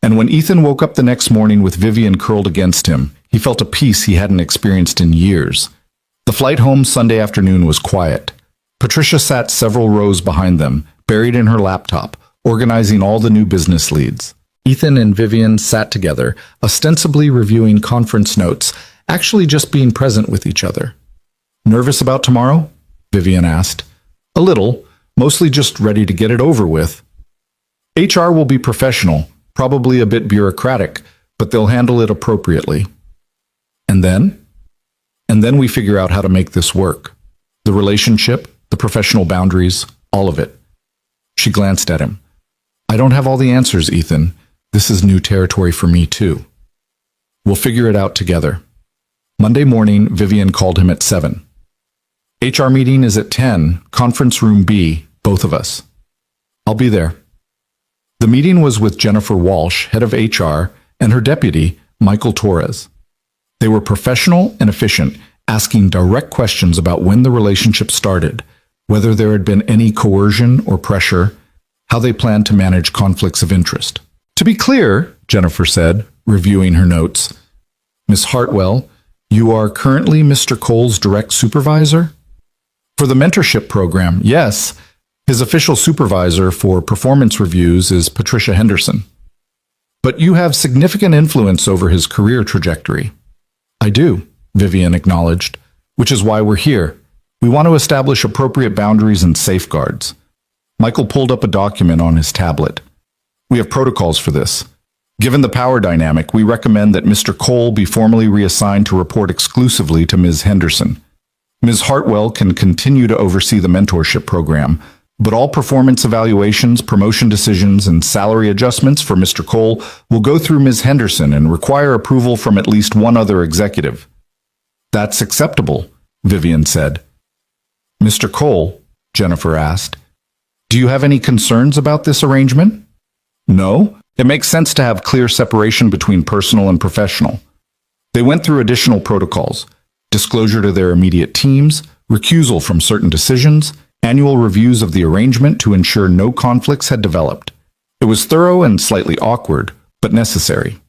And when Ethan woke up the next morning with Vivian curled against him, he felt a peace he hadn't experienced in years. The flight home Sunday afternoon was quiet. Patricia sat several rows behind them, buried in her laptop, organizing all the new business leads. Ethan and Vivian sat together, ostensibly reviewing conference notes, actually just being present with each other. Nervous about tomorrow? Vivian asked. A little, mostly just ready to get it over with. HR will be professional, probably a bit bureaucratic, but they'll handle it appropriately. And then? And then we figure out how to make this work. The relationship, the professional boundaries, all of it. She glanced at him. I don't have all the answers, Ethan. This is new territory for me, too. We'll figure it out together. Monday morning, Vivian called him at 7. HR meeting is at 10, conference room B, both of us. I'll be there. The meeting was with Jennifer Walsh, head of HR, and her deputy, Michael Torres. They were professional and efficient, asking direct questions about when the relationship started, whether there had been any coercion or pressure, how they planned to manage conflicts of interest. To be clear, Jennifer said, reviewing her notes, Miss Hartwell, you are currently Mr. Cole's direct supervisor? For the mentorship program, yes. His official supervisor for performance reviews is Patricia Henderson. But you have significant influence over his career trajectory. I do, Vivian acknowledged, which is why we're here. We want to establish appropriate boundaries and safeguards. Michael pulled up a document on his tablet. We have protocols for this. Given the power dynamic, we recommend that Mr. Cole be formally reassigned to report exclusively to Ms. Henderson. Ms. Hartwell can continue to oversee the mentorship program, but all performance evaluations, promotion decisions, and salary adjustments for Mr. Cole will go through Ms. Henderson and require approval from at least one other executive. That's acceptable, Vivian said. Mr. Cole, Jennifer asked, do you have any concerns about this arrangement? No, it makes sense to have clear separation between personal and professional. They went through additional protocols, disclosure to their immediate teams, recusal from certain decisions, annual reviews of the arrangement to ensure no conflicts had developed. It was thorough and slightly awkward, but necessary.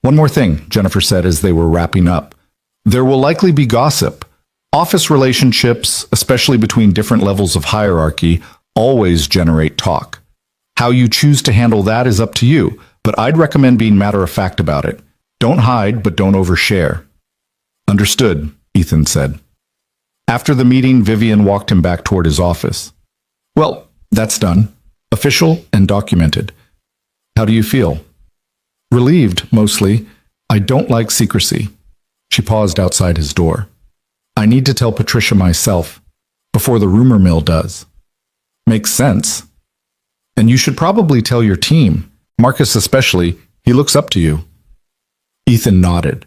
One more thing, Jennifer said as they were wrapping up. There will likely be gossip. Office relationships, especially between different levels of hierarchy, always generate talk. How you choose to handle that is up to you, but I'd recommend being matter-of-fact about it. Don't hide, but don't overshare. Understood, Ethan said. After the meeting, Vivian walked him back toward his office. Well, that's done. Official and documented. How do you feel? Relieved, mostly. I don't like secrecy. She paused outside his door. I need to tell Patricia myself, before the rumor mill does. Makes sense. And you should probably tell your team, Marcus especially. He looks up to you. Ethan nodded.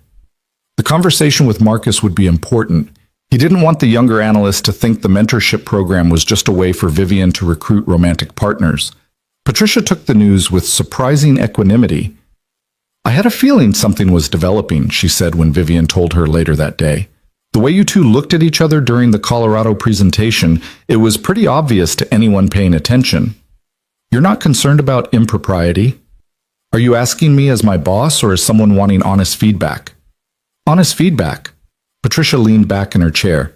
The conversation with Marcus would be important. He didn't want the younger analyst to think the mentorship program was just a way for Vivian to recruit romantic partners. Patricia took the news with surprising equanimity. I had a feeling something was developing, she said when Vivian told her later that day. The way you two looked at each other during the Colorado presentation, it was pretty obvious to anyone paying attention. You're not concerned about impropriety? Are you asking me as my boss or as someone wanting honest feedback? Honest feedback. Patricia leaned back in her chair.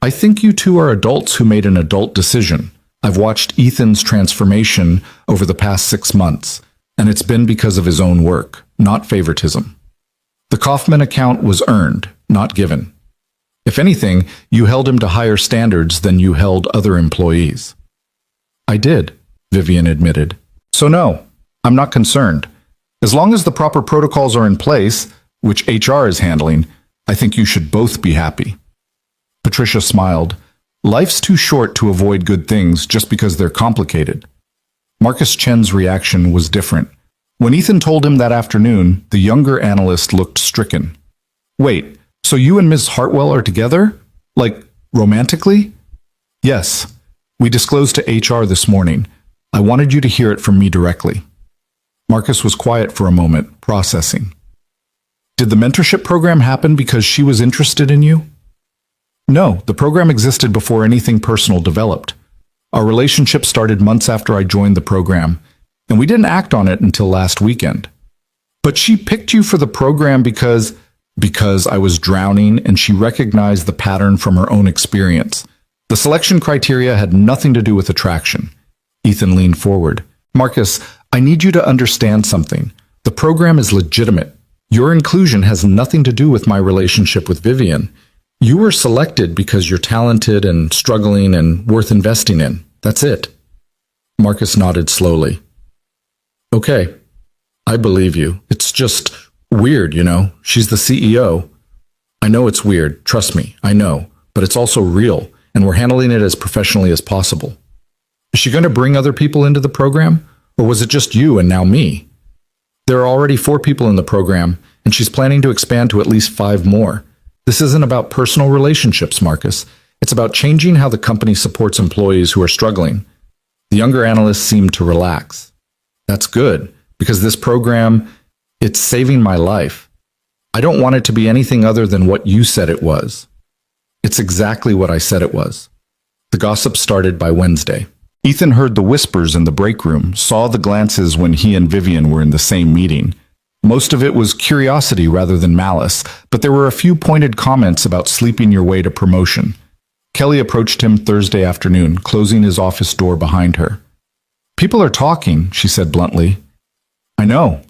I think you two are adults who made an adult decision. I've watched Ethan's transformation over the past 6 months, and it's been because of his own work, not favoritism. The Kaufman account was earned, not given. If anything, you held him to higher standards than you held other employees. I did, Vivian admitted. So no, I'm not concerned. As long as the proper protocols are in place, which HR is handling, I think you should both be happy. Patricia smiled. Life's too short to avoid good things just because they're complicated. Marcus Chen's reaction was different. When Ethan told him that afternoon, the younger analyst looked stricken. Wait, so you and Ms. Hartwell are together? Like, romantically? Yes. We disclosed to HR this morning. I wanted you to hear it from me directly. Marcus was quiet for a moment, processing. Did the mentorship program happen because she was interested in you? No, the program existed before anything personal developed. Our relationship started months after I joined the program, and we didn't act on it until last weekend. But she picked you for the program because I was drowning, and she recognized the pattern from her own experience. The selection criteria had nothing to do with attraction. Ethan leaned forward. Marcus, I need you to understand something. The program is legitimate. Your inclusion has nothing to do with my relationship with Vivian. You were selected because you're talented and struggling and worth investing in. That's it. Marcus nodded slowly. Okay, I believe you. It's just weird, you know. She's the CEO. I know it's weird. Trust me, I know. But it's also real, and we're handling it as professionally as possible. Is she going to bring other people into the program? Or was it just you and now me? There are already 4 people in the program, and she's planning to expand to at least 5 more. This isn't about personal relationships, Marcus. It's about changing how the company supports employees who are struggling. The younger analyst seemed to relax. That's good, because this program, it's saving my life. I don't want it to be anything other than what you said it was. It's exactly what I said it was. The gossip started by Wednesday. Ethan heard the whispers in the break room, saw the glances when he and Vivian were in the same meeting. Most of it was curiosity rather than malice, but there were a few pointed comments about sleeping your way to promotion. Kelly approached him Thursday afternoon, closing his office door behind her. People are talking, she said bluntly. I know.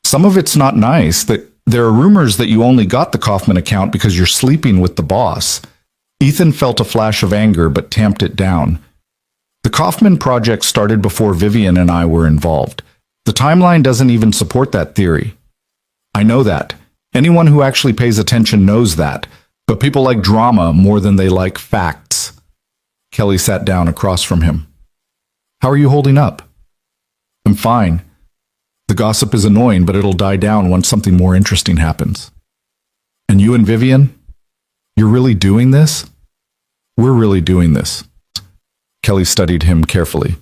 Some of it's not nice. There are rumors that you only got the Kaufman account because you're sleeping with the boss. Ethan felt a flash of anger but tamped it down. The Kaufman project started before Vivian and I were involved. The timeline doesn't even support that theory. I know that. Anyone who actually pays attention knows that. But people like drama more than they like facts. Kelly sat down across from him. How are you holding up? I'm fine. The gossip is annoying, but it'll die down once something more interesting happens. And you and Vivian? You're really doing this? We're really doing this. Kelly studied him carefully.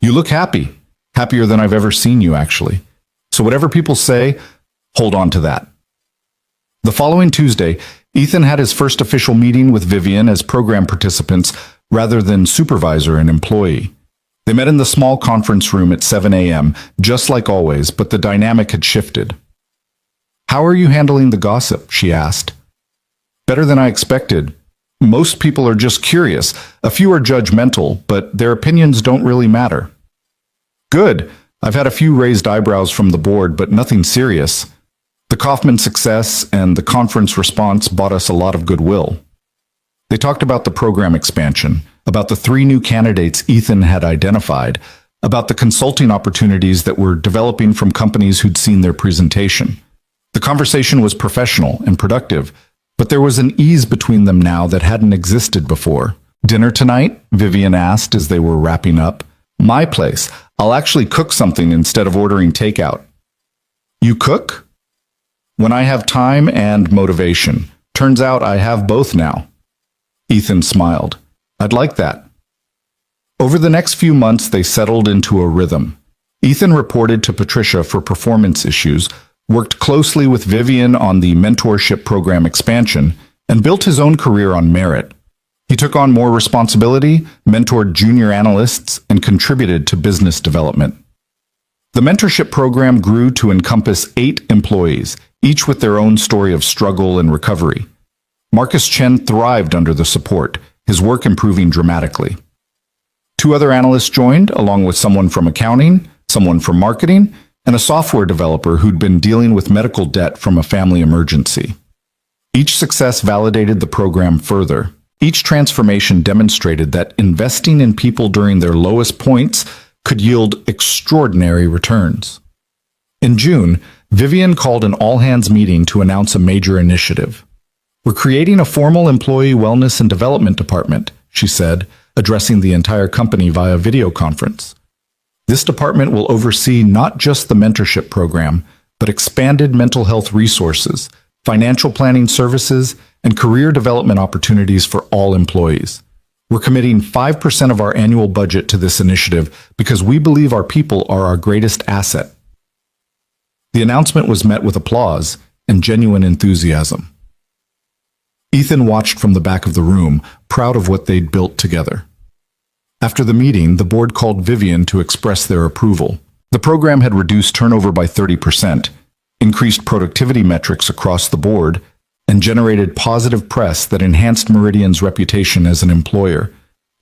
You look happy. Happier than I've ever seen you, actually. So whatever people say, hold on to that. The following Tuesday, Ethan had his first official meeting with Vivian as program participants rather than supervisor and employee. They met in the small conference room at 7 a.m., just like always, but the dynamic had shifted. How are you handling the gossip? She asked. Better than I expected. Most people are just curious. A few are judgmental, but their opinions don't really matter. Good. I've had a few raised eyebrows from the board, but nothing serious. The Kaufman success and the conference response bought us a lot of goodwill. They talked about the program expansion, about the 3 new candidates Ethan had identified, about the consulting opportunities that were developing from companies who'd seen their presentation. The conversation was professional and productive, but there was an ease between them now that hadn't existed before. Dinner tonight? Vivian asked as they were wrapping up. My place. I'll actually cook something instead of ordering takeout. You cook? When I have time and motivation. Turns out I have both now. Ethan smiled. I'd like that. Over the next few months, they settled into a rhythm. Ethan reported to Patricia for performance issues, worked closely with Vivian on the mentorship program expansion, and built his own career on merit. He took on more responsibility, mentored junior analysts, and contributed to business development. The mentorship program grew to encompass 8 employees, each with their own story of struggle and recovery. Marcus Chen thrived under the support, his work improving dramatically. 2 other analysts joined, along with someone from accounting, someone from marketing, and a software developer who'd been dealing with medical debt from a family emergency. Each success validated the program further. Each transformation demonstrated that investing in people during their lowest points could yield extraordinary returns. In June, Vivian called an all-hands meeting to announce a major initiative. We're creating a formal employee wellness and development department, she said, addressing the entire company via video conference. This department will oversee not just the mentorship program, but expanded mental health resources, financial planning services, and career development opportunities for all employees. We're committing 5% of our annual budget to this initiative because we believe our people are our greatest asset. The announcement was met with applause and genuine enthusiasm. Ethan watched from the back of the room, proud of what they'd built together. After the meeting, the board called Vivian to express their approval. The program had reduced turnover by 30%, increased productivity metrics across the board, and generated positive press that enhanced Meridian's reputation as an employer.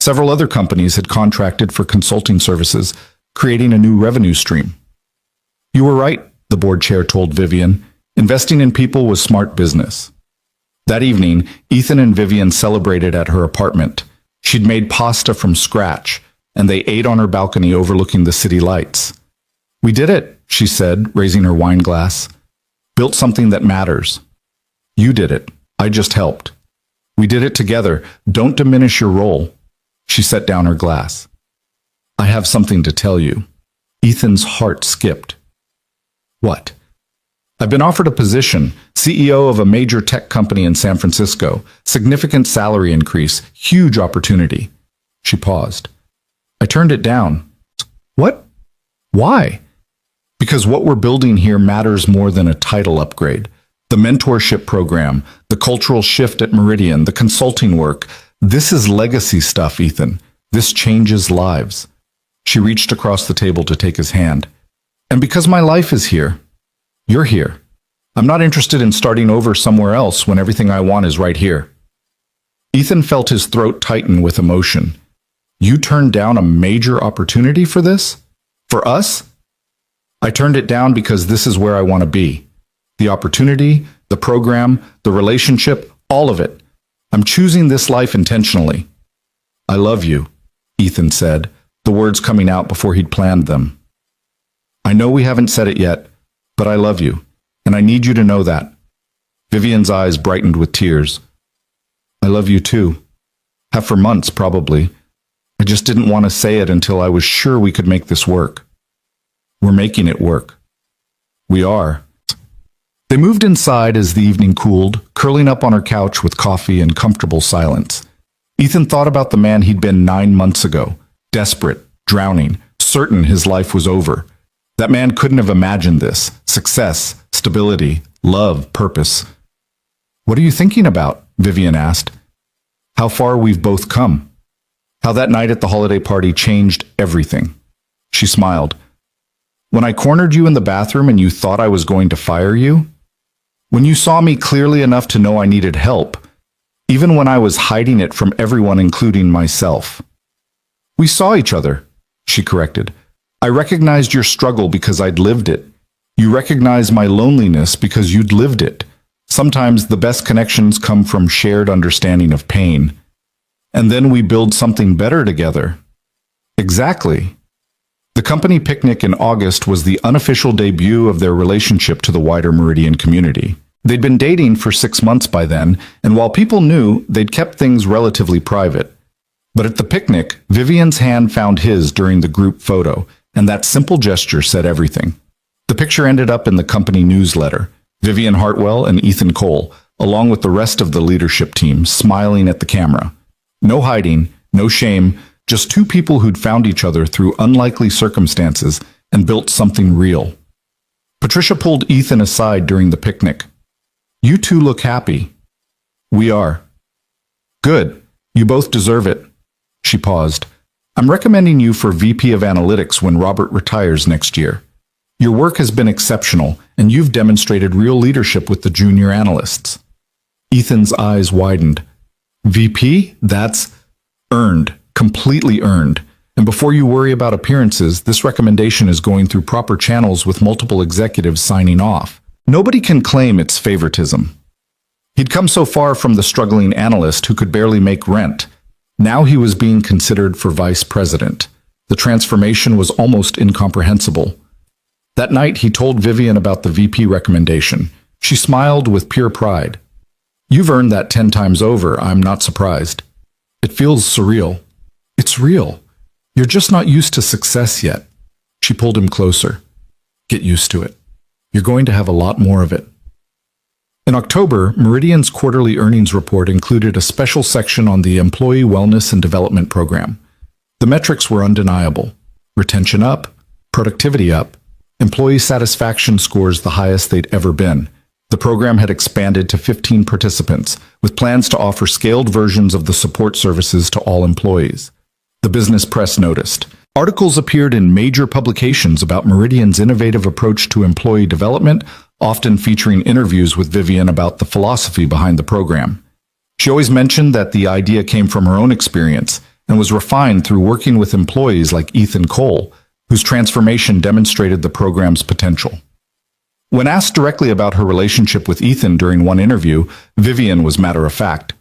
Several other companies had contracted for consulting services, creating a new revenue stream. You were right, the board chair told Vivian. Investing in people was smart business. That evening, Ethan and Vivian celebrated at her apartment. She'd made pasta from scratch, and they ate on her balcony overlooking the city lights. We did it, she said, raising her wine glass. Built something that matters. You did it. I just helped. We did it together. Don't diminish your role. She set down her glass. I have something to tell you. Ethan's heart skipped. What? I've been offered a position, CEO of a major tech company in San Francisco. Significant salary increase, huge opportunity. She paused. I turned it down. What? Why? Because what we're building here matters more than a title upgrade. The mentorship program, the cultural shift at Meridian, the consulting work. This is legacy stuff, Ethan. This changes lives. She reached across the table to take his hand. And because my life is here, you're here. I'm not interested in starting over somewhere else when everything I want is right here. Ethan felt his throat tighten with emotion. You turned down a major opportunity for this? For us? I turned it down because this is where I want to be. The opportunity, the program, the relationship, all of it. I'm choosing this life intentionally. I love you, Ethan said, the words coming out before he'd planned them. I know we haven't said it yet, but I love you, and I need you to know that. Vivian's eyes brightened with tears. I love you too. Have for months, probably. I just didn't want to say it until I was sure we could make this work. We're making it work. We are. They moved inside as the evening cooled, curling up on her couch with coffee and comfortable silence. Ethan thought about the man he'd been 9 months ago, desperate, drowning, certain his life was over. That man couldn't have imagined this. Success, stability, love, purpose. What are you thinking about? Vivian asked. How far we've both come. How that night at the holiday party changed everything. She smiled. When I cornered you in the bathroom and you thought I was going to fire you? When you saw me clearly enough to know I needed help, even when I was hiding it from everyone, including myself. We saw each other, she corrected. I recognized your struggle because I'd lived it. You recognized my loneliness because you'd lived it. Sometimes the best connections come from shared understanding of pain. And then we build something better together. Exactly. The company picnic in August was the unofficial debut of their relationship to the wider Meridian community. They'd been dating for 6 months by then, and while people knew, they'd kept things relatively private. But at the picnic, Vivian's hand found his during the group photo, and that simple gesture said everything. The picture ended up in the company newsletter. Vivian Hartwell and Ethan Cole, along with the rest of the leadership team, smiling at the camera. No hiding, no shame, just two people who'd found each other through unlikely circumstances and built something real. Patricia pulled Ethan aside during the picnic. You two look happy. We are. Good. You both deserve it. She paused. I'm recommending you for VP of Analytics when Robert retires next year. Your work has been exceptional, and you've demonstrated real leadership with the junior analysts. Ethan's eyes widened. VP? That's earned. Completely earned. And before you worry about appearances, this recommendation is going through proper channels with multiple executives signing off. Nobody can claim it's favoritism. He'd come so far from the struggling analyst who could barely make rent. Now he was being considered for vice president. The transformation was almost incomprehensible. That night, he told Vivian about the VP recommendation. She smiled with pure pride. You've earned that 10 times over. I'm not surprised. It feels surreal. It's real. You're just not used to success yet. She pulled him closer. Get used to it. You're going to have a lot more of it. In October, Meridian's quarterly earnings report included a special section on the Employee Wellness and Development Program. The metrics were undeniable. Retention up, productivity up, Employee satisfaction scores the highest they'd ever been. The program had expanded to 15 participants, with plans to offer scaled versions of the support services to all employees. The business press noticed. Articles appeared in major publications about Meridian's innovative approach to employee development, often featuring interviews with Vivian about the philosophy behind the program. She always mentioned that the idea came from her own experience and was refined through working with employees like Ethan Cole, whose transformation demonstrated the program's potential. When asked directly about her relationship with Ethan during one interview, Vivian was matter-of-fact.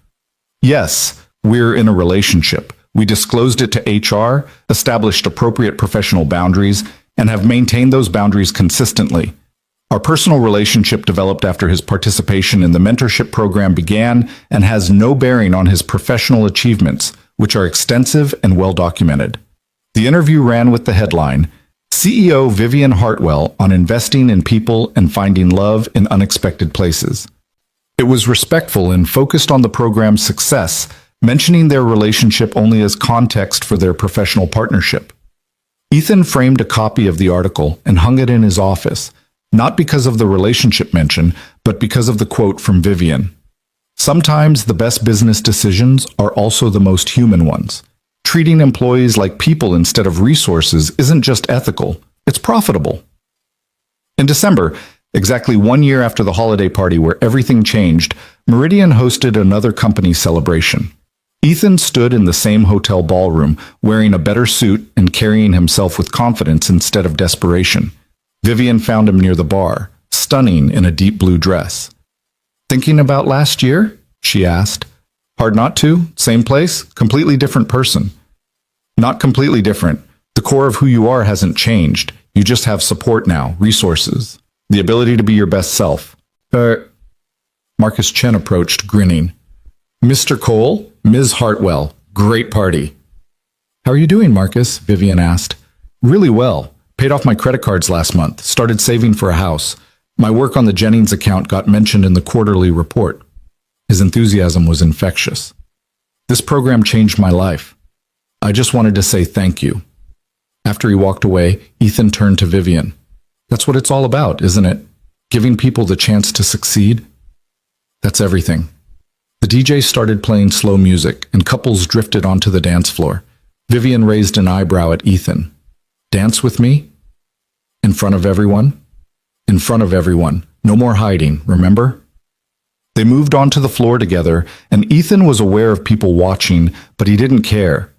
"Yes, we're in a relationship. We disclosed it to HR, established appropriate professional boundaries, and have maintained those boundaries consistently. Our personal relationship developed after his participation in the mentorship program began and has no bearing on his professional achievements, which are extensive and well documented." The interview ran with the headline, CEO Vivian Hartwell on investing in people and finding love in unexpected places. It was respectful and focused on the program's success, mentioning their relationship only as context for their professional partnership. Ethan framed a copy of the article and hung it in his office, not because of the relationship mention, but because of the quote from Vivian. "Sometimes the best business decisions are also the most human ones. Treating employees like people instead of resources isn't just ethical, it's profitable." In December, exactly 1 year after the holiday party where everything changed, Meridian hosted another company celebration. Ethan stood in the same hotel ballroom, wearing a better suit and carrying himself with confidence instead of desperation. Vivian found him near the bar, stunning in a deep blue dress. "Thinking about last year?" she asked. "Hard not to? Same place? Completely different person?" "Not completely different. The core of who you are hasn't changed. You just have support now, resources, the ability to be your best self." Marcus Chen approached, grinning. "Mr. Cole, Ms. Hartwell, great party." "How are you doing, Marcus?" Vivian asked. "Really well. Paid off my credit cards last month, started saving for a house. My work on the Jennings account got mentioned in the quarterly report." His enthusiasm was infectious. "This program changed my life. I just wanted to say thank you." After he walked away, Ethan turned to Vivian. "That's what it's all about, isn't it? Giving people the chance to succeed?" "That's everything." The DJ started playing slow music, and couples drifted onto the dance floor. Vivian raised an eyebrow at Ethan. "Dance with me? In front of everyone?" "In front of everyone. No more hiding, remember?" They moved onto the floor together, and Ethan was aware of people watching, but he didn't care.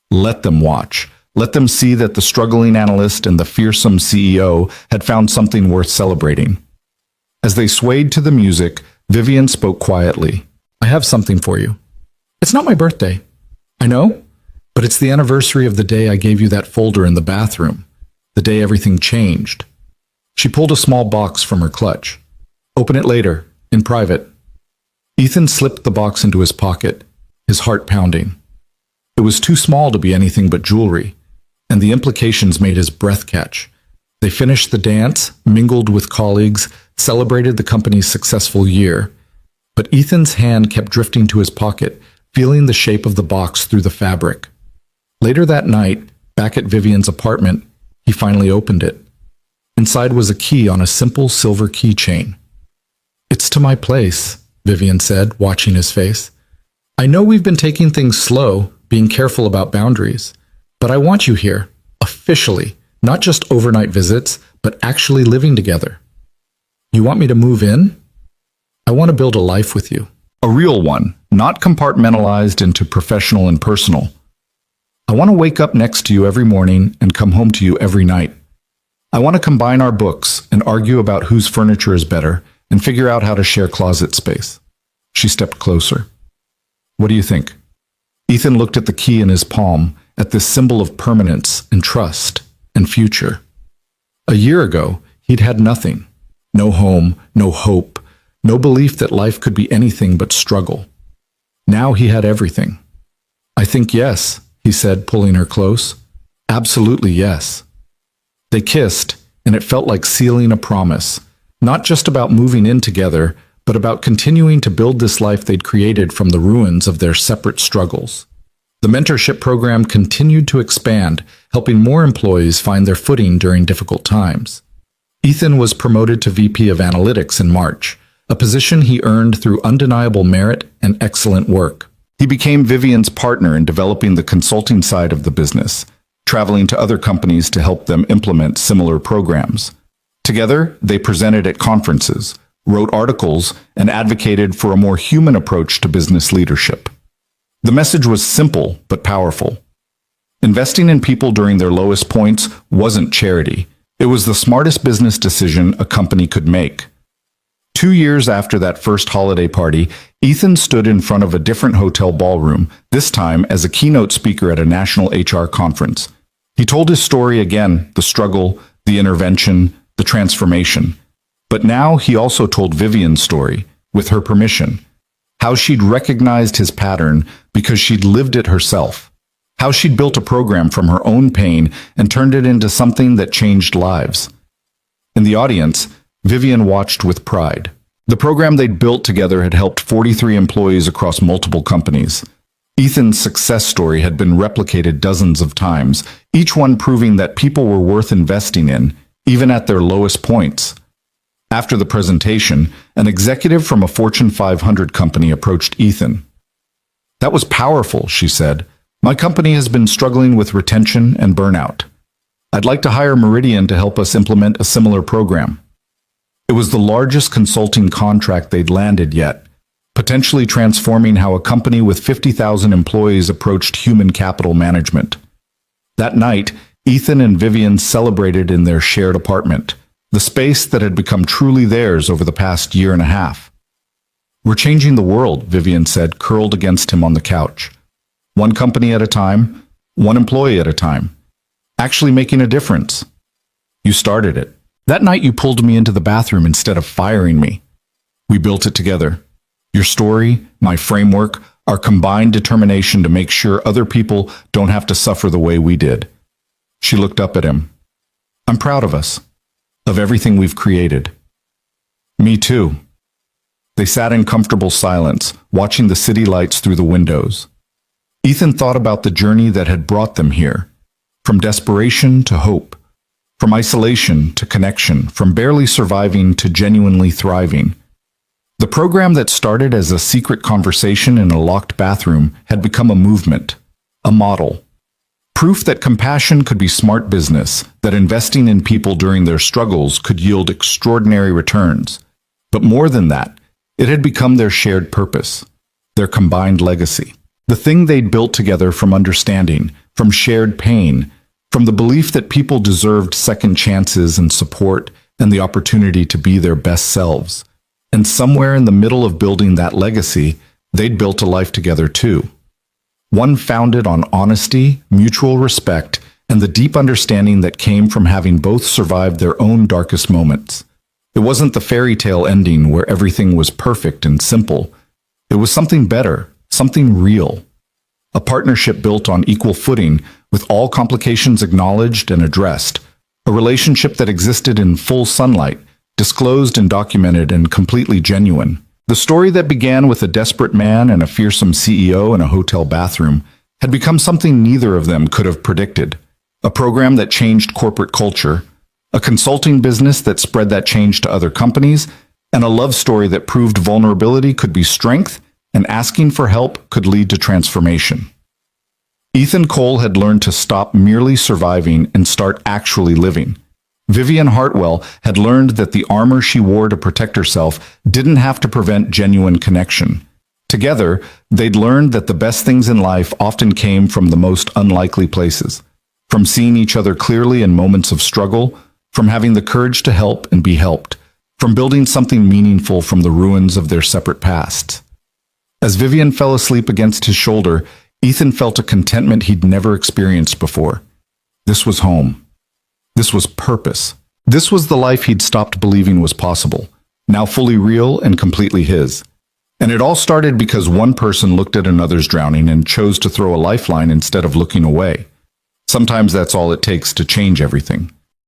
Let them watch. Let them see that the struggling analyst and the fearsome CEO had found something worth celebrating. As they swayed to the music, Vivian spoke quietly. "I have something for you. It's not my birthday. I know, but it's the anniversary of the day I gave you that folder in the bathroom, the day everything changed." She pulled a small box from her clutch. "Open it later, in private." Ethan slipped the box into his pocket, his heart pounding. It was too small to be anything but jewelry, and the implications made his breath catch. They finished the dance, mingled with colleagues, celebrated the company's successful year. But Ethan's hand kept drifting to his pocket, feeling the shape of the box through the fabric. Later that night, back at Vivian's apartment, he finally opened it. Inside was a key on a simple silver keychain. "It's to my place," Vivian said, watching his face. "I know we've been taking things slow, being careful about boundaries, but I want you here, officially, not just overnight visits, but actually living together. You want me to move in? I want to build a life with you. A real one, not compartmentalized into professional and personal. I want to wake up next to you every morning and come home to you every night. I want to combine our books and argue about whose furniture is better and figure out how to share closet space." She stepped closer. "What do you think?" Ethan looked at the key in his palm, at this symbol of permanence and trust and future. A year ago, he'd had nothing. No home, no hope, no belief that life could be anything but struggle. Now he had everything. "I think yes," he said, pulling her close. "Absolutely yes." They kissed, and it felt like sealing a promise, not just about moving in together, but about continuing to build this life they'd created from the ruins of their separate struggles. The mentorship program continued to expand, helping more employees find their footing during difficult times. Ethan was promoted to VP of Analytics in March, a position he earned through undeniable merit and excellent work. He became Vivian's partner in developing the consulting side of the business, traveling to other companies to help them implement similar programs. Together, they presented at conferences, wrote articles, and advocated for a more human approach to business leadership. The message was simple but powerful. Investing in people during their lowest points wasn't charity. It was the smartest business decision a company could make. 2 years after that first holiday party, Ethan stood in front of a different hotel ballroom, this time as a keynote speaker at a national HR conference. He told his story again, the struggle, the intervention, the transformation. But now he also told Vivian's story, with her permission. How she'd recognized his pattern because she'd lived it herself. How she'd built a program from her own pain and turned it into something that changed lives. In the audience, Vivian watched with pride. The program they'd built together had helped 43 employees across multiple companies. Ethan's success story had been replicated dozens of times, each one proving that people were worth investing in, even at their lowest points. After the presentation, an executive from a Fortune 500 company approached Ethan. "That was powerful," she said. "My company has been struggling with retention and burnout. I'd like to hire Meridian to help us implement a similar program." It was the largest consulting contract they'd landed yet, potentially transforming how a company with 50,000 employees approached human capital management. That night, Ethan and Vivian celebrated in their shared apartment, the space that had become truly theirs over the past year and a half. "We're changing the world," Vivian said, curled against him on the couch. "One company at a time, one employee at a time. Actually making a difference. You started it. That night you pulled me into the bathroom instead of firing me. We built it together. Your story, my framework, our combined determination to make sure other people don't have to suffer the way we did." She looked up at him. "I'm proud of us, of everything we've created." "Me too." They sat in comfortable silence, watching the city lights through the windows. Ethan thought about the journey that had brought them here, from desperation to hope. From isolation to connection, from barely surviving to genuinely thriving. The program that started as a secret conversation in a locked bathroom had become a movement, a model. Proof that compassion could be smart business, that investing in people during their struggles could yield extraordinary returns. But more than that, it had become their shared purpose, their combined legacy. The thing they'd built together from understanding, from shared pain, from the belief that people deserved second chances and support and the opportunity to be their best selves. And somewhere in the middle of building that legacy, they'd built a life together too. One founded on honesty, mutual respect, and the deep understanding that came from having both survived their own darkest moments. It wasn't the fairy tale ending where everything was perfect and simple. It was something better, something real. A partnership built on equal footing, with all complications acknowledged and addressed. A relationship that existed in full sunlight, disclosed and documented and completely genuine. The story that began with a desperate man and a fearsome CEO in a hotel bathroom had become something neither of them could have predicted. A program that changed corporate culture, a consulting business that spread that change to other companies, and a love story that proved vulnerability could be strength and asking for help could lead to transformation. Ethan Cole had learned to stop merely surviving and start actually living. Vivian Hartwell had learned that the armor she wore to protect herself didn't have to prevent genuine connection. Together, they'd learned that the best things in life often came from the most unlikely places, from seeing each other clearly in moments of struggle, from having the courage to help and be helped, from building something meaningful from the ruins of their separate pasts. As Vivian fell asleep against his shoulder, Ethan felt a contentment he'd never experienced before. This was home. This was purpose. This was the life he'd stopped believing was possible, now fully real and completely his. And it all started because one person looked at another's drowning and chose to throw a lifeline instead of looking away. Sometimes that's all it takes to change everything.